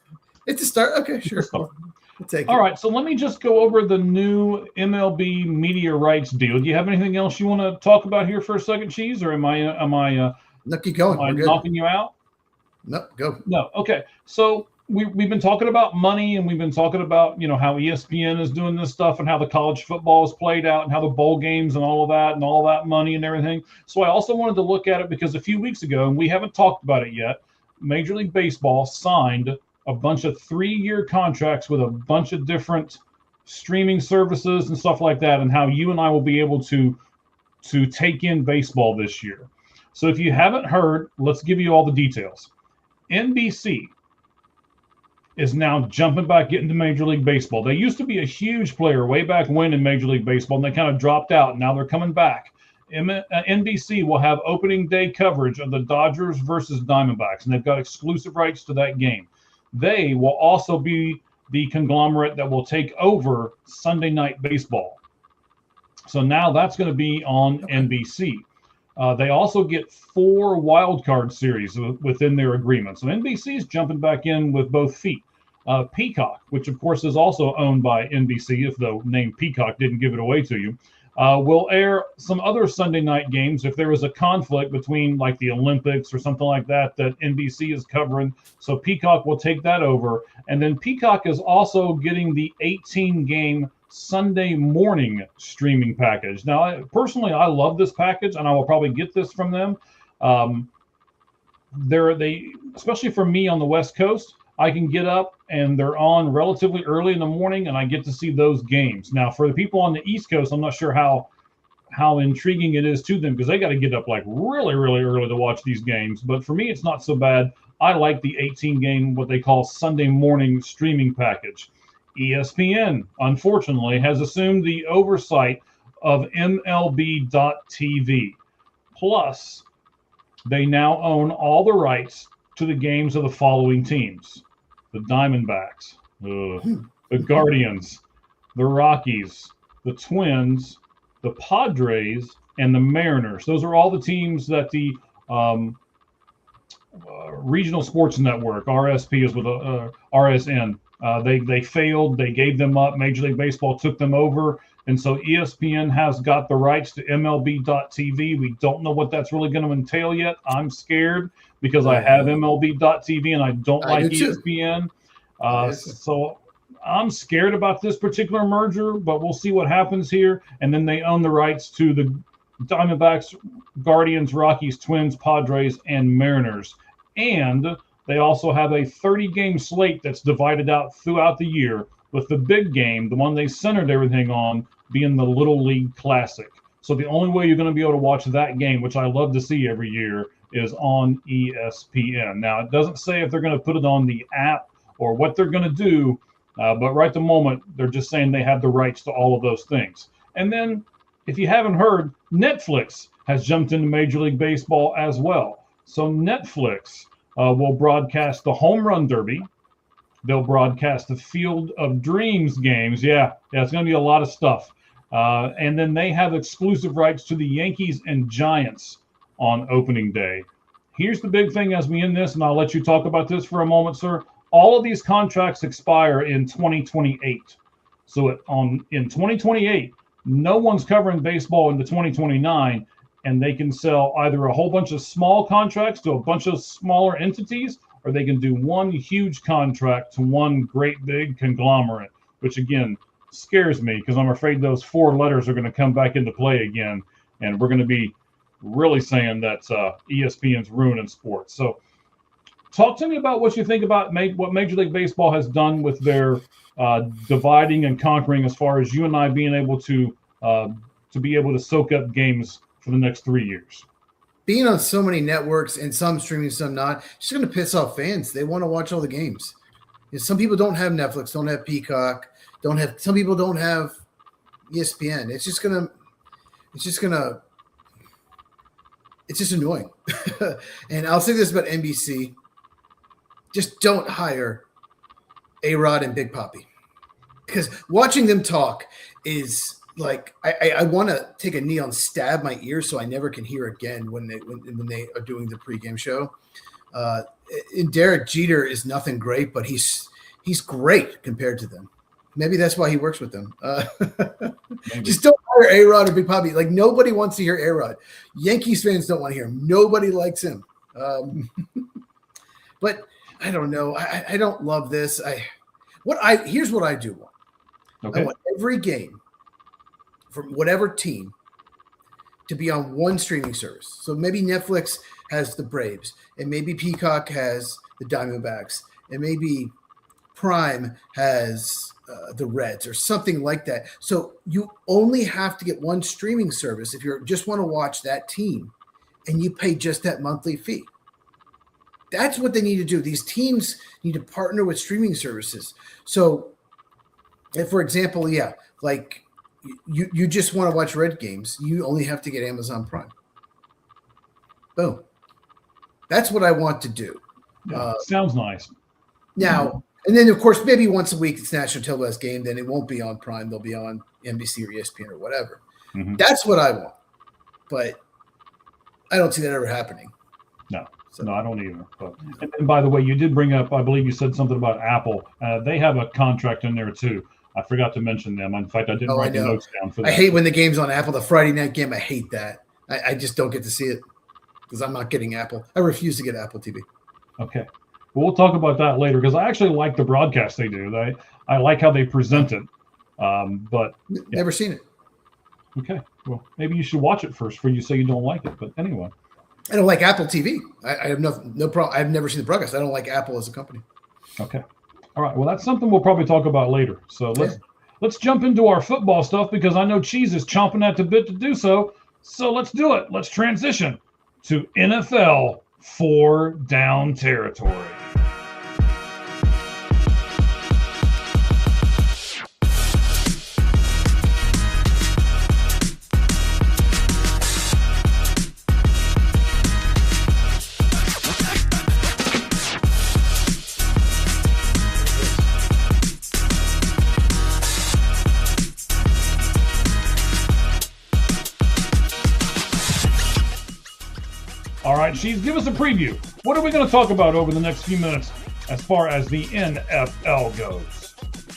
Speaker 3: It's a start. Okay, sure.
Speaker 1: Start.
Speaker 3: We'll take
Speaker 1: All
Speaker 3: it.
Speaker 1: right, so let me just go over the new MLB media rights deal. Do you have anything else you want to talk about here for a second, Cheese, or am I
Speaker 3: No, keep going. We're good.
Speaker 1: knocking you out?
Speaker 3: No, go.
Speaker 1: No. Okay. So we've been talking about money, and we've been talking about how ESPN is doing this stuff, and how the college football is played out, and how the bowl games and all that money and everything. So I also wanted to look at it because a few weeks ago, and we haven't talked about it yet, Major League Baseball signed a bunch of 3-year contracts with a bunch of different streaming services and stuff like that, and how you and I will be able to take in baseball this year. So if you haven't heard, let's give you all the details. NBC is now jumping back into Major League Baseball. They used to be a huge player way back when in Major League Baseball, and they kind of dropped out. Now they're coming back. NBC will have opening day coverage of the Dodgers versus Diamondbacks, and they've got exclusive rights to that game. They will also be the conglomerate that will take over Sunday Night Baseball. So now that's going to be on NBC. They also get 4 wild card series within their agreement. So NBC is jumping back in with both feet. Peacock, which of course is also owned by NBC, if the name Peacock didn't give it away to you, will air some other Sunday night games if there is a conflict between like the Olympics or something like that NBC is covering. So Peacock will take that over. And then Peacock is also getting the 18-game Sunday morning streaming package. Now, personally, I love this package, and I will probably get this from them. They, especially for me on the West Coast, I can get up and they're on relatively early in the morning, and I get to see those games. Now, for the people on the East Coast, I'm not sure how intriguing it is to them because they got to get up like really, really early to watch these games. But for me, it's not so bad. I like the 18-game, what they call Sunday morning streaming package. ESPN, unfortunately, has assumed the oversight of MLB.TV. Plus, they now own all the rights to the games of the following teams: the Diamondbacks, the Guardians, the Rockies, the Twins, the Padres, and the Mariners. Those are all the teams that the Regional Sports Network, RSP is with RSN. They failed. They gave them up. Major League Baseball took them over. And so ESPN has got the rights to MLB.TV. We don't know what that's really going to entail yet. I'm scared because I have MLB.TV and I don't like ESPN. So I'm scared about this particular merger, but we'll see what happens here. And then they own the rights to the Diamondbacks, Guardians, Rockies, Twins, Padres, and Mariners. And they also have a 30-game slate that's divided out throughout the year, with the big game, the one they centered everything on, being the Little League Classic. So the only way you're going to be able to watch that game, which I love to see every year, is on ESPN. Now, it doesn't say if they're going to put it on the app or what they're going to do, but right at the moment, they're just saying they have the rights to all of those things. And then, if you haven't heard, Netflix has jumped into Major League Baseball as well. So Netflix will broadcast the Home Run Derby. They'll broadcast the Field of Dreams games. Yeah, it's going to be a lot of stuff. And then they have exclusive rights to the Yankees and Giants on opening day. Here's the big thing as we end this, and I'll let you talk about this for a moment, sir. All of these contracts expire in 2028. So in 2028, no one's covering baseball into 2029, and they can sell either a whole bunch of small contracts to a bunch of smaller entities, or they can do one huge contract to one great big conglomerate, which again scares me because I'm afraid those 4 letters are going to come back into play again, and we're going to be really saying that ESPN's ruining sports. So talk to me about what you think about what Major League Baseball has done with their dividing and conquering, as far as you and I being able to be able to soak up games for the next 3 years.
Speaker 3: Being on so many networks and some streaming, some not, it's just going to piss off fans. They want to watch all the games. Some people don't have Netflix, don't have Peacock, some people don't have ESPN. It's just annoying. And I'll say this about NBC. Just don't hire A-Rod and Big Papi, because watching them talk is like I want to take a knee and stab my ear so I never can hear again when they are doing the pregame show. And Derek Jeter is nothing great, but he's great compared to them. Maybe that's why he works with them. Just don't hire A-Rod or Big Papi. Like, nobody wants to hear A-Rod. Yankees fans don't want to hear him. Nobody likes him. But I don't know. I don't love this. Here's what I do want.
Speaker 1: Okay.
Speaker 3: I want every game from whatever team to be on one streaming service. So maybe Netflix has the Braves, and maybe Peacock has the Diamondbacks, and maybe Prime has the Reds or something like that. So you only have to get one streaming service if you just want to watch that team, and you pay just that monthly fee. That's what they need to do. These teams need to partner with streaming services. So, if, for example, like you just want to watch Red games, you only have to get Amazon Prime. Boom. That's what I want to do.
Speaker 1: Yeah, sounds nice.
Speaker 3: Now, and then, of course, maybe once a week it's National Televised Game. Then it won't be on Prime. They'll be on NBC or ESPN or whatever.
Speaker 1: Mm-hmm.
Speaker 3: That's what I want. But I don't see that ever happening.
Speaker 1: No. No, I don't either. But, and by the way, you did bring up, I believe you said something about Apple. They have a contract in there too. I forgot to mention them. In fact, I didn't write the notes down for that.
Speaker 3: I hate when the game's on Apple, the Friday night game. I hate that. I just don't get to see it because I'm not getting Apple. I refuse to get Apple TV.
Speaker 1: Okay. Well, we'll talk about that later because I actually like the broadcast they do. I like how they present it. But
Speaker 3: never seen it.
Speaker 1: Okay. Well, maybe you should watch it first before you say you don't like it. But anyway.
Speaker 3: I don't like Apple TV. I have no problem. I've never seen the broadcast. I don't like Apple as a company.
Speaker 1: Okay. All right. Well, that's something we'll probably talk about later. So let's jump into our football stuff because I know Cheese is chomping at the bit to do so. So let's do it. Let's transition to NFL 4-down territory. All right, Cheese, give us a preview. What are we going to talk about over the next few minutes as far as the NFL goes?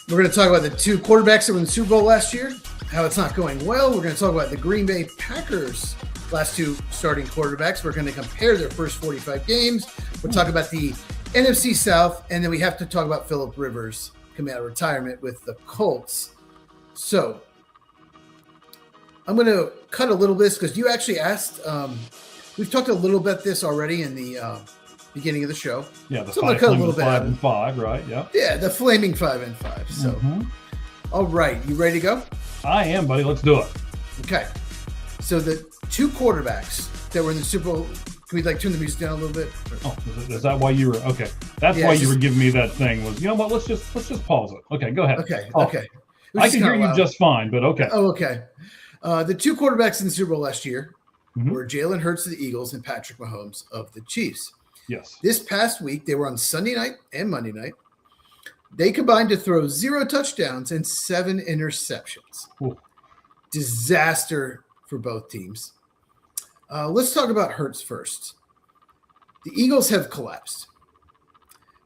Speaker 3: We're going to talk about the two quarterbacks that were in the Super Bowl last year, how it's not going well. We're going to talk about the Green Bay Packers' last two starting quarterbacks. We're going to compare their first 45 games. We'll talk about the NFC South, and then we have to talk about Phillip Rivers coming out of retirement with the Colts. So I'm going to cut a little bit because you actually asked we've talked a little bit this already in the beginning of the show.
Speaker 1: Yeah, the
Speaker 3: so I'm going to cut a little bit
Speaker 1: 5 and 5, right? Yeah.
Speaker 3: Yeah, the flaming 5 and 5. So, All right, you ready to go?
Speaker 1: I am, buddy. Let's do it.
Speaker 3: Okay. So the two quarterbacks that were in the Super Bowl. Can we turn the music down a little bit?
Speaker 1: Oh, is that why you were okay? That's why you were giving me that thing. Was you know what? Let's just pause it. Okay, go ahead.
Speaker 3: Okay.
Speaker 1: Oh,
Speaker 3: okay.
Speaker 1: I can hear you just fine, but okay.
Speaker 3: Oh, okay. The two quarterbacks in the Super Bowl last year were Jalen Hurts of the Eagles and Patrick Mahomes of the Chiefs.
Speaker 1: Yes.
Speaker 3: This past week, they were on Sunday night and Monday night. They combined to throw 0 touchdowns and 7 interceptions.
Speaker 1: Ooh.
Speaker 3: Disaster for both teams. Let's talk about Hurts first. The Eagles have collapsed.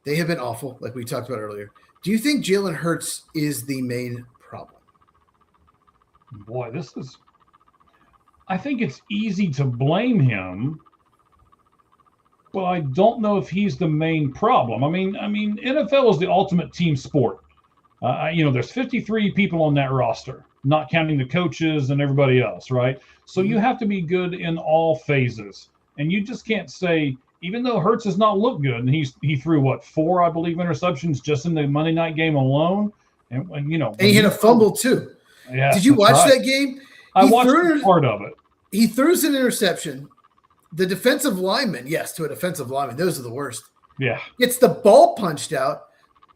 Speaker 3: They have been awful, like we talked about earlier. Do you think Jalen Hurts is the main problem?
Speaker 1: Boy, I think it's easy to blame him, but I don't know if he's the main problem. I mean, NFL is the ultimate team sport. There's 53 people on that roster, not counting the coaches and everybody else, right? So you have to be good in all phases, and you just can't say, even though Hurts has not looked good, and he threw 4, I believe, interceptions just in the Monday night game alone, and
Speaker 3: he hit a fumble too.
Speaker 1: Yeah,
Speaker 3: did you watch that game?
Speaker 1: I watched part of it.
Speaker 3: He throws an interception. The defensive lineman, to a defensive lineman, those are the worst.
Speaker 1: Yeah.
Speaker 3: Gets the ball punched out.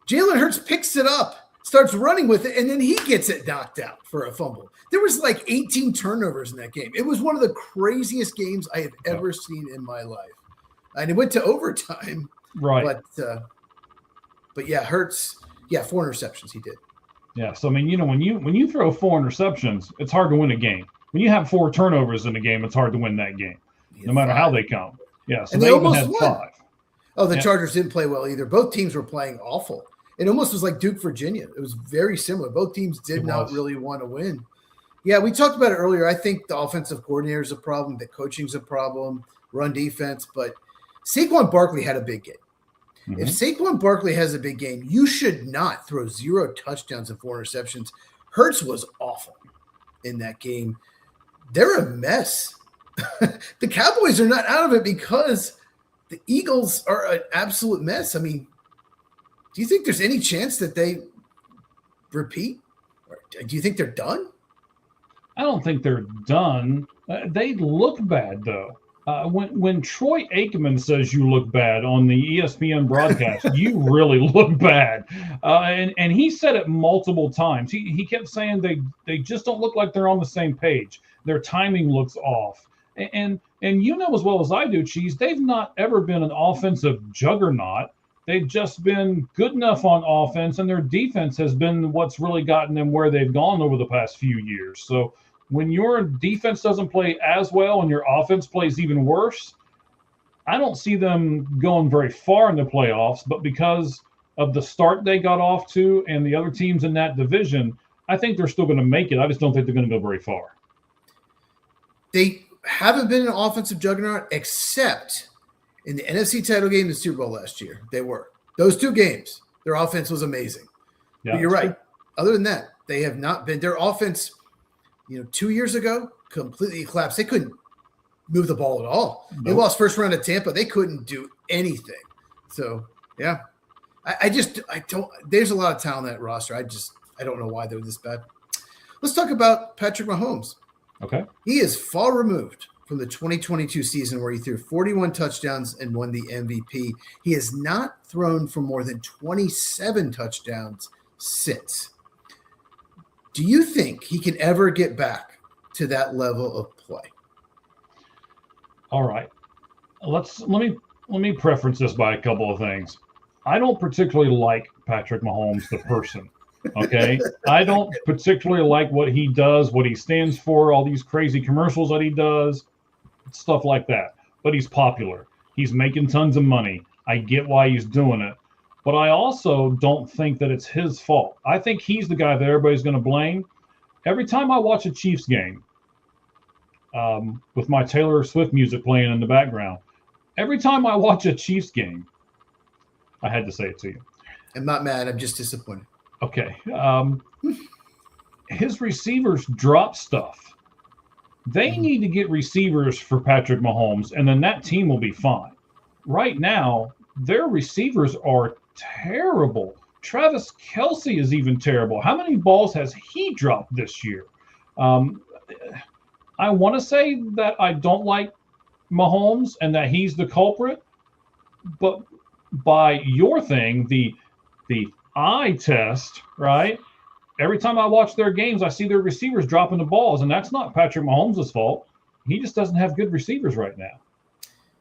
Speaker 3: Jalen Hurts picks it up, starts running with it, and then he gets it knocked out for a fumble. There was 18 turnovers in that game. It was one of the craziest games I have ever seen in my life. And it went to overtime.
Speaker 1: Right.
Speaker 3: But Hurts, 4 interceptions he did.
Speaker 1: Yeah. So I mean, when you throw 4 interceptions, it's hard to win a game. When you have 4 turnovers in a game, it's hard to win that game, no matter how they come. Yeah. So
Speaker 3: And they
Speaker 1: they even
Speaker 3: almost
Speaker 1: had
Speaker 3: won.
Speaker 1: 5.
Speaker 3: Oh, the
Speaker 1: Yeah.
Speaker 3: Chargers didn't play well either. Both teams were playing awful. It almost was like Duke, Virginia. It was very similar. Both teams did not really want to win. Yeah, we talked about it earlier. I think the offensive coordinator is a problem, the coaching's a problem, run defense. But Saquon Barkley had a big game.
Speaker 1: Mm-hmm.
Speaker 3: If Saquon Barkley has a big game, you should not throw 0 touchdowns and 4 interceptions. Hurts was awful in that game. They're a mess. The Cowboys are not out of it because the Eagles are an absolute mess. I mean, do you think there's any chance that they repeat? Or do you think they're done?
Speaker 1: I don't think they're done. They look bad, though. When Troy Aikman says you look bad on the ESPN broadcast, you really look bad. And he said it multiple times. He kept saying they just don't look like they're on the same page. Their timing looks off. And you know as well as I do, Cheese, they've not ever been an offensive juggernaut. They've just been good enough on offense, and their defense has been what's really gotten them where they've gone over the past few years. So when your defense doesn't play as well and your offense plays even worse, I don't see them going very far in the playoffs. But because of the start they got off to and the other teams in that division, I think they're still going to make it. I just don't think they're going to go very far.
Speaker 3: They haven't been an offensive juggernaut except in the NFC title game and the Super Bowl last year. They were. Those 2 games, their offense was amazing.
Speaker 1: Yeah,
Speaker 3: but you're right. Other than that, they have not been. Their offense, 2 years ago, completely collapsed. They couldn't move the ball at all. Nope. They lost first round at Tampa. They couldn't do anything. So, yeah. I don't – there's a lot of talent in that roster. I don't know why they're this bad. Let's talk about Patrick Mahomes.
Speaker 1: Okay.
Speaker 3: He is far removed from the 2022 season where he threw 41 touchdowns and won the MVP. He has not thrown for more than 27 touchdowns since. Do you think he can ever get back to that level of play?
Speaker 1: All right. Let me preference this by a couple of things. I don't particularly like Patrick Mahomes, the person. Okay. I don't particularly like what he does, what he stands for, all these crazy commercials that he does, stuff like that. But he's popular. He's making tons of money. I get why he's doing it. But I also don't think that it's his fault. I think he's the guy that everybody's going to blame. Every time I watch a Chiefs game, with my Taylor Swift music playing in the background, every time I watch a Chiefs game, I had to say it to you.
Speaker 3: I'm not mad. I'm just disappointed.
Speaker 1: Okay. His receivers drop stuff. They need to get receivers for Patrick Mahomes, and then that team will be fine. Right now, their receivers are terrible. Travis Kelce is even terrible. How many balls has he dropped this year? I want to say that I don't like Mahomes and that he's the culprit, but by your thing, the eye test, right? Every time I watch their games, I see their receivers dropping the balls, and that's not Patrick Mahomes' fault. He just doesn't have good receivers right now.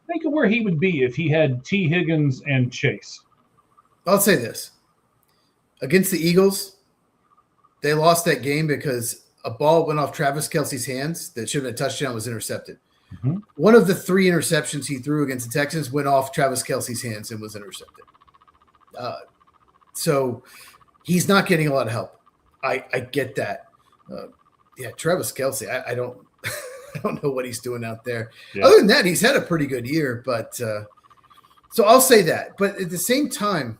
Speaker 1: Think of where he would be if he had T. Higgins and Chase.
Speaker 3: I'll say this. Against the Eagles, they lost that game because a ball went off Travis Kelce's hands that should have been a touchdown, was intercepted. Mm-hmm. One of the 3 interceptions he threw against the Texans went off Travis Kelce's hands and was intercepted. So he's not getting a lot of help. I get that. Travis Kelce, I don't I don't know what he's doing out there. Yeah. Other than that, he's had a pretty good year. But so I'll say that. But at the same time,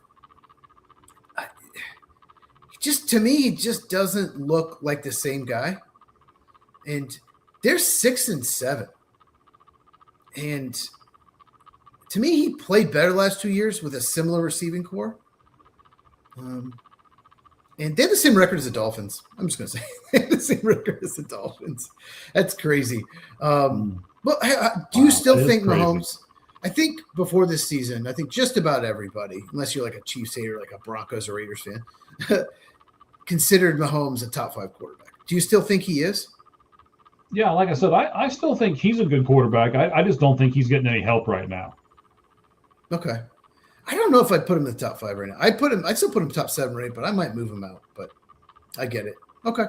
Speaker 3: to me, he just doesn't look like the same guy. And they're 6-7. And to me, he played better last 2 years with a similar receiving core. And they have the same record as the Dolphins. I'm just going to say they have the same record as the Dolphins. That's crazy. But do you still think Mahomes? I think before this season, I think just about everybody, unless you're like a Chiefs hater, like a Broncos or Raiders fan, considered Mahomes a top 5 quarterback. Do you still think he is?
Speaker 1: Yeah, like I said, I still think he's a good quarterback. I just don't think he's getting any help right now.
Speaker 3: Okay. I don't know if I'd put him in the top 5 right now. I'd still put him top 7 or 8, but I might move him out. But I get it. Okay.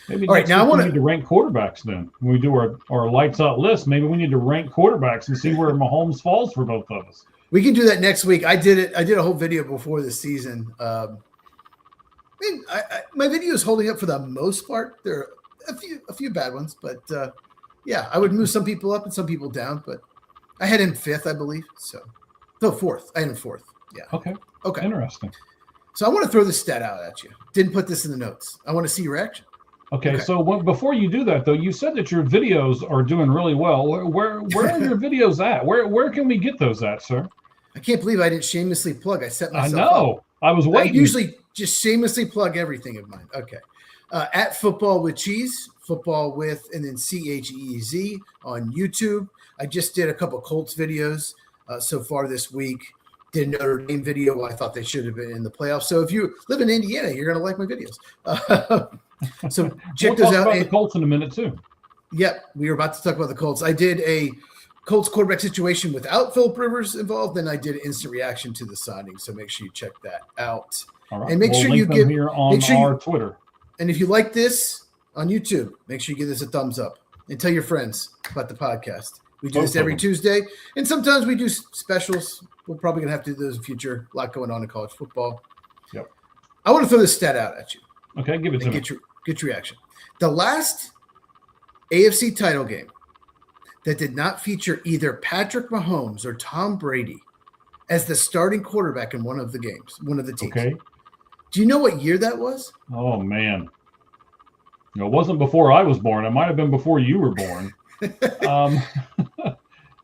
Speaker 1: Maybe
Speaker 3: All right,
Speaker 1: next
Speaker 3: now I
Speaker 1: week
Speaker 3: wanna-
Speaker 1: we need to rank quarterbacks then. When we do our lights out list, maybe we need to rank quarterbacks and see where Mahomes falls for both of us.
Speaker 3: We can do that next week. I did it. I did a whole video before the season. My video is holding up for the most part. There are a few bad ones, but yeah, I would move some people up and some people down. But I had him 5th, I believe. So, no, 4th. I had him 4th. Yeah.
Speaker 1: Okay.
Speaker 3: Okay.
Speaker 1: Interesting.
Speaker 3: So I want to throw this stat out at you. Didn't put this in the notes. I want to see your reaction.
Speaker 1: Okay. So before you do that, though, you said that your videos are doing really well. Where are your videos at? Where can we get those at, sir?
Speaker 3: I can't believe I didn't shamelessly plug. I set
Speaker 1: I
Speaker 3: myself up.
Speaker 1: know. I was waiting.
Speaker 3: I usually just shamelessly plug everything of mine. Okay. At Football with Cheese, Football with, and then CHEEZ on YouTube. I just did a couple Colts videos so far this week. Did a Notre Dame video. I thought they should have been in the playoffs. So if you live in Indiana, you're going to like my videos. So check
Speaker 1: We'll
Speaker 3: those
Speaker 1: talk
Speaker 3: out.
Speaker 1: about the Colts in a minute too.
Speaker 3: Yep, we were about to talk about the Colts. I did a Colts quarterback situation without Philip Rivers involved. Then I did an instant reaction to the signing. So make sure you check that out.
Speaker 1: All right.
Speaker 3: And make
Speaker 1: We'll
Speaker 3: sure
Speaker 1: link
Speaker 3: you
Speaker 1: them
Speaker 3: give-
Speaker 1: here on
Speaker 3: make sure you-
Speaker 1: our Twitter.
Speaker 3: And if you like this on YouTube, make sure you give this a thumbs up and tell your friends about the podcast. We do
Speaker 1: Both
Speaker 3: this
Speaker 1: of
Speaker 3: every
Speaker 1: them.
Speaker 3: Tuesday, and sometimes we do specials. We're probably going to have to do those in the future. A lot going on in college football.
Speaker 1: Yep.
Speaker 3: I want to throw this stat out at you
Speaker 1: Okay, give it to
Speaker 3: and
Speaker 1: me.
Speaker 3: get your reaction. The last AFC title game that did not feature either Patrick Mahomes or Tom Brady as the starting quarterback in one of the games, one of the teams.
Speaker 1: Okay.
Speaker 3: Do you know what year that was?
Speaker 1: Oh man. No, it wasn't before I was born. It might have been before you were born.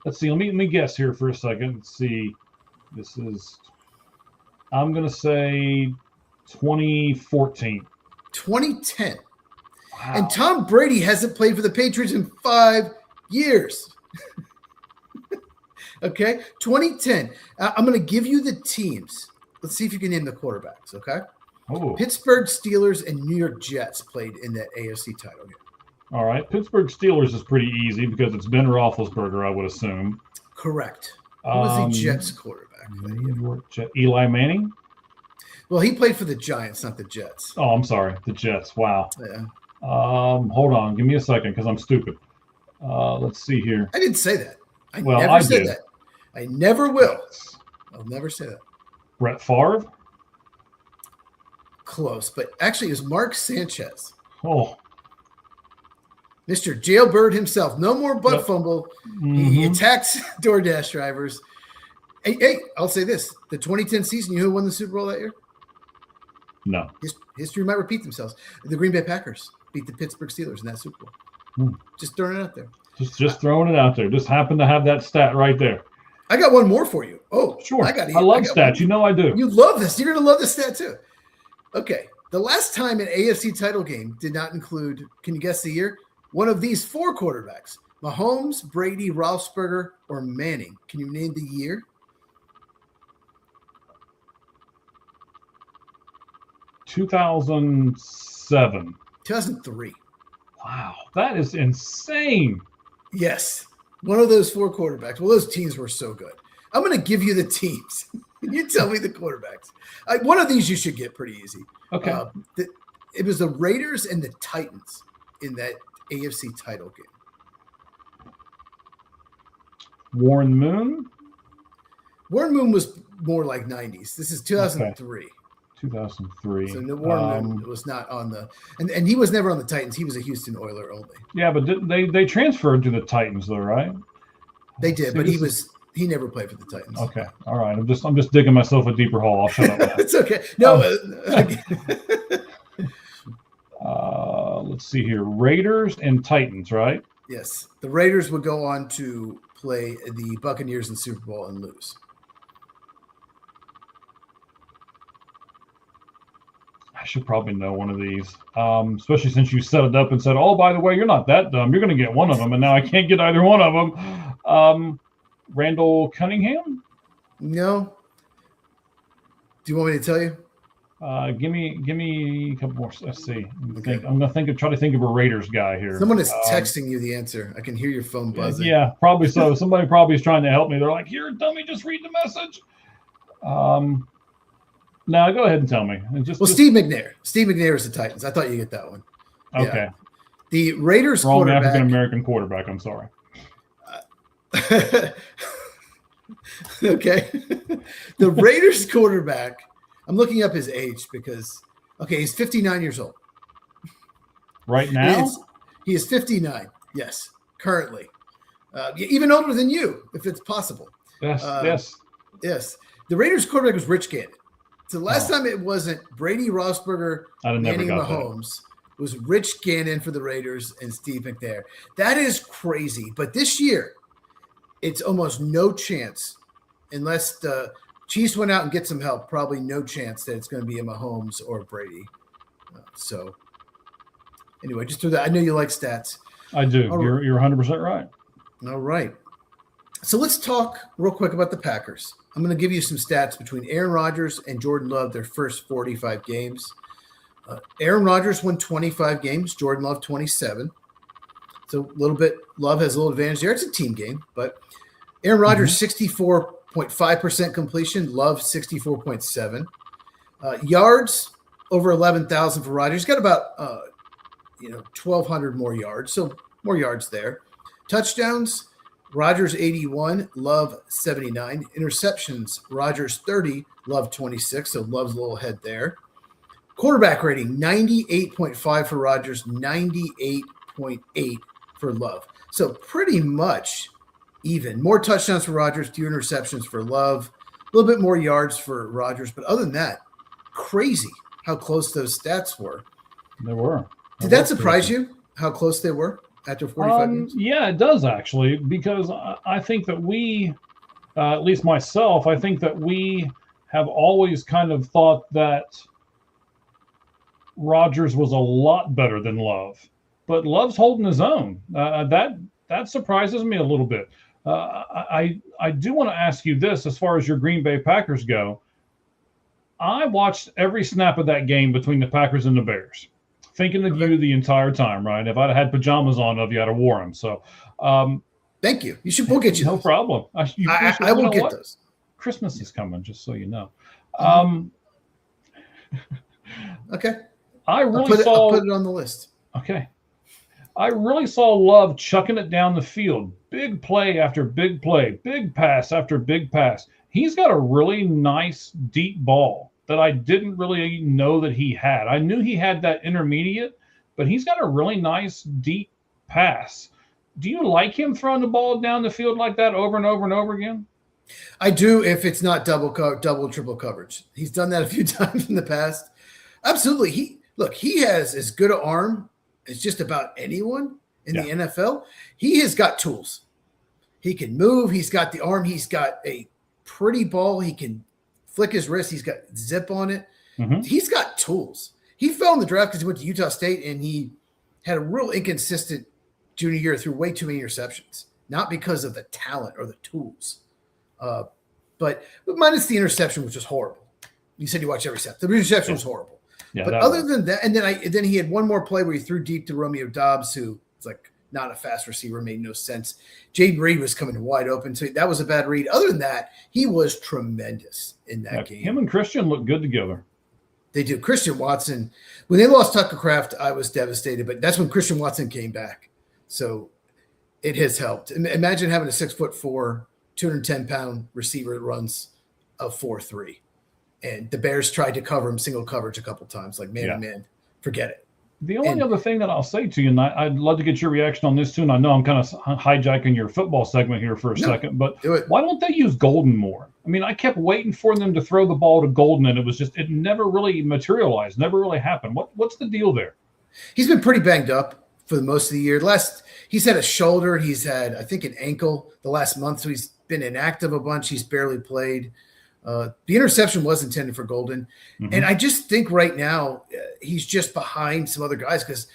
Speaker 1: Let's see. Let me guess here for a second. Let's see. This is. I'm gonna say 2014.
Speaker 3: 2010.
Speaker 1: Wow.
Speaker 3: And Tom Brady hasn't played for the Patriots in 5 years. Okay, 2010. I'm going to give you the teams. Let's see if you can name the quarterbacks. Okay,
Speaker 1: Oh,
Speaker 3: Pittsburgh Steelers and New York Jets played in that AFC title game.
Speaker 1: all right. Pittsburgh Steelers is pretty easy because it's Ben Roethlisberger, I would assume.
Speaker 3: Correct. Who was the Jets
Speaker 1: Mm-hmm.
Speaker 3: quarterback that
Speaker 1: New
Speaker 3: year?
Speaker 1: York Jet. Eli Manning.
Speaker 3: Well, he played for the Giants, not the Jets.
Speaker 1: Oh, I'm sorry. The Jets. Wow.
Speaker 3: Yeah.
Speaker 1: Hold on. Give me a second because I'm stupid. Let's see here.
Speaker 3: I didn't say that. I
Speaker 1: Well,
Speaker 3: never
Speaker 1: I
Speaker 3: said
Speaker 1: did.
Speaker 3: that. I never will. I'll never say that.
Speaker 1: Brett Favre.
Speaker 3: Close, but actually it was Mark Sanchez.
Speaker 1: Oh.
Speaker 3: Mr. Jailbird himself. No more butt
Speaker 1: Yep.
Speaker 3: fumble. He
Speaker 1: Mhm.
Speaker 3: attacks DoorDash drivers. Hey, I'll say this. The 2010 season, you know who won the Super Bowl that year?
Speaker 1: No.
Speaker 3: History might repeat themselves. The Green Bay Packers beat the Pittsburgh Steelers in that Super Bowl.
Speaker 1: Hmm.
Speaker 3: Just throwing it out there.
Speaker 1: Just throwing it out there. Just happened to have that stat right there.
Speaker 3: I got one more for you. Oh,
Speaker 1: Sure.
Speaker 3: I got it.
Speaker 1: I love
Speaker 3: got
Speaker 1: stats.
Speaker 3: one.
Speaker 1: You know I do.
Speaker 3: You love this. You're going to love this stat too. Okay. The last time an AFC title game did not include, can you guess the year? One of these 4 quarterbacks: Mahomes, Brady, Roethlisberger, or Manning. Can you name the year?
Speaker 1: 2007.
Speaker 3: 2003.
Speaker 1: Wow. That is insane.
Speaker 3: Yes. One of those 4 quarterbacks. Well, those teams were so good. I'm going to give you the teams. You tell me the quarterbacks. One of these you should get pretty easy.
Speaker 1: Okay.
Speaker 3: It was the Raiders and the Titans in that AFC title game.
Speaker 1: Warren Moon.
Speaker 3: Warren Moon was more like 90s. This is 2003.
Speaker 1: 2003.
Speaker 3: So no, Warren Moon was not on the and he was never on the Titans. He was a Houston Oiler only.
Speaker 1: Yeah, but they transferred to the Titans though, right?
Speaker 3: They did,
Speaker 1: See,
Speaker 3: but
Speaker 1: this
Speaker 3: he never played for the Titans.
Speaker 1: Okay. All right. I'm just digging myself a deeper hole. I'll shut up now.
Speaker 3: It's okay. No,
Speaker 1: Let's see here. Raiders and Titans, right?
Speaker 3: yes. The Raiders would go on to play the Buccaneers in Super Bowl and lose.
Speaker 1: I should probably know one of these, especially since you set it up and said, "Oh, by the way, you're not that dumb. You're going to get one of them," and now I can't get either one of them. Randall Cunningham.
Speaker 3: No. Do you want me to tell you?
Speaker 1: Give me a couple more. Let's see.
Speaker 3: Okay.
Speaker 1: I'm going to try to think of a Raiders guy here.
Speaker 3: Someone is texting you the answer. I can hear your phone buzzing.
Speaker 1: Yeah, probably so. Somebody probably is trying to help me. They're like, "Here, dummy, just read the message." Now go ahead and tell me. And just
Speaker 3: Steve McNair. Steve McNair is the Titans. I thought you get that one.
Speaker 1: okay.
Speaker 3: Yeah. The Raiders
Speaker 1: Wrong
Speaker 3: quarterback.
Speaker 1: African American quarterback. I'm sorry.
Speaker 3: Okay. The Raiders quarterback. I'm looking up his age because he's 59 years old.
Speaker 1: Right now?
Speaker 3: He is 59. Yes, currently. Even older than you, if it's possible.
Speaker 1: Yes.
Speaker 3: Yes. The Raiders quarterback was Rich Gannon. So last time it wasn't Brady Roethlisberger, Manning Mahomes. It was Rich Gannon for the Raiders and Steve McNair. That is crazy. But this year, it's almost no chance, unless the Chiefs went out and get some help, probably no chance that it's going to be a Mahomes or Brady. So anyway, just through that. I know you like stats.
Speaker 1: I do. You're 100% right.
Speaker 3: All right. So let's talk real quick about the Packers. I'm going to give you some stats between Aaron Rodgers and Jordan Love, their first 45 games. Aaron Rodgers won 25 games, Jordan Love 27. So a little bit, Love has a little advantage there. It's a team game, but Aaron Rodgers, 64.5% completion, Love 64.7. Yards, over 11,000 for Rodgers. He's got about 1,200 more yards, so more yards there. Touchdowns, Rodgers 81, Love 79. Interceptions, Rodgers 30, Love 26, so Love's a little ahead there. Quarterback rating, 98.5 for Rodgers, 98.8 for Love. So pretty much even. More touchdowns for Rodgers, fewer interceptions for Love, a little bit more yards for Rodgers. But other than that, crazy how close those stats were.
Speaker 1: They were.
Speaker 3: Did that surprise you, how close they were after 45 games?
Speaker 1: Yeah, it does actually, because I think that we, at least myself, I think that we have always kind of thought that Rodgers was a lot better than Love. But Love's holding his own. That surprises me a little bit. I do want to ask you this as far as your Green Bay Packers go. I watched every snap of that game between the Packers and the Bears, thinking of you the entire time, right? If I'd had pajamas on, I'd have worn them. So,
Speaker 3: thank you. We'll get you.
Speaker 1: No
Speaker 3: those.
Speaker 1: problem.
Speaker 3: I will get those.
Speaker 1: Christmas is coming, just so you know.
Speaker 3: Okay.
Speaker 1: I'll put it
Speaker 3: on the list.
Speaker 1: Okay. I really saw Love chucking it down the field. Big play after big play. Big pass after big pass. He's got a really nice deep ball that I didn't really know that he had. I knew he had that intermediate, but he's got a really nice deep pass. Do you like him throwing the ball down the field like that over and over and over again?
Speaker 3: I do, if it's not double, triple coverage. He's done that a few times in the past. Absolutely. He has as good an arm as just about anyone in the NFL. He has got tools. He can move. He's got the arm. He's got a pretty ball. He can flick his wrist. He's got zip on it. He's got tools. He fell in the draft because he went to Utah State, and he had a real inconsistent junior year, threw way too many interceptions, not because of the talent or the tools. But minus the interception, which was horrible. You said you watched every step. The interception was horrible. Yeah, but other than that, and then he had one more play where he threw deep to Romeo Doubs, who was like not a fast receiver, made no sense. Jaden Reed was coming wide open, so that was a bad read. Other than that, he was tremendous in that game.
Speaker 1: Him and Christian look good together.
Speaker 3: They do. Christian Watson, when they lost Tucker Kraft, I was devastated, but that's when Christian Watson came back. So it has helped. Imagine having a 6'4", 210-pound receiver that runs a 4.3. And the Bears tried to cover him single coverage a couple times, like man, forget it.
Speaker 1: The only other thing that I'll say to you, and I'd love to get your reaction on this too, and I know I'm kind of hijacking your football segment here for a second, but why don't they use Golden more? I mean, I kept waiting for them to throw the ball to Golden, and it never really materialized, never really happened. What's the deal there?
Speaker 3: He's been pretty banged up for the most of the year. He's had a shoulder. He's had, I think, an ankle the last month, so he's been inactive a bunch. He's barely played. The interception was intended for Golden. And I just think right now he's just behind some other guys because,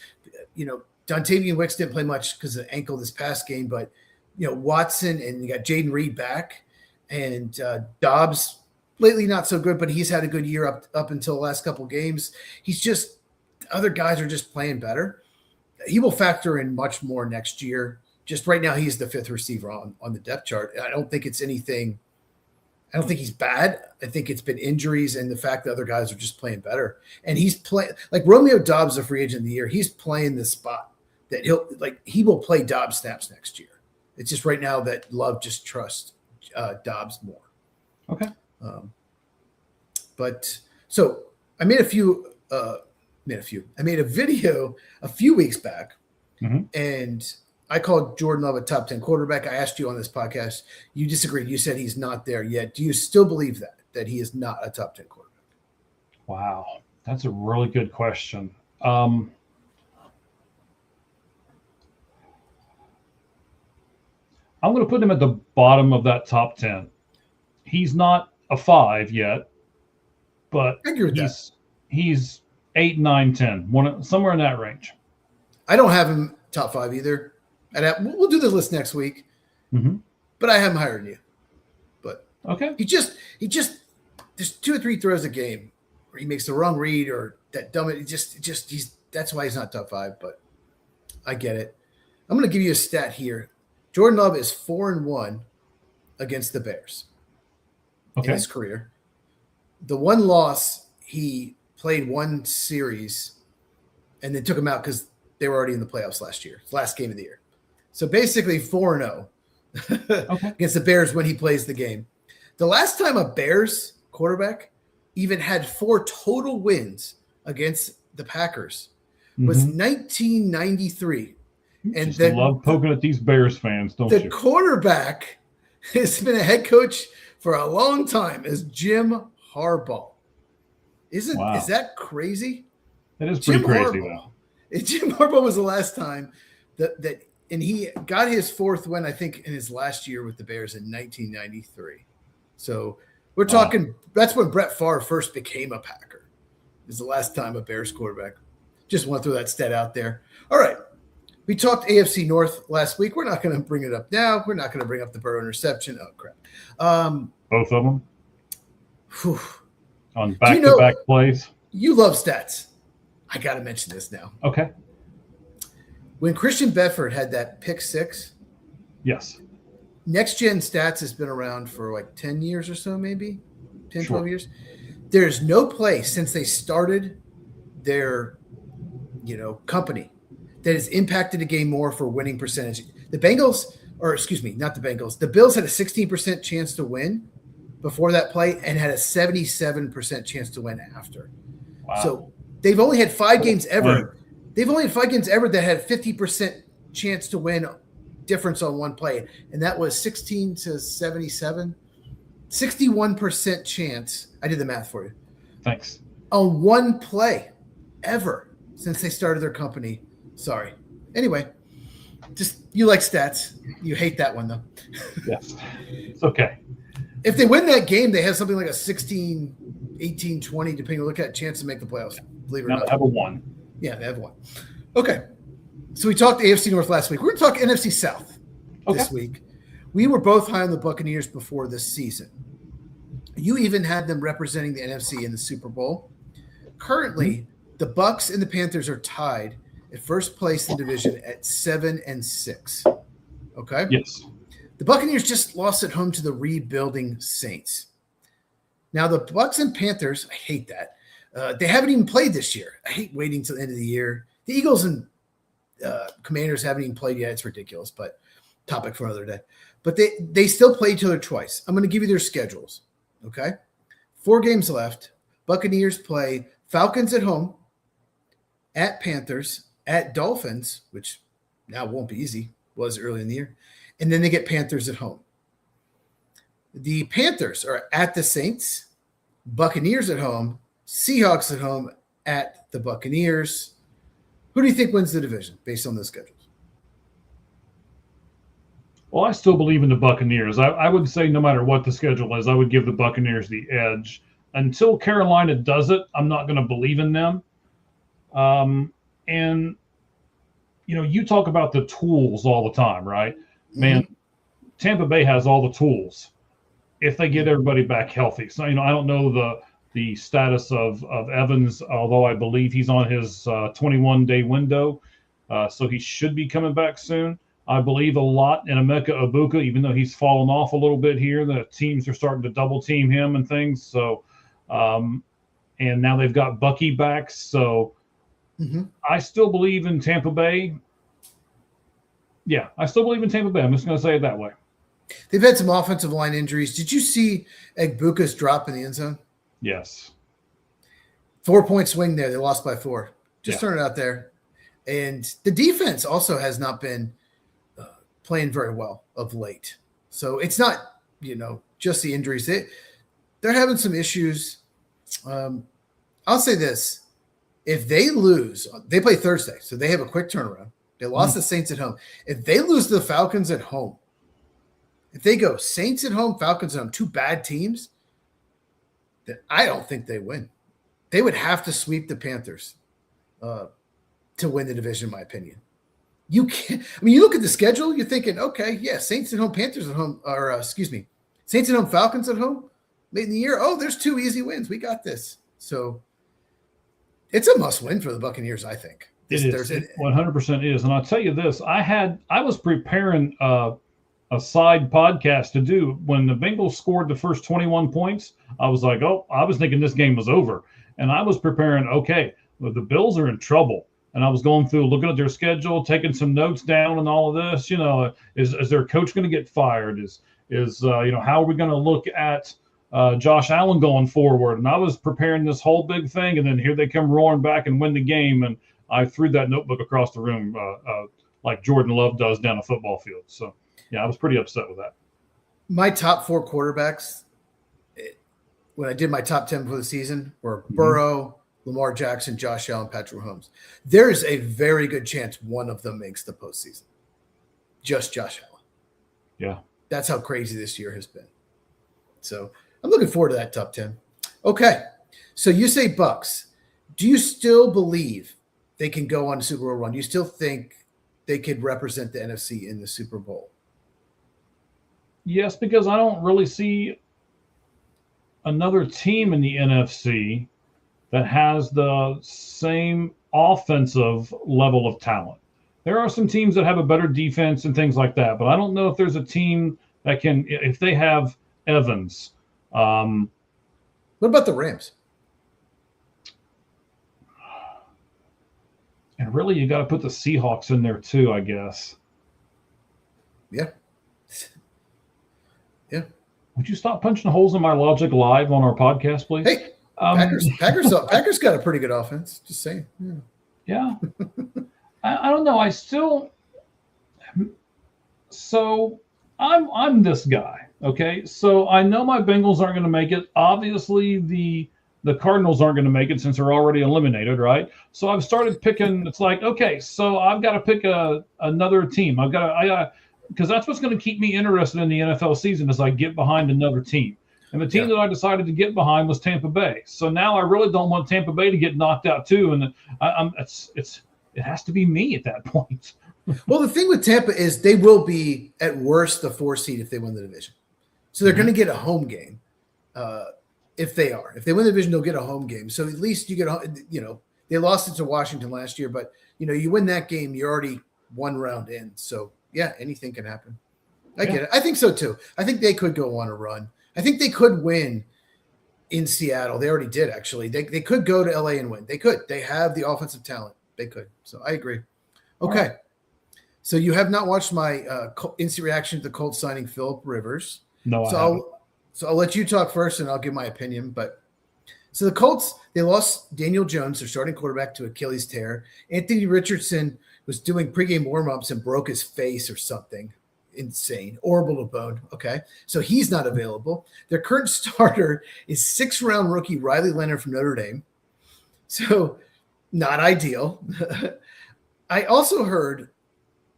Speaker 3: Dontavian Wicks didn't play much because of the ankle this past game, but, Watson and you got Jaden Reed back and Dobbs lately not so good, but he's had a good year up until the last couple games. Other guys are just playing better. He will factor in much more next year. Just right now, he's the fifth receiver on the depth chart. I don't think it's anything I don't think he's bad. I think it's been injuries and the fact that other guys are just playing better. And he's playing like Romeo Dobbs, a free agent of the year. He's playing the spot that he will play Dobbs snaps next year. It's just right now that Love just trusts Dobbs more.
Speaker 1: Okay.
Speaker 3: But so I made a video a few weeks back, and I called Jordan Love a top 10 quarterback. I asked you on this podcast. You disagreed. You said he's not there yet. Do you still believe that he is not a top 10 quarterback?
Speaker 1: Wow. That's a really good question. I'm going to put him at the bottom of that top 10. He's not a 5 yet, but
Speaker 3: I agree with
Speaker 1: he's 8, 9, 10, somewhere in that range.
Speaker 3: I don't have him top 5 either. We'll do the list next week, but I have him higher than you. But
Speaker 1: okay,
Speaker 3: he just there's 2 or 3 throws a game where he makes the wrong read or that dumb. That's why he's not top 5. But I get it. I'm going to give you a stat here. Jordan Love is 4-1 against the Bears in his career. The one loss, he played one series and then took him out because they were already in the playoffs last game of the year. So basically 4-0 against the Bears when he plays the game. The last time a Bears quarterback even had 4 total wins against the Packers was 1993.
Speaker 1: And then love poking at these Bears fans, don't you?
Speaker 3: The quarterback has been a head coach for a long time is Jim Harbaugh. Is that crazy?
Speaker 1: That is pretty crazy, though.
Speaker 3: Jim Harbaugh was the last time and he got his 4th win, I think, in his last year with the Bears in 1993. So we're talking. That's when Brett Favre first became a Packer. Is the last time a Bears quarterback. Just want to throw that stat out there. All right. We talked AFC North last week. We're not going to bring it up now. We're not going to bring up the Burrow interception. Oh, crap.
Speaker 1: Both of them?
Speaker 3: Whew.
Speaker 1: On back-to-back plays?
Speaker 3: You love stats. I got to mention this now.
Speaker 1: Okay.
Speaker 3: When Christian Bedford had that pick 6.
Speaker 1: Yes.
Speaker 3: Next Gen Stats has been around for like 10 years or so, maybe 10, 12 years. There's no play since they started their, company that has impacted a game more for winning percentage. The Bills had a 16% chance to win before that play and had a 77% chance to win after.
Speaker 1: Wow.
Speaker 3: So they've only had 5 games ever. They've only had 5 games ever that had 50% chance to win difference on one play. And that was 16 to 77, 61% chance. I did the math for you.
Speaker 1: Thanks.
Speaker 3: On one play ever since they started their company. Sorry. Anyway, just you like stats. You hate that one, though.
Speaker 1: Yes. It's okay.
Speaker 3: If they win that game, they have something like a 16, 18, 20, depending on look at chance to make the playoffs. Believe it or not.
Speaker 1: They have a 1.
Speaker 3: Yeah, they have 1. Okay. So we talked AFC North last week. We're going to talk NFC South this week. We were both high on the Buccaneers before this season. You even had them representing the NFC in the Super Bowl. Currently, the Bucs and the Panthers are tied at first place in the division at 7-6. Okay?
Speaker 1: Yes.
Speaker 3: The Buccaneers just lost at home to the rebuilding Saints. Now, the Bucs and Panthers, I hate that. They haven't even played this year. I hate waiting till the end of the year. The Eagles and Commanders haven't even played yet. It's ridiculous, but topic for another day. But they still play each other twice. I'm going to give you their schedules. Okay? 4 games left. Buccaneers play Falcons at home, at Panthers, at Dolphins, which now won't be easy, was early in the year, and then they get Panthers at home. The Panthers are at the Saints, Buccaneers at home, Seahawks at home, at the Buccaneers. Who do you think wins the division based on those schedules?
Speaker 1: Well, I still believe in the Buccaneers. I would say no matter what the schedule is, I would give the Buccaneers the edge. Until Carolina does it, I'm not going to believe in them. And, you talk about the tools all the time, right? Man, Tampa Bay has all the tools if they get everybody back healthy. So, I don't know the status of Evans, although I believe he's on his 21-day window. So he should be coming back soon. I believe a lot in Emeka Ibuka, even though he's fallen off a little bit here. The teams are starting to double team him and things. So, and now they've got Bucky back. So I still believe in Tampa Bay. Yeah, I still believe in Tampa Bay. I'm just going to say it that way.
Speaker 3: They've had some offensive line injuries. Did you see Egbuka's drop in the end zone?
Speaker 1: Yes.
Speaker 3: 4-point swing there. They lost by 4. Just throwing it out there. And the defense also has not been playing very well of late. So it's not, just the injuries. They're having some issues. I'll say this. If they lose, they play Thursday, so they have a quick turnaround. They lost the Saints at home. If they lose the Falcons at home, if they go Saints at home, Falcons at home, 2 bad teams, then I don't think they win. They would have to sweep the Panthers to win the division, in my opinion. You can't. I mean, you look at the schedule, you're thinking, okay, yeah, Saints at home, Panthers at home, or Saints at home, Falcons at home, late in the year. Oh, there's 2 easy wins. We got this. So it's a must win for the Buccaneers, I think.
Speaker 1: It 100% is. And I'll tell you this, I was preparing a side podcast to do when the Bengals scored the first 21 points. I was like, I was thinking this game was over. And I was preparing, okay, well, the Bills are in trouble. And I was going through, looking at their schedule, taking some notes down and all of this. Is their coach going to get fired? How are we going to look at Josh Allen going forward? And I was preparing this whole big thing, and then here they come roaring back and win the game. And I threw that notebook across the room like Jordan Love does down a football field. So, yeah, I was pretty upset with that.
Speaker 3: My top 4 quarterbacks, when I did my top 10 for the season, were Burrow, Lamar Jackson, Josh Allen, Patrick Mahomes. There is a very good chance one of them makes the postseason. Just Josh Allen.
Speaker 1: Yeah.
Speaker 3: That's how crazy this year has been. So I'm looking forward to that top 10. Okay. So you say Bucks. Do you still believe they can go on a Super Bowl run? Do you still think they could represent the NFC in the Super Bowl?
Speaker 1: Yes, because I don't really see another team in the NFC that has the same offensive level of talent. There are some teams that have a better defense and things like that, but I don't know if there's a team that can, if they have Evans.
Speaker 3: What about the Rams?
Speaker 1: And really, you got to put the Seahawks in there too, I guess.
Speaker 3: Yeah. Yeah.
Speaker 1: Would you stop punching holes in my logic live on our podcast, please?
Speaker 3: Hey, Packers got a pretty good offense. Just saying.
Speaker 1: Yeah. I don't know. So I'm this guy. Okay. So I know my Bengals aren't going to make it. Obviously, the Cardinals aren't going to make it since they're already eliminated, right? So I've started picking. It's like, okay, so I've got to pick another team. I got because that's what's going to keep me interested in the NFL season as I get behind another team. And the team that I decided to get behind was Tampa Bay. So now I really don't want Tampa Bay to get knocked out too. And it has to be me at that point.
Speaker 3: Well, the thing with Tampa is they will be at worst the 4 seed if they win the division. So they're going to get a home game. If they win the division, they'll get a home game. So at least you get, they lost it to Washington last year, but you win that game, you're already 1 round in. So yeah, anything can happen. I get it. I think so too. I think they could go on a run. I think they could win in Seattle. They already did, actually. They could go to LA and win. They could. They have the offensive talent. They could. So I agree. Okay. Right. So you have not watched my instant reaction to the Colts signing Philip Rivers.
Speaker 1: No, I haven't.
Speaker 3: So I'll let you talk first, and I'll give my opinion. But so the Colts, they lost Daniel Jones, their starting quarterback, to Achilles tear. Anthony Richardson was doing pregame warm-ups and broke his face or something. Insane, orbital bone. Okay, so he's not available. Their current starter is 6th-round rookie Riley Leonard from Notre Dame. So not ideal. I also heard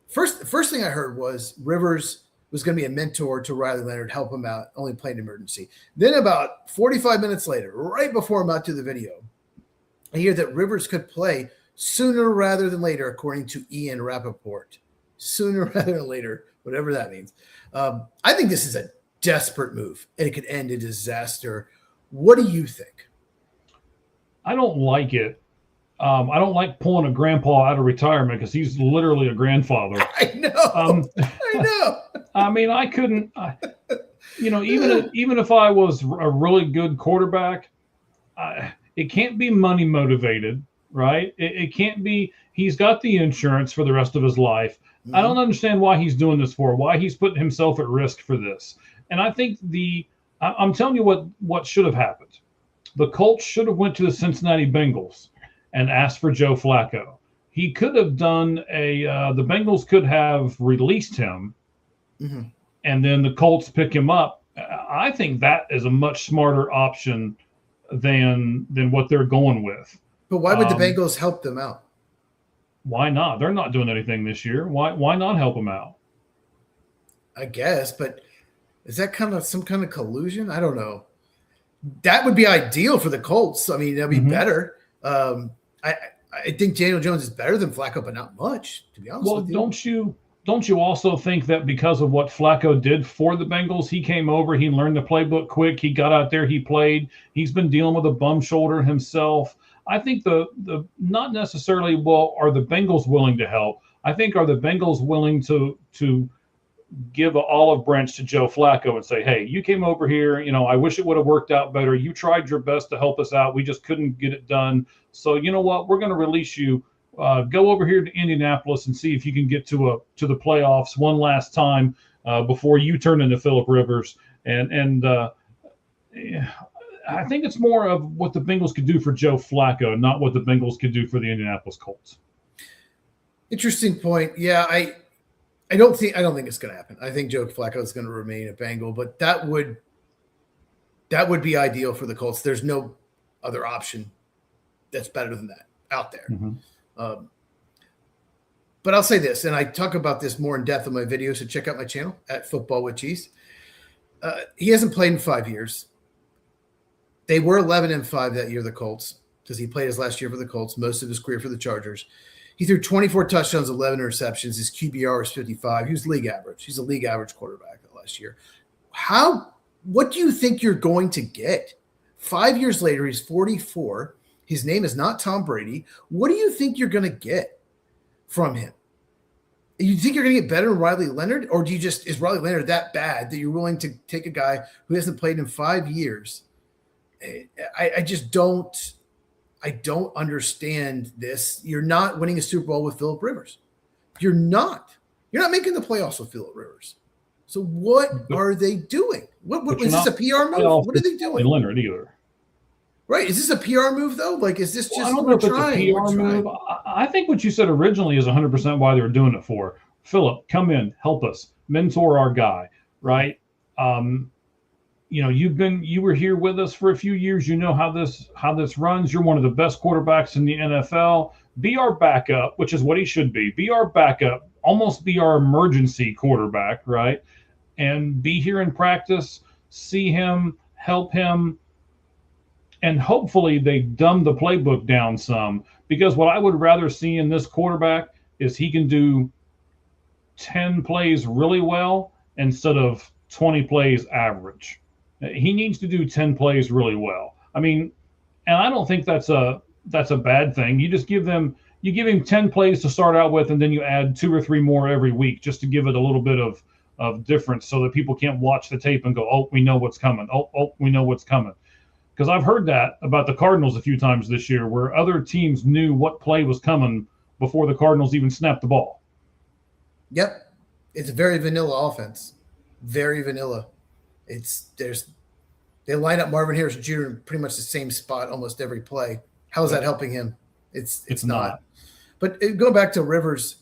Speaker 3: first thing I heard was Rivers was going to be a mentor to Riley Leonard, help him out, only play in emergency. Then about 45 minutes later, right before I'm out to the video, I hear that Rivers could play sooner rather than later, according to Ian Rappaport. Sooner rather than later, whatever that means. I think this is a desperate move, and it could end in disaster. What do you think?
Speaker 1: I don't like it. I don't like pulling a grandpa out of retirement because he's literally a grandfather.
Speaker 3: I know. I know.
Speaker 1: I mean, I couldn't. Even if I was a really good quarterback, it can't be money motivated, right? It can't be. He's got the insurance for the rest of his life. I don't understand why he's doing this for. Why he's putting himself at risk for this. And I think I'm telling you what should have happened. The Colts should have went to the Cincinnati Bengals and asked for Joe Flacco. He could have done the Bengals could have released him, and then the Colts pick him up. I think that is a much smarter option than what they're going with.
Speaker 3: But why would the Bengals help them out?
Speaker 1: Why not? They're not doing anything this year. Why not help them out?
Speaker 3: I guess, but is that kind of some kind of collusion? I don't know. That would be ideal for the Colts. I mean, that'd be better. I think Daniel Jones is better than Flacco, but not much, to be honest with you. Don't you also think that because of what Flacco did for the Bengals, he came over, he learned the playbook quick, he got out there, he played, he's been dealing with a bum shoulder himself. I think the not necessarily, are the Bengals willing to help? I think, are the Bengals willing to give an olive branch to Joe Flacco and say, hey, you came over here, I wish it would have worked out better. You tried your best to help us out. We just couldn't get it done. So you know what? We're going to release you. Go over here to Indianapolis and see if you can get to the playoffs one last time before you turn into Phillip Rivers. And I think it's more of what the Bengals could do for Joe Flacco, not what the Bengals could do for the Indianapolis Colts. Interesting point. Yeah, I don't think it's going to happen. I think Joe Flacco is going to remain a Bengal, but that would be ideal for the Colts. There's no other option that's better than that out there. But I'll say this, and I talk about this more in depth in my videos, so check out my channel at Football with Cheese. He hasn't played in 5 years. They were 11-5 that year, the Colts, because he played his last year for the Colts, most of his career for the Chargers. He threw 24 touchdowns, 11 interceptions. His QBR was 55. He was league average. He's a league average quarterback last year. What do you think you're going to get? 5 years later, he's 44. His name is not Tom Brady. What do you think you're going to get from him? You think you're going to get better than Riley Leonard, or is Riley Leonard that bad that you're willing to take a guy who hasn't played in 5 years? I just don't. I don't understand this. You're not winning a Super Bowl with Phillip Rivers. You're not making the playoffs with Phillip Rivers. So what are they doing? What is this a PR move? What are they doing?
Speaker 1: Leonard either.
Speaker 3: Right. Is this a PR move though? Like, is this just
Speaker 1: I don't know if it's a PR move. I think what you said originally is 100% why they were doing it for. Phillip, come in, help us, mentor our guy, right? You were here with us for a few years. You know how this runs. You're one of the best quarterbacks in the NFL. Be our backup, which is what he should be. Be our backup, almost be our emergency quarterback, right? And be here in practice, see him, help him. And hopefully they dumb the playbook down some, because what I would rather see in this quarterback is he can do 10 plays really well instead of 20 plays average. He needs to do 10 plays really well. I mean, and I don't think that's a bad thing. You just give him 10 plays to start out with, and then you add 2 or 3 more every week just to give it a little bit of difference so that people can't watch the tape and go, oh, we know what's coming. Oh, we know what's coming. Because I've heard that about the Cardinals a few times this year, where other teams knew what play was coming before the Cardinals even snapped the ball.
Speaker 3: Yep. It's a very vanilla offense. Very vanilla. They line up Marvin Harrison Jr. in pretty much the same spot almost every play. How is that helping him? It's not. But going back to Rivers,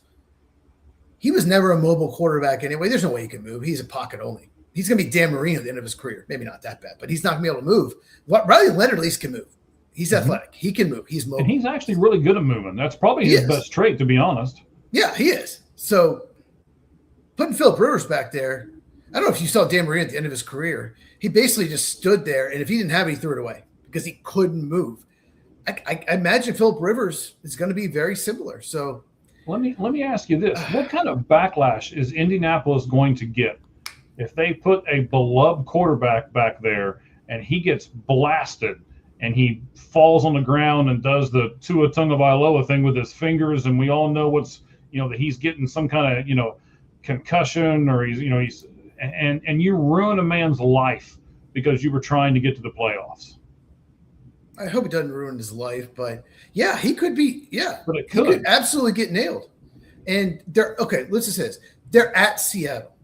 Speaker 3: he was never a mobile quarterback anyway. There's no way he can move. He's a pocket only. He's going to be Dan Marino at the end of his career. Maybe not that bad, but he's not going to be able to move. Riley Leonard at least can move. He's athletic. He can move. He's mobile.
Speaker 1: And he's actually really good at moving. That's probably his best trait, to be honest.
Speaker 3: Yeah, he is. So putting Phillip Rivers back there, I don't know if you saw Dan Marino at the end of his career. He basically just stood there, and if he didn't have it, he threw it away because he couldn't move. I imagine Phillip Rivers is going to be very similar. So
Speaker 1: let me ask you this. What kind of backlash is Indianapolis going to get if they put a beloved quarterback back there and he gets blasted and he falls on the ground and does the Tua Tagovailoa thing with his fingers, and we all know what's, that he's getting some kind of, concussion, or he's and you ruin a man's life because you were trying to get to the playoffs.
Speaker 3: I hope it doesn't ruin his life, but yeah, he could be. Yeah,
Speaker 1: but it
Speaker 3: he could absolutely get nailed. And let's just say this: they're at Seattle.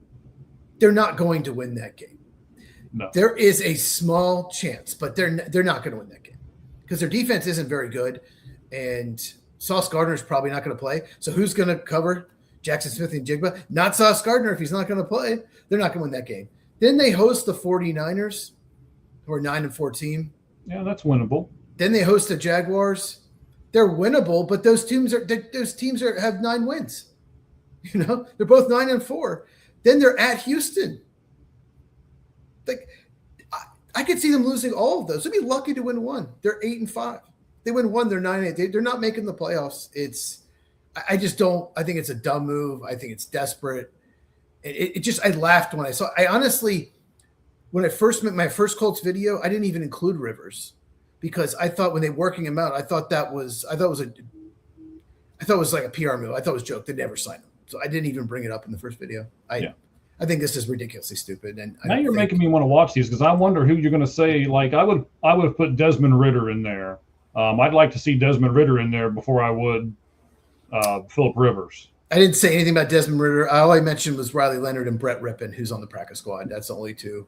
Speaker 3: They're not going to win that game.
Speaker 1: No.
Speaker 3: There is a small chance, but they're not going to win that game because their defense isn't very good, and Sauce Gardner is probably not going to play. So who's going to cover Jackson Smith and Jigba? Not Sauce Gardner. If he's not going to play, they're not going to win that game. Then they host the 49ers, who are 9-4 team.
Speaker 1: Yeah, that's winnable.
Speaker 3: Then they host the Jaguars. They're winnable, but those teams have 9 wins. They're both 9-4. Then they're at Houston. Like, I could see them losing all of those. They'd be lucky to win one. They're 8-5. They win one, they're 9-8. They're not making the playoffs. I just don't. I think it's a dumb move. I think it's desperate. I laughed when I saw. I honestly, when I first met my first Colts video, I didn't even include Rivers because I thought when they were working him out, I thought it was like a PR move. I thought it was a joke. They never signed him, so I didn't even bring it up in the first video. I think this is ridiculously stupid. And
Speaker 1: now you're making me want to watch these because I wonder who you're going to say. Like I would have put Desmond Ridder in there. I'd like to see Desmond Ridder in there before I would Phillip Rivers.
Speaker 3: I didn't say anything about Desmond Ridder. All I mentioned was Riley Leonard and Brett Rippon, who's on the practice squad. That's the only two.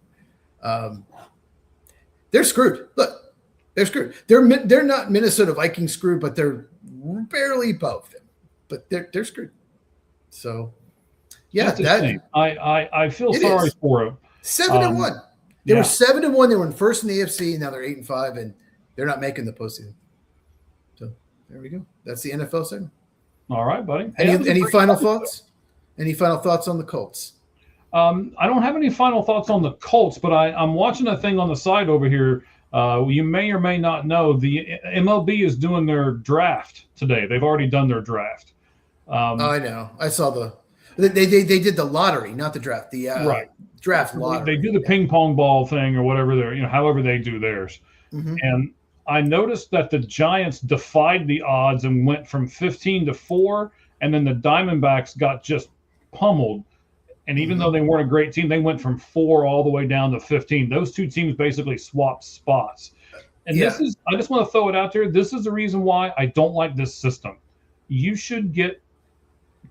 Speaker 3: They're screwed. Look, they're screwed. They're not Minnesota Vikings screwed, but they're barely above them. But they're screwed. So. Yeah,
Speaker 1: I feel sorry for him.
Speaker 3: 7-1. They were 7-1. They were in first in the AFC, and now they're 8-5, and they're not making the postseason. So there we go. That's the NFL segment.
Speaker 1: All right, buddy.
Speaker 3: Any final thoughts? Any final thoughts on the Colts?
Speaker 1: I don't have any final thoughts on the Colts, but I'm watching a thing on the side over here. You may or may not know the MLB is doing their draft today. They've already done their draft.
Speaker 3: I know. I saw They did the lottery, not the draft. The
Speaker 1: right
Speaker 3: draft lottery.
Speaker 1: They do the ping pong ball thing or whatever however they do theirs. Mm-hmm. And I noticed that the Giants defied the odds and went from 15-4, and then the Diamondbacks got just pummeled. And even though they weren't a great team, they went from 4 all the way down to 15. Those two teams basically swapped spots. And I just want to throw it out there. This is the reason why I don't like this system. You should get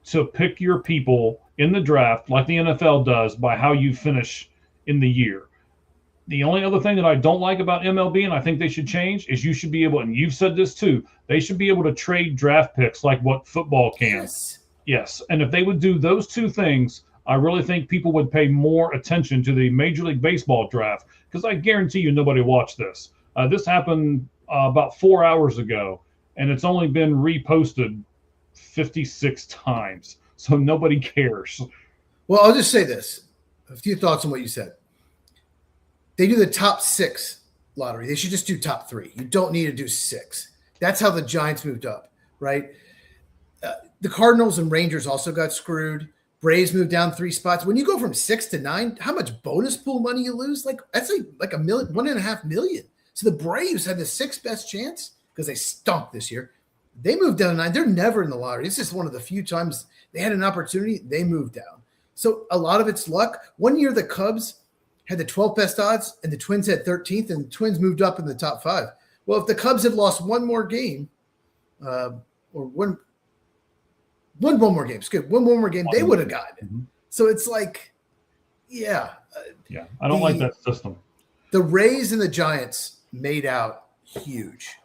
Speaker 1: to pick your people in the draft like the NFL does by how you finish in the year. The only other thing that I don't like about MLB, and I think they should change, is you should be able, and you've said this too, they should be able to trade draft picks like what football can. Yes. And if they would do those two things, I really think people would pay more attention to the Major League Baseball draft, because I guarantee you nobody watched this. This happened about 4 hours ago, and it's only been reposted 56 times. So nobody cares.
Speaker 3: Well, I'll just say this. A few thoughts on what you said. They do the top 6 lottery. They should just do top 3. You don't need to do 6. That's how the Giants moved up, right? The Cardinals and Rangers also got screwed. Braves moved down 3 spots. When you go from 6 to 9, how much bonus pool money you lose? That's like $1 million, $1.5 million. So the Braves had the 6th best chance because they stunk this year. They moved down to 9. They're never in the lottery. It's just one of the few times they had an opportunity. They moved down. So a lot of it's luck. One year the Cubs had the 12th best odds and the Twins had 13th, and the Twins moved up in the top 5. Well, if the Cubs had lost one more game, or won one more game, one more game, they would have gotten it. Mm-hmm. So it's like, I
Speaker 1: don't like that system.
Speaker 3: The Rays and the Giants made out huge.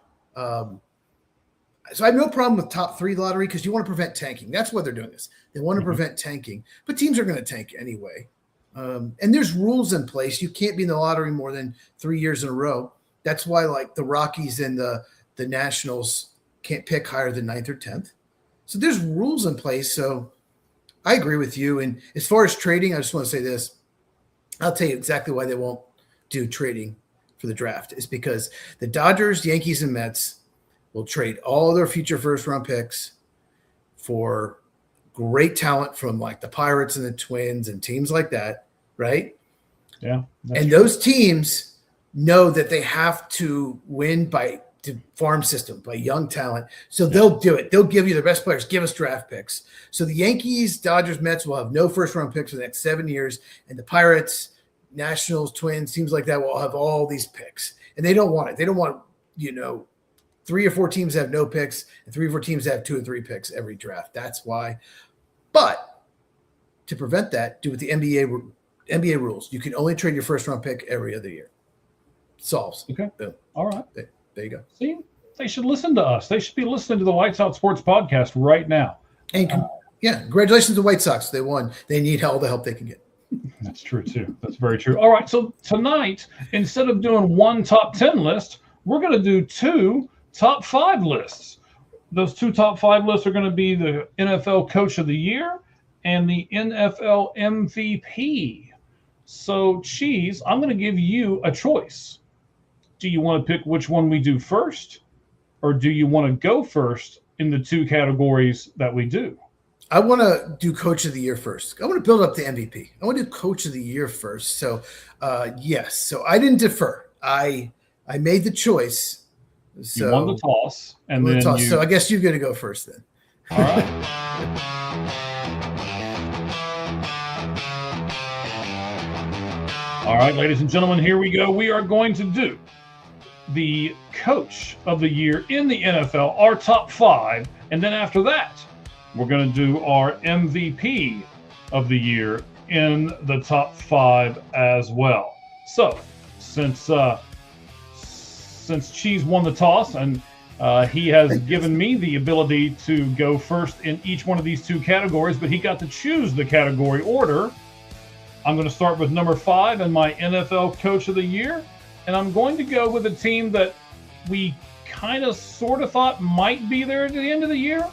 Speaker 3: So I have no problem with top 3 lottery because you want to prevent tanking. That's why they're doing this. They want to prevent tanking, but teams are going to tank anyway. And there's rules in place. You can't be in the lottery more than 3 years in a row. That's why like the Rockies and the Nationals can't pick higher than 9th or 10th. So there's rules in place. So I agree with you. And as far as trading, I just want to say this. I'll tell you exactly why they won't do trading for the draft. It's because the Dodgers, Yankees, and Mets will trade all their future first-round picks for great talent from like the Pirates and the Twins and teams like that, right?
Speaker 1: Yeah.
Speaker 3: And those teams know that they have to win by the farm system, by young talent. So they'll do it. They'll give you the best players, give us draft picks. So the Yankees, Dodgers, Mets will have no first-round picks for the next 7 years, and the Pirates, Nationals, Twins, teams like that will have all these picks. And they don't want it. They don't want, 3 or 4 teams have no picks, and 3 or 4 teams have 2 or 3 picks every draft. That's why. But to prevent that, do with the NBA rules. You can only trade your first-round pick every other year. Solves.
Speaker 1: Okay.
Speaker 3: Boom.
Speaker 1: All right.
Speaker 3: There you go.
Speaker 1: See, they should listen to us. They should be listening to the Lights Out Sports podcast right now.
Speaker 3: And congratulations to the White Sox. They won. They need all the help they can get.
Speaker 1: That's true, too. That's very true. All right. So tonight, instead of doing one top 10 list, we're going to do 2 top 5 lists. Those 2 top 5 lists are going to be the NFL Coach of the Year and the NFL MVP. So, Cheese, I'm going to give you a choice. Do you want to pick which one we do first, or do you want to go first in the 2 categories that we do?
Speaker 3: I want to do Coach of the Year first. I want to build up the MVP. I want to do Coach of the Year first. So, yes. So I didn't defer. I made the choice. So
Speaker 1: you won the toss, and then
Speaker 3: So I guess you're going to go first then.
Speaker 1: All right. All right, ladies and gentlemen, here we go. We are going to do the Coach of the Year in the NFL, our top 5. And then after that, we're going to do our MVP of the year in the top 5 as well. So since Cheese won the toss and he has given me the ability to go first in each one of these 2 categories, but he got to choose the category order. I'm going to start with number 5 and my NFL Coach of the Year. And I'm going to go with a team that we kind of sort of thought might be there at the end of the year,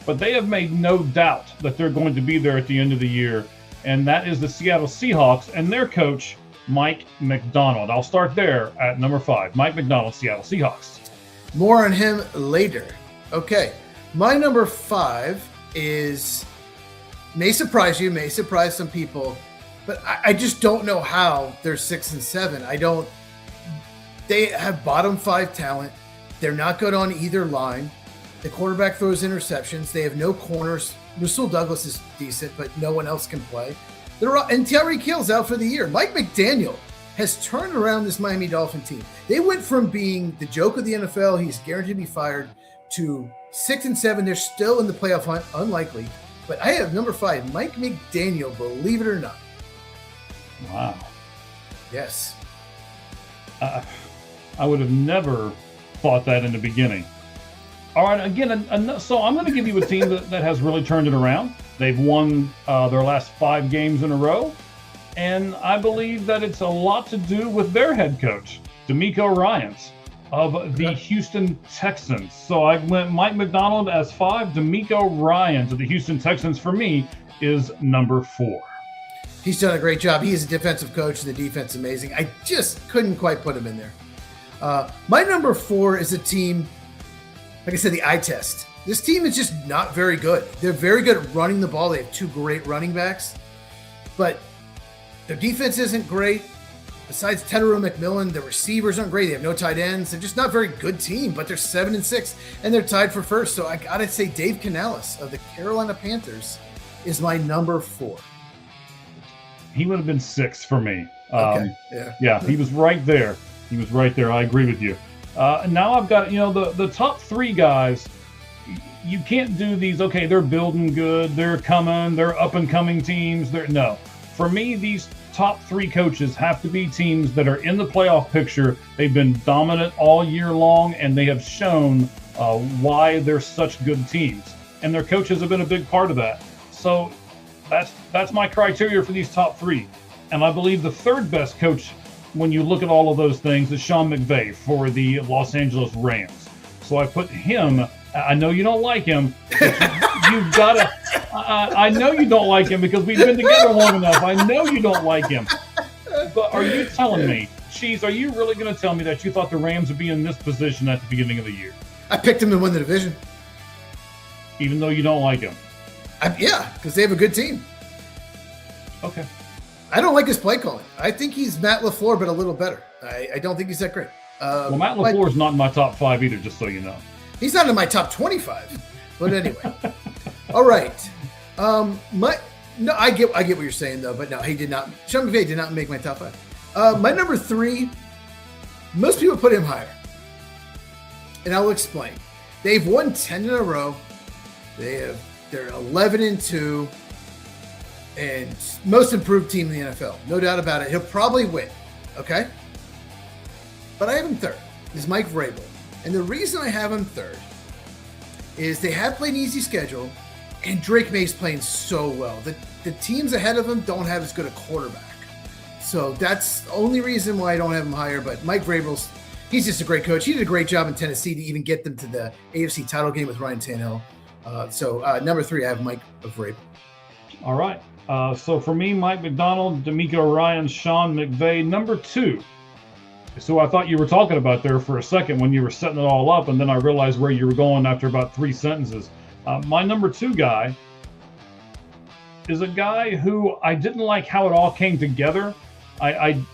Speaker 1: but they have made no doubt that they're going to be there at the end of the year. And that is the Seattle Seahawks and their coach, Mike Macdonald. I'll start there at number 5. Mike Macdonald, Seattle Seahawks.
Speaker 3: More on him later. Okay. My number 5 may surprise you, may surprise some people, but I just don't know how they're 6 and 7. They have bottom 5 talent. They're not good on either line. The quarterback throws interceptions. They have no corners. Rasul Douglas is decent, but no one else can play. And Tyreek Hill's out for the year. Mike McDaniel has turned around this Miami Dolphin team. They went from being the joke of the NFL, he's guaranteed to be fired, to 6 and 7. They're still in the playoff hunt, unlikely. But I have number 5, Mike McDaniel, believe it or not.
Speaker 1: Wow.
Speaker 3: Yes.
Speaker 1: I would have never thought that in the beginning. All right, again, so I'm going to give you a team that has really turned it around. They've won their last 5 games in a row, and I believe that it's a lot to do with their head coach, DeMeco Ryans of the Houston Texans. So I went Mike Macdonald as 5, DeMeco Ryans of the Houston Texans for me is number 4.
Speaker 3: He's done a great job. He is a defensive coach, and the defense is amazing. I just couldn't quite put him in there. My number 4 is a team, like I said, the eye test. This team is just not very good. They're very good at running the ball. They have 2 great running backs, but their defense isn't great. Besides Teteru McMillan, the receivers aren't great. They have no tight ends. They're just not a very good team, but they're 7 and 6, and they're tied for first. So I got to say Dave Canales of the Carolina Panthers is my number 4.
Speaker 1: He would have been 6 for me.
Speaker 3: Okay.
Speaker 1: Yeah, he was right there. I agree with you. Now I've got, the top 3 guys. You can't do these, okay, they're building good, they're coming, they're up-and-coming teams. No. For me, these top 3 coaches have to be teams that are in the playoff picture. They've been dominant all year long, and they have shown why they're such good teams. And their coaches have been a big part of that. So that's my criteria for these top 3. And I believe the 3rd best coach, when you look at all of those things, is Sean McVay for the Los Angeles Rams. So I put him. I know you don't like him. You've got to. I know you don't like him because we've been together long enough. I know you don't like him. But are you telling me, Cheese, are you really going to tell me that you thought the Rams would be in this position at the beginning of the year?
Speaker 3: I picked them to win the division.
Speaker 1: Even though you don't like him?
Speaker 3: Yeah, because they have a good team.
Speaker 1: Okay.
Speaker 3: I don't like his play calling. I think he's Matt LaFleur, but a little better. I don't think he's that great.
Speaker 1: Well, Matt LaFleur is not in my top 5 either, just so you know.
Speaker 3: He's not in my top 25. But anyway. All right. No, I get what you're saying though, but no, he did not. Sean McVay did not make my top 5. My number 3, most people put him higher. And I'll explain. They've won 10 in a row. They're 11-2, and most improved team in the NFL. No doubt about it. He'll probably win. Okay? But I have him third. This is Mike Vrabel. And the reason I have him third is they have played an easy schedule, and Drake May's playing so well. The teams ahead of him don't have as good a quarterback. So that's the only reason why I don't have him higher. But Mike Vrabel's, he's just a great coach. He did a great job in Tennessee to even get them to the AFC title game with Ryan Tannehill. So number 3, I have Mike Vrabel.
Speaker 1: All right. So for me, Mike McDonald, D'Amico Ryan, Sean McVay. Number 2. So I thought you were talking about there for a second when you were setting it all up, and then I realized where you were going after about 3 sentences. My number 2 guy is a guy who I didn't like how it all came together. I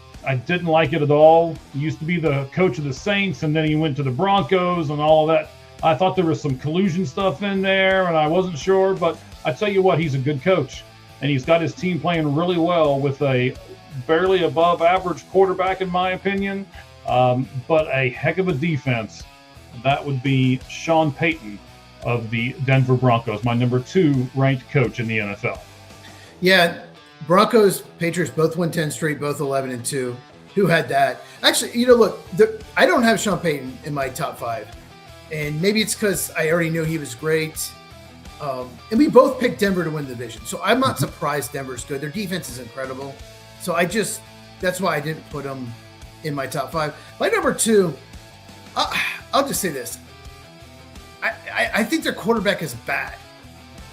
Speaker 1: didn't like it at all. He used to be the coach of the Saints, and then he went to the Broncos and all of that. I thought there was some collusion stuff in there, and I wasn't sure. But I tell you what, he's a good coach, and he's got his team playing really well with a barely above average quarterback, in my opinion, but a heck of a defense. That would be Sean Payton of the Denver Broncos, my number 2 ranked coach in the NFL.
Speaker 3: Yeah, Broncos, Patriots both won 10 straight, both 11-2. Who had that? Actually, look, I don't have Sean Payton in my top 5. And maybe it's because I already knew he was great. And we both picked Denver to win the division. So I'm not surprised Denver's good. Their defense is incredible. So that's why I didn't put them in my top 5. My number 2, I'll just say this. I think their quarterback is bad.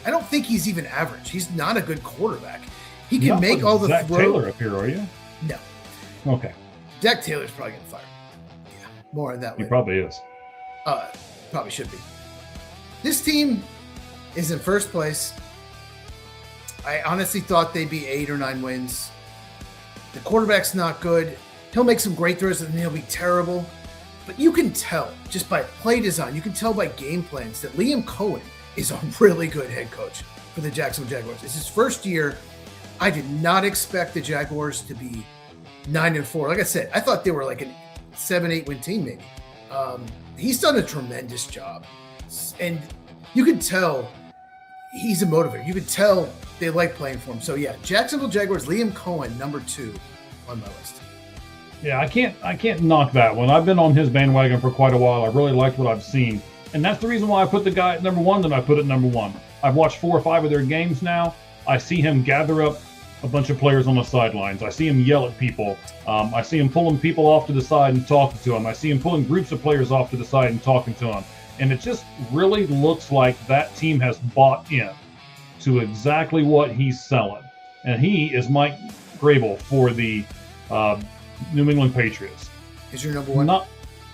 Speaker 3: I don't think he's even average. He's not a good quarterback. He can make all the
Speaker 1: Zach
Speaker 3: throws.
Speaker 1: Taylor up here, are you?
Speaker 3: No.
Speaker 1: Okay.
Speaker 3: Zach Taylor's probably getting fired. Yeah, more on that
Speaker 1: He
Speaker 3: later.
Speaker 1: probably is.
Speaker 3: Probably should be. This team is in first place. I honestly thought they'd be 8 or 9 wins. The quarterback's not good. He'll make some great throws and then he'll be terrible. But you can tell just by play design, you can tell by game plans that Liam Cohen is a really good head coach for the Jacksonville Jaguars. It's his first year. I did not expect the Jaguars to be 9-4. Like I said, I thought they were like a 7-8 win team maybe. He's done a tremendous job. And you can tell he's a motivator. You can tell they like playing for him. So yeah, Jacksonville Jaguars, Liam Cohen, number 2 on my list.
Speaker 1: Yeah, I can't knock that one. I've been on his bandwagon for quite a while. I really liked what I've seen. And that's the reason why I put the guy at number 1 that I put at number 1. I've watched 4 or 5 of their games now. I see him gather up a bunch of players on the sidelines. I see him yell at people. I see him pulling people off to the side and talking to them. I see him pulling groups of players off to the side and talking to them. And it just really looks like that team has bought in to exactly what he's selling. And he is Mike Vrabel for the New England Patriots.
Speaker 3: Is your number 1?
Speaker 1: Not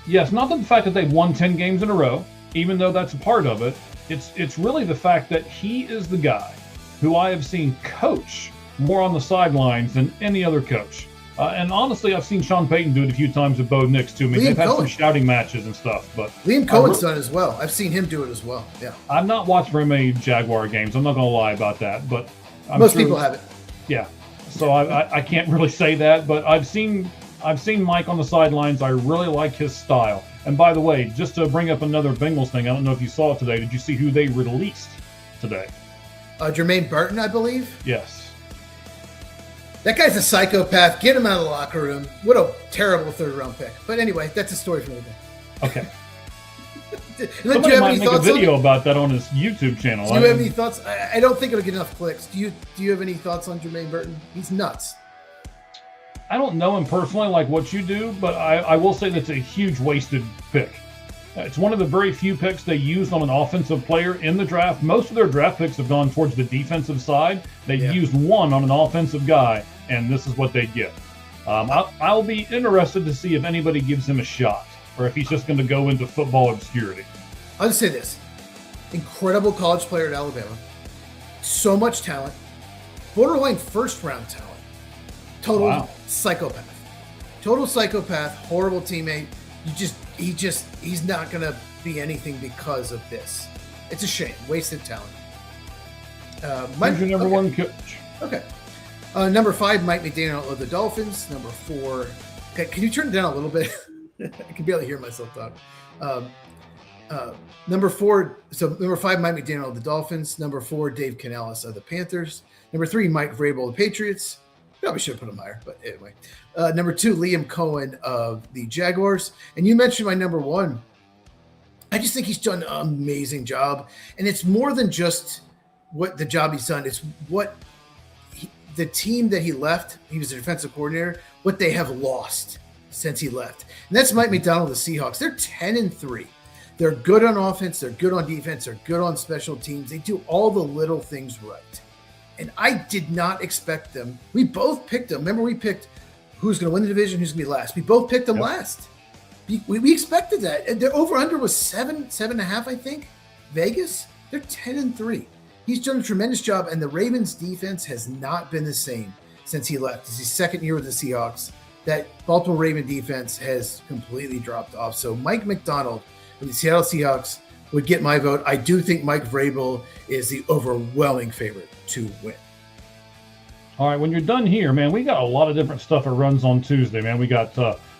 Speaker 1: the fact that they've won 10 games in a row, even though that's a part of it. It's really the fact that he is the guy who I have seen coach more on the sidelines than any other coach. And honestly, I've seen Sean Payton do it a few times with Bo Nix too. I mean, they've had some shouting matches and stuff, but
Speaker 3: Liam Cohen's done as well. I've seen him do it as well. Yeah.
Speaker 1: I've not watched very many Jaguar games. I'm not going to lie about that, but
Speaker 3: most people haven't.
Speaker 1: Yeah. So I can't really say that, but I've seen Mike on the sidelines. I really like his style. And by the way, just to bring up another Bengals thing, I don't know if you saw it today. Did you see who they released today?
Speaker 3: Jermaine Burton, I believe.
Speaker 1: Yes.
Speaker 3: That guy's a psychopath. Get him out of the locker room. What a terrible 3rd-round pick. But anyway, that's a story for another day.
Speaker 1: Okay.
Speaker 3: Somebody
Speaker 1: might make a video about that on his YouTube channel.
Speaker 3: Do you have any thoughts? I don't think it'll get enough clicks. Do you have any thoughts on Jermaine Burton? He's nuts.
Speaker 1: I don't know him personally like what you do, but I will say that's a huge wasted pick. It's one of the very few picks they used on an offensive player in the draft. Most of their draft picks have gone towards the defensive side. They used one on an offensive guy, and this is what they get. I'll be interested to see if anybody gives him a shot, or if he's just going to go into football obscurity.
Speaker 3: I'll just say this. Incredible college player at Alabama. So much talent. Borderline 1st-round talent. Total psychopath. Total psychopath, horrible teammate. He's not going to be anything because of this. It's a shame. Wasted talent.
Speaker 1: Who's your number one coach?
Speaker 3: Okay. Number 5, Mike McDaniel of the Dolphins. Number 4, okay, can you turn it down a little bit? I can barely hear myself talk. Number 5, Mike McDaniel of the Dolphins. Number 4, Dave Canales of the Panthers. Number 3, Mike Vrabel of the Patriots. Probably should have put him higher, but anyway. Number 2, Liam Cohen of the Jaguars. And you mentioned my number 1. I just think he's done an amazing job. And it's more than just what the job he's done. It's what the team that he left, he was a defensive coordinator, what they have lost since he left. And that's Mike McDaniel, the Seahawks. They're 10-3. They're good on offense. They're good on defense. They're good on special teams. They do all the little things right. And I did not expect them. We both picked them. Remember, we picked who's going to win the division, who's going to be last. We both picked them last. We expected that. And their over-under was 7.5, I think. Vegas, they're 10-3. He's done a tremendous job, and the Ravens' defense has not been the same since he left. It's his second year with the Seahawks. That Baltimore Raven defense has completely dropped off. So Mike McDonald of the Seattle Seahawks would get my vote. I do think Mike Vrabel is the overwhelming favorite to win.
Speaker 1: All right, when you're done here, man, we got a lot of different stuff that runs on Tuesday, man. We got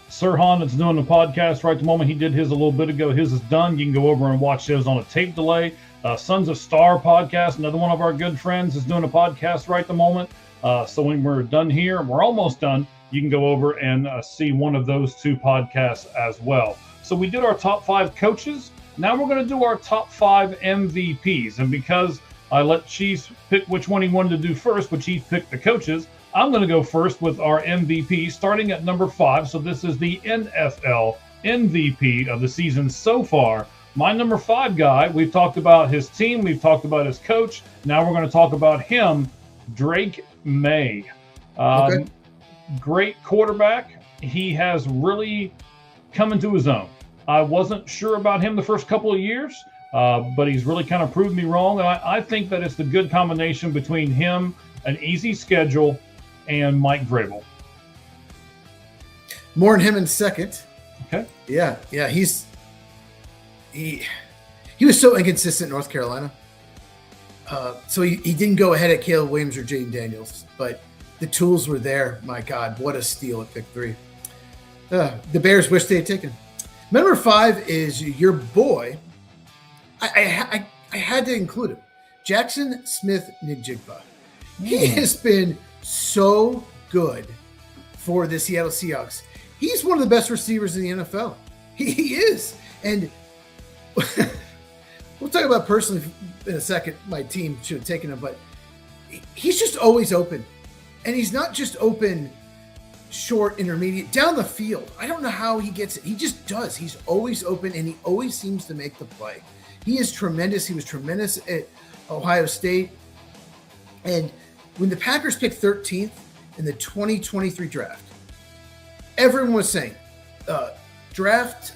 Speaker 1: Sirhan that's doing the podcast right at the moment. He did his a little bit ago. His is done. You can go over and watch his on a tape delay. Sons of Star podcast, another one of our good friends, is doing a podcast right at the moment. So when we're done here, and we're almost done, you can go over and see one of those 2 podcasts as well. So we did our top 5 coaches. Now we're going to do our top 5 MVPs. And because I let Cheese pick which one he wanted to do first, but Cheese picked the coaches, I'm going to go first with our MVP, starting at number 5. So this is the NFL MVP of the season so far. My number 5 guy, we've talked about his team, we've talked about his coach. Now we're going to talk about him, Drake May.
Speaker 3: Okay.
Speaker 1: Great quarterback. He has really come into his own. I wasn't sure about him the first couple of years, but he's really kind of proved me wrong. And I think that it's the good combination between him, an easy schedule, and Mike Vrabel.
Speaker 3: More than him in second.
Speaker 1: Okay.
Speaker 3: Yeah. He was so inconsistent in North Carolina. So he didn't go ahead at Caleb Williams or Jaden Daniels, but the tools were there. My God, what a steal at pick 3. The Bears wish they had taken him. Number 5 is your boy. I had to include him. Jackson Smith-Njigba. He has been so good for the Seattle Seahawks. He's one of the best receivers in the NFL. He is. And we'll talk about personally in a second. My team should have taken him, but he's just always open. And he's not just open short, intermediate, down the field. I don't know how he gets it. He just does. He's always open, and he always seems to make the play. He is tremendous. He was tremendous at Ohio State. And when the Packers picked 13th in the 2023 draft, everyone was saying, draft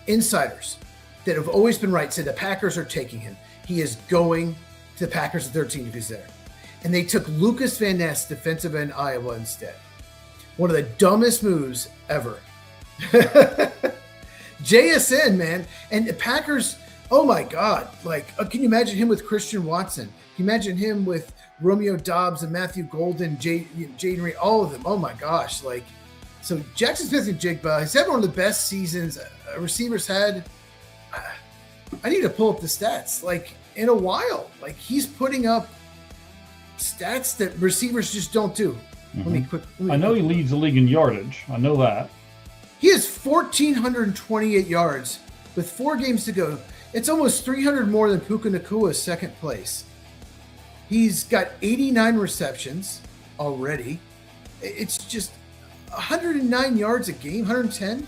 Speaker 3: insiders that have always been right said the Packers are taking him. He is going to the Packers at 13 if he's there. And they took Lucas Van Ness, defensive end Iowa, instead. One of the dumbest moves ever. JSN, man. And the Packers, oh my God. Like, can you imagine him with Christian Watson? Can you imagine him with Romeo Dobbs and Matthew Golden, Jaden Reed, all of them? Oh my gosh. Like, so Jackson Smith-Njigba has had one of the best seasons a receiver's had. I need to pull up the stats. Like, in a while. Like, he's putting up stats that receivers just don't do.
Speaker 1: I know he leads the league in yardage. I know that.
Speaker 3: He has 1,428 yards with 4 games to go. It's almost 300 more than Puka Nakua's second place. He's got 89 receptions already. It's just 109 yards a game, 110.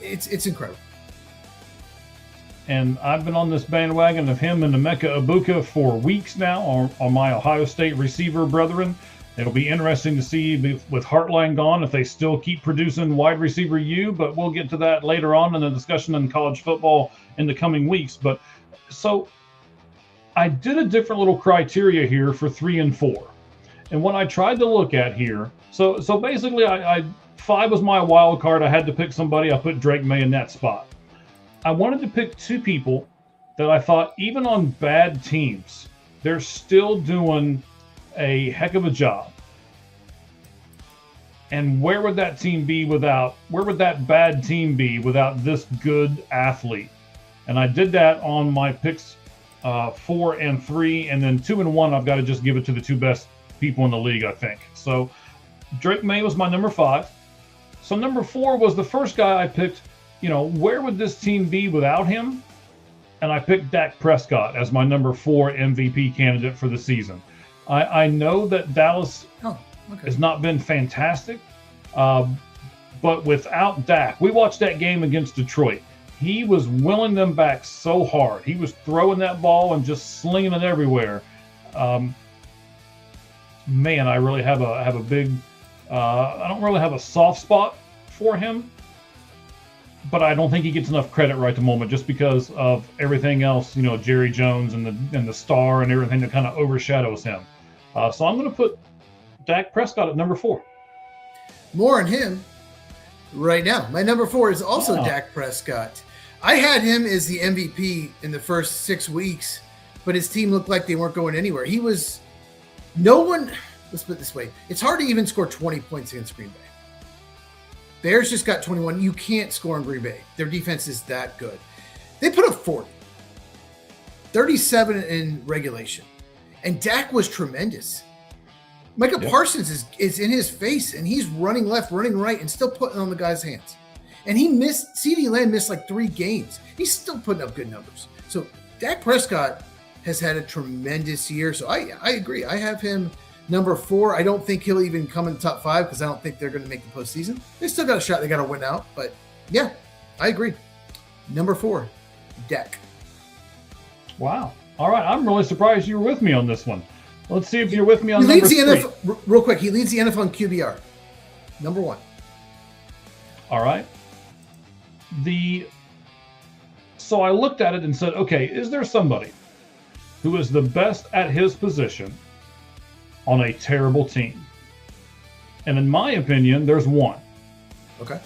Speaker 3: It's incredible.
Speaker 1: And I've been on this bandwagon of him and Emeka Egbuka for weeks now on my Ohio State receiver brethren. It'll be interesting to see with Hartline gone if they still keep producing wide receiver U, but we'll get to that later on in the discussion in college football in the coming weeks. But so I did a different little criteria here for 3 and 4. And what I tried to look at here, so basically I 5 was my wild card. I had to pick somebody. I put Drake May in that spot. I wanted to pick 2 people that I thought, even on bad teams, they're still doing a heck of a job. And where would that bad team be without this good athlete? And I did that on my picks 4 and 3, and then 2 and 1. I've got to just give it to the 2 best people in the league, I think. So Drake May was my number 5. So number 4 was the first guy I picked. Where would this team be without him? And I picked Dak Prescott as my number 4 MVP candidate for the season. I know that Dallas has not been fantastic, but without Dak, we watched that game against Detroit. He was willing them back so hard. He was throwing that ball and just slinging it everywhere. Man, I really have a big. I don't really have a soft spot for him, but I don't think he gets enough credit right at the moment, just because of everything else. Jerry Jones and the star and everything that kind of overshadows him. So I'm going to put Dak Prescott at number 4.
Speaker 3: More on him right now. My number 4 is also Dak Prescott. I had him as the MVP in the first 6 weeks, but his team looked like they weren't going anywhere. Let's put it this way. It's hard to even score 20 points against Green Bay. Bears just got 21. You can't score in Green Bay. Their defense is that good. They put up 40. 37 in regulation. And Dak was tremendous. Micah Parsons is in his face, and he's running left, running right, and still putting on the guy's hands. And CeeDee Lamb missed like 3 games. He's still putting up good numbers. So Dak Prescott has had a tremendous year. So I agree. I have him number 4. I don't think he'll even come in the top 5 because I don't think they're going to make the postseason. They still got a shot. They got to win out. But yeah, I agree. Number 4, Dak.
Speaker 1: Wow. All right. I'm really surprised you were with me on this one. Let's see if you're with me on number 3.
Speaker 3: NFL, real quick, he leads the NFL in QBR. Number 1.
Speaker 1: All right. So I looked at it and said, okay, is there somebody who is the best at his position on a terrible team? And in my opinion, there's one.
Speaker 3: Okay.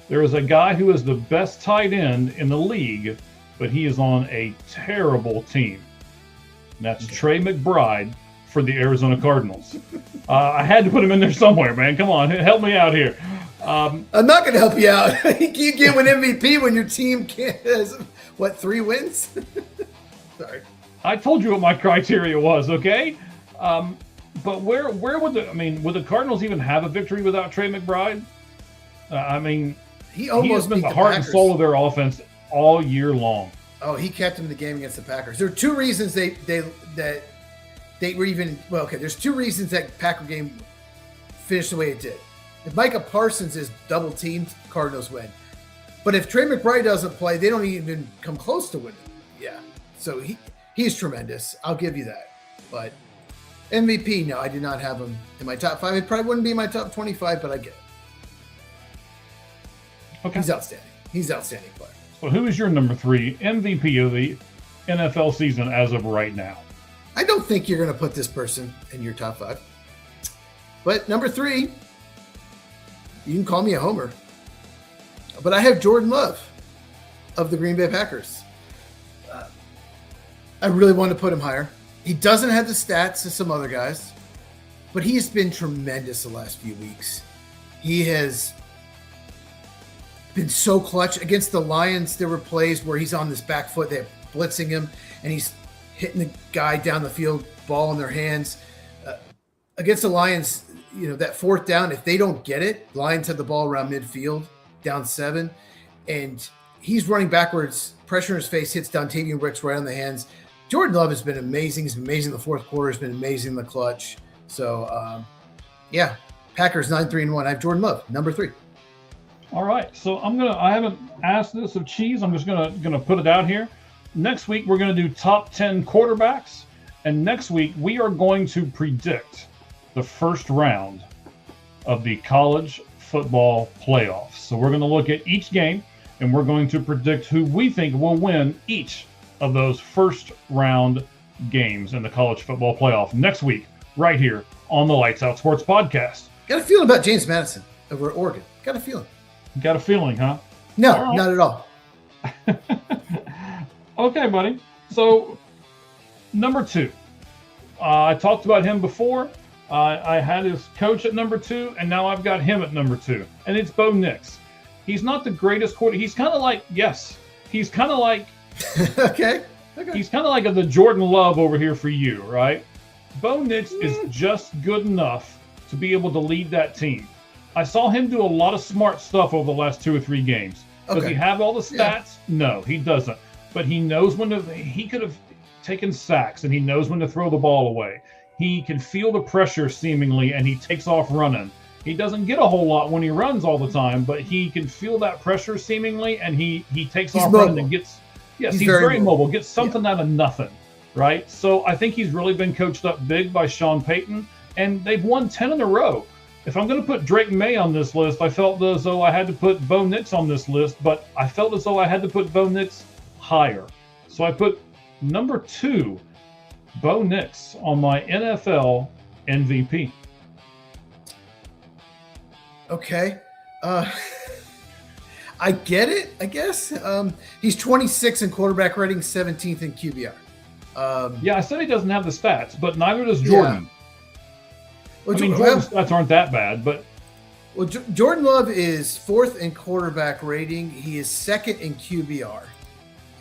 Speaker 1: There is a guy who is the best tight end in the league, but he is on a terrible team. And that's Trey McBride for the Arizona Cardinals. I had to put him in there somewhere, man. Come on, help me out here.
Speaker 3: I'm not going to help you out. You can't win MVP when your team has, 3 wins? Sorry.
Speaker 1: I told you what my criteria was, okay? But where would the Cardinals even have a victory without Trey McBride?
Speaker 3: He almost
Speaker 1: has been
Speaker 3: beat
Speaker 1: the heart
Speaker 3: Packers.
Speaker 1: and soul of their offense all year long.
Speaker 3: Oh, he kept him in the game against the Packers. There are 2 reasons they were even – well, okay, there's 2 reasons that Packer game finished the way it did. If Micah Parsons is double-teamed, Cardinals win. But if Trey McBride doesn't play, they don't even come close to winning. Yeah. So he's tremendous. I'll give you that. But MVP, no, I did not have him in my top 5. It probably wouldn't be in my top 25, but I get it.
Speaker 1: Okay.
Speaker 3: He's outstanding. He's an outstanding player.
Speaker 1: So who is your number 3 MVP of the NFL season as of right now?
Speaker 3: I don't think you're going to put this person in your top 5. But number 3, you can call me a homer, but I have Jordan Love of the Green Bay Packers. I really want to put him higher. He doesn't have the stats as some other guys, but he's been tremendous the last few weeks. He has been so clutch. Against the Lions, there were plays where he's on this back foot, they're blitzing him, and he's hitting the guy down the field, ball in their hands. Against the Lions, that 4th down, if they don't get it, Lions have the ball around midfield, down 7, and he's running backwards, pressure in his face, hits Dontavian Wicks right on the hands. Jordan Love has been amazing. He's been amazing in the 4th quarter. He's been amazing in the clutch. So, Packers 9-3-1. I have Jordan Love, number 3.
Speaker 1: All right. So I haven't asked this of Cheese. I'm just gonna put it out here. Next week, we're going to do top 10 quarterbacks. And next week, we are going to predict the first round of the college football playoffs. So we're going to look at each game, and we're going to predict who we think will win each of those first round games in the college football playoff next week, right here on the Lights Out Sports Podcast.
Speaker 3: Got a feeling about James Madison. over at Oregon. Got a feeling.
Speaker 1: Got a feeling, huh?
Speaker 3: No,
Speaker 1: All right.
Speaker 3: not at all.
Speaker 1: Okay, buddy. So, number 2. I talked about him before. I had his coach at number 2, and now I've got him at number 2. And it's Bo Nix. He's not the greatest quarterback. He's kind of like, he's kind of like,
Speaker 3: Okay.
Speaker 1: he's kind of like the Jordan Love over here for you, right? Bo Nix is just good enough to be able to lead that team. I saw him do a lot of smart stuff over the last 2 or 3 games. Does
Speaker 3: Okay.
Speaker 1: he have all the stats?
Speaker 3: Yeah.
Speaker 1: No, he doesn't. But he knows when to. He could have taken sacks, and he knows when to throw the ball away. He can feel the pressure seemingly, and he takes off running. He doesn't get a whole lot when he runs all the time, but he can feel that pressure seemingly, and he takes
Speaker 3: He's
Speaker 1: off
Speaker 3: mobile.
Speaker 1: running and gets. Yes,
Speaker 3: He's
Speaker 1: he's
Speaker 3: very
Speaker 1: very
Speaker 3: mobile.
Speaker 1: mobile. Gets something out of nothing, right? So I think he's really been coached up big by Sean Payton, and they've won 10 in a row. If I'm going to put Drake May on this list, I felt as though I had to put Bo Nix on this list, but I felt as though I had to put Bo Nix higher. So I put number 2, Bo Nix, on my NFL MVP.
Speaker 3: Okay. I get it, I guess. He's 26 in quarterback rating, 17th in QBR.
Speaker 1: Yeah, I said he doesn't have the stats, but neither does Jordan.
Speaker 3: Well,
Speaker 1: I mean, Jordan's stats aren't that bad, but
Speaker 3: Jordan Love is 4th in quarterback rating. He is 2nd in QBR.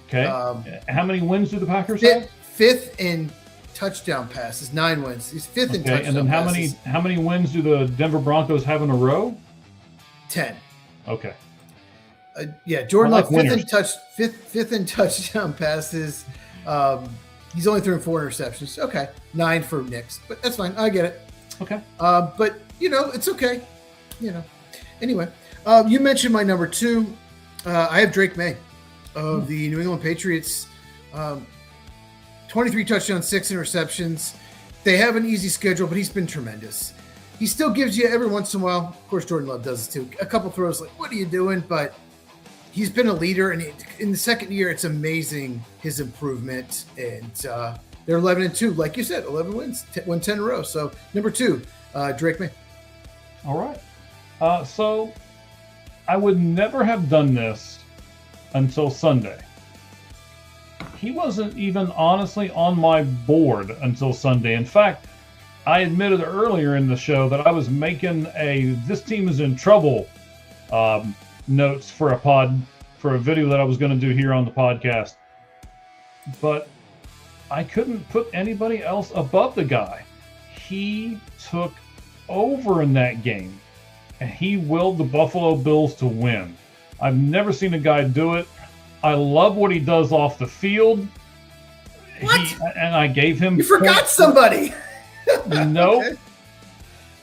Speaker 1: okay. How many wins do the Packers have?
Speaker 3: 5th in touchdown passes, 9 wins. He's 5th in touchdown
Speaker 1: Okay, and then
Speaker 3: passes.
Speaker 1: how many wins do the Denver Broncos have in a row?
Speaker 3: 10.
Speaker 1: Okay.
Speaker 3: Yeah, Jordan
Speaker 1: I
Speaker 3: Love,
Speaker 1: like
Speaker 3: fifth in touchdown passes. He's only thrown 4 interceptions. Okay, 9 for Nix, but that's fine. I get it.
Speaker 1: Okay.
Speaker 3: But it's okay. Anyway, you mentioned my number 2. I have Drake May of the New England Patriots. 23 touchdowns, 6 interceptions. They have an easy schedule, but he's been tremendous. He still gives you every once in a while. Of course, Jordan Love does it too. A couple throws like, "What are you doing?" But he's been a leader, and in the second year, it's amazing his improvement. And they're 11-2, like you said, 11 wins, won 10 in a row. So number 2, Drake May.
Speaker 1: All right. So I would never have done this until Sunday. He wasn't even honestly on my board until Sunday. In fact, I admitted earlier in the show that I was making "this team is in trouble" notes for a video that I was going to do here on the podcast. But I couldn't put anybody else above the guy. He took over in that game, and he willed the Buffalo Bills to win. I've never seen a guy do it. I love what he does off the field.
Speaker 3: What?
Speaker 1: And I gave him.
Speaker 3: You forgot somebody.
Speaker 1: Nope.
Speaker 3: Okay.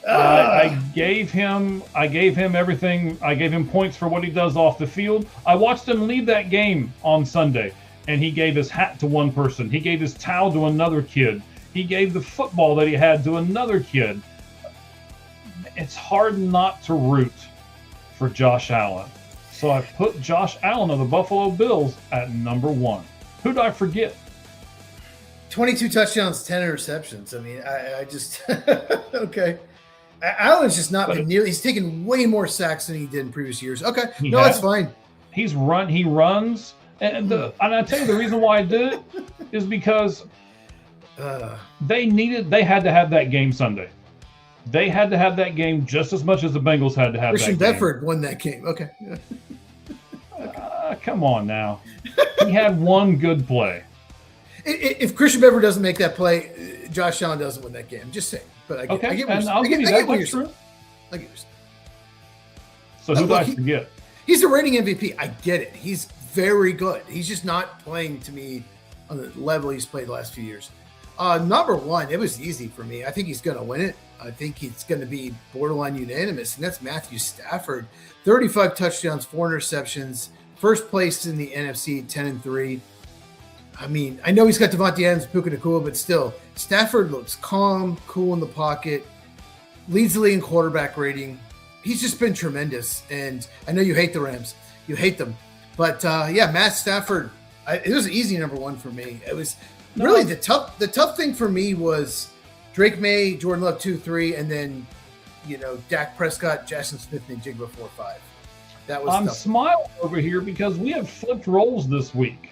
Speaker 1: I gave him everything. I gave him points for what he does off the field. I watched him leave that game on Sunday, and he gave his hat to one person. He gave his towel to another kid. He gave the football that he had to another kid. It's hard not to root for Josh Allen. So I put Josh Allen of the Buffalo Bills at number 1. Who did I forget?
Speaker 3: 22 touchdowns, 10 interceptions. I mean, I just okay. Allen's just not been nearly. He's taken way more sacks than he did in previous years. Okay, that's fine.
Speaker 1: He runs, and I tell you the reason why I did it is because they had to have that game Sunday. They had to have that game just as much as the Bengals had to have
Speaker 3: Christian
Speaker 1: that game.
Speaker 3: Bedford won that game. Okay.
Speaker 1: Come on now. He had one good play.
Speaker 3: If Christian Bedford doesn't make that play, Josh Allen doesn't win that game. Just saying. But I get, I get
Speaker 1: and I'll give you that. That's true.
Speaker 3: I get what
Speaker 1: So who did I forget?
Speaker 3: He's a reigning MVP. I get it. He's very good. He's just not playing to me on the level he's played the last few years. Number 1, it was easy for me. I think he's going to win it. I think he's going to be borderline unanimous, and that's Matthew Stafford. 35 touchdowns, 4 interceptions, first place in the NFC, 10-3. I mean, I know he's got Devontae Adams, Puka Nacua, but still, Stafford looks calm, cool in the pocket, leads the league in quarterback rating. He's just been tremendous, and I know you hate the Rams. You hate them. But, Matt Stafford, it was an easy number 1 for me. It was really the tough thing for me was Drake May, Jordan Love 2, 3, and then Dak Prescott, Jackson Smith, and Jigba 4-5. That was
Speaker 1: I'm
Speaker 3: tough.
Speaker 1: smiling over here because we have flipped roles this week.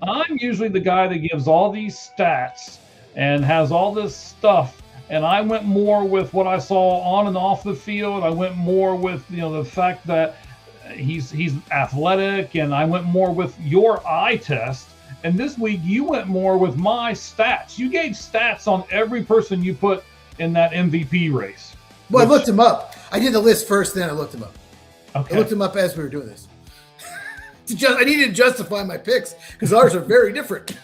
Speaker 1: I'm usually the guy that gives all these stats and has all this stuff, and I went more with what I saw on and off the field. I went more with the fact that he's athletic, and I went more with your eye test. And this week you went more with my stats. You gave stats on every person you put in that MVP race.
Speaker 3: Well, I looked him up. I did the list first, then I looked him up.
Speaker 1: Okay.
Speaker 3: I looked him up as we were doing this. I needed to justify my picks because ours are very different.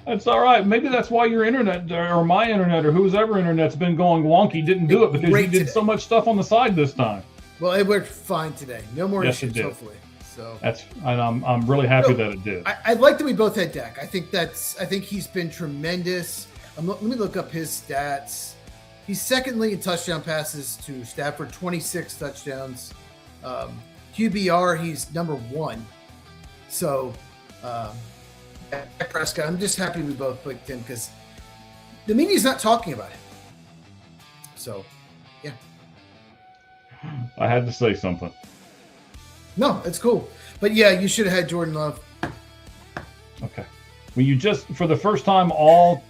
Speaker 1: That's all right. Maybe that's why your internet or my internet or whose ever internet's been going wonky didn't do it, because you did so much stuff on the side this time.
Speaker 3: Well, it worked fine today. No more
Speaker 1: Yes,
Speaker 3: issues,
Speaker 1: it did.
Speaker 3: hopefully. So
Speaker 1: and I'm really happy that it did.
Speaker 3: I like that we both had Dak. I think he's been tremendous. Let me look up his stats. He's secondly in touchdown passes to Stafford, 26 touchdowns. QBR, he's number 1. So, Dak Prescott, I'm just happy we both picked him because the media's not talking about him. So, yeah.
Speaker 1: I had to say something.
Speaker 3: No, it's cool. But yeah, you should have had Jordan Love.
Speaker 1: Okay. When you just, for the first time all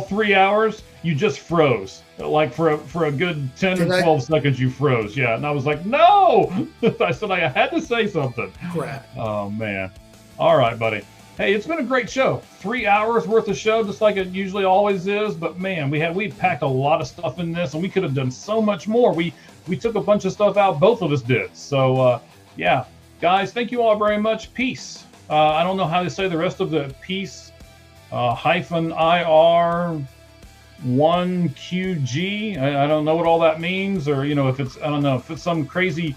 Speaker 1: 3 hours, you just froze. Like for a good 10 or 12 seconds, you froze. Yeah. And I was like, no! I said I had to say something.
Speaker 3: Crap.
Speaker 1: Oh, man. All right, buddy. Hey, it's been a great show. 3 hours worth of show, just like it usually always is. But man, we packed a lot of stuff in this, and we could have done so much more. We took a bunch of stuff out. Both of us did. So yeah, guys, thank you all very much. Peace. I don't know how to say the rest of the peace. -IR 1QG. I don't know what all that means, or if it's, I don't know if it's some crazy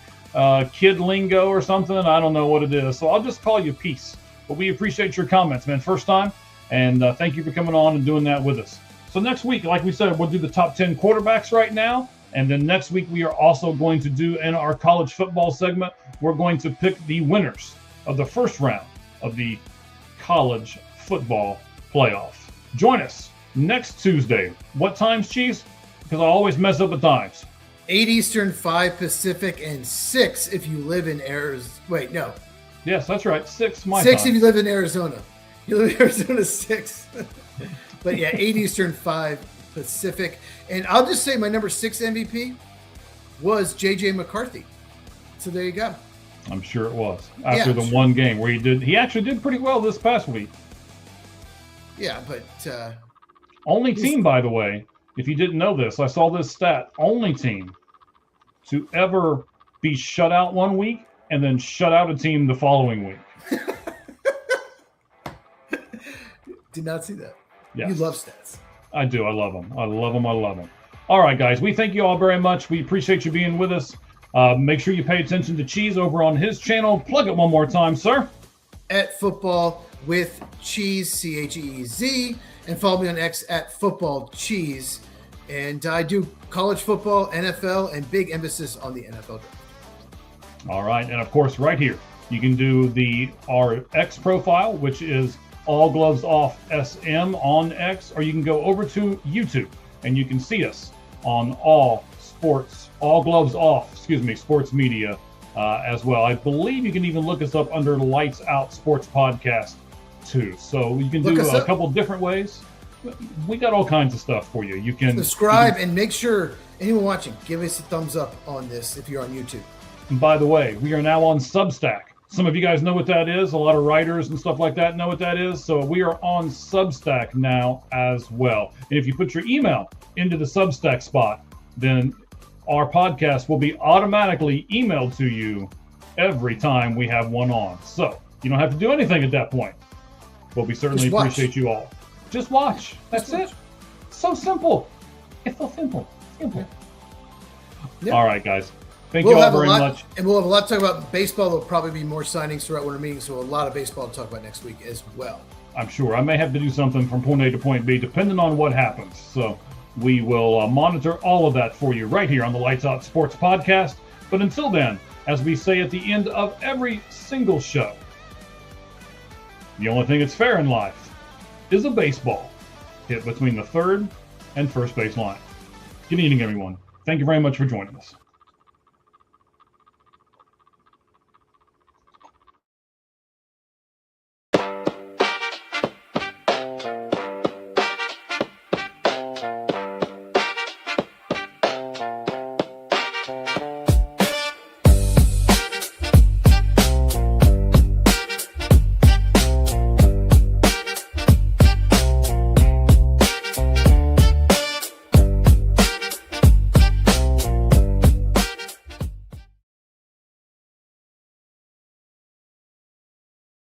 Speaker 1: kid lingo or something. I don't know what it is. So I'll just call you peace. But we appreciate your comments, man. First time. And thank you for coming on and doing that with us. So next week, like we said, we'll do the top 10 quarterbacks right now. And then next week, we are also going to do, in our college football segment, we're going to pick the winners of the first round of the college football playoff. Join us next Tuesday. What times, Cheese? Because I always mess up the times.
Speaker 3: 8 Eastern, 5 Pacific, and 6 if you live in Arizona. Wait, no.
Speaker 1: Yes, that's right. 6 my
Speaker 3: 6
Speaker 1: time.
Speaker 3: if you live in Arizona. You live in Arizona, 6. But yeah, 8 Eastern, 5 Pacific. And I'll just say my number 6 MVP was J.J. McCarthy. So there you go.
Speaker 1: I'm sure it was. After the one game where he actually did pretty well this past week.
Speaker 3: Yeah, but...
Speaker 1: only team, by the way, if you didn't know this, I saw this stat, only team to ever be shut out one week and then shut out a team the following week.
Speaker 3: Did not see that.
Speaker 1: Yes.
Speaker 3: You love stats.
Speaker 1: I do. I love them. I love them. I love them. All right, guys. We thank you all very much. We appreciate you being with us. Make sure you pay attention to Cheese over on his channel. Plug it one more time, sir.
Speaker 3: At Football with Cheese, CHEEZ. And follow me on X at Football Cheese. And I do college football, NFL, and big emphasis on the NFL draft.
Speaker 1: All right. And of course, right here, you can do our X profile, which is All Gloves Off SM on X, or you can go over to YouTube and you can see us on All Gloves Off, sports media as well. I believe you can even look us up under Lights Out Sports Podcast too. So you can do a couple different ways. We got all kinds of stuff for you. You can
Speaker 3: subscribe and make sure anyone watching, give us a thumbs up on this if you're on YouTube.
Speaker 1: And by the way, we are now on Substack. Some of you guys know what that is. A lot of writers and stuff like that know what that is. So we are on Substack now as well. And if you put your email into the Substack spot, then our podcast will be automatically emailed to you every time we have one on. So you don't have to do anything at that point. But we certainly appreciate you all. Just watch. That's it. So simple. It's so simple. Simple. Yep. All right, guys. Thank you all very much.
Speaker 3: And we'll have a lot to talk about baseball. There'll probably be more signings throughout winter meetings, so a lot of baseball to talk about next week as well.
Speaker 1: I'm sure. I may have to do something from point A to point B, depending on what happens. So we will monitor all of that for you right here on the Lights Out Sports Podcast. But until then, as we say at the end of every single show, the only thing that's fair in life is a baseball hit between the third and first base line. Good evening, everyone. Thank you very much for joining us.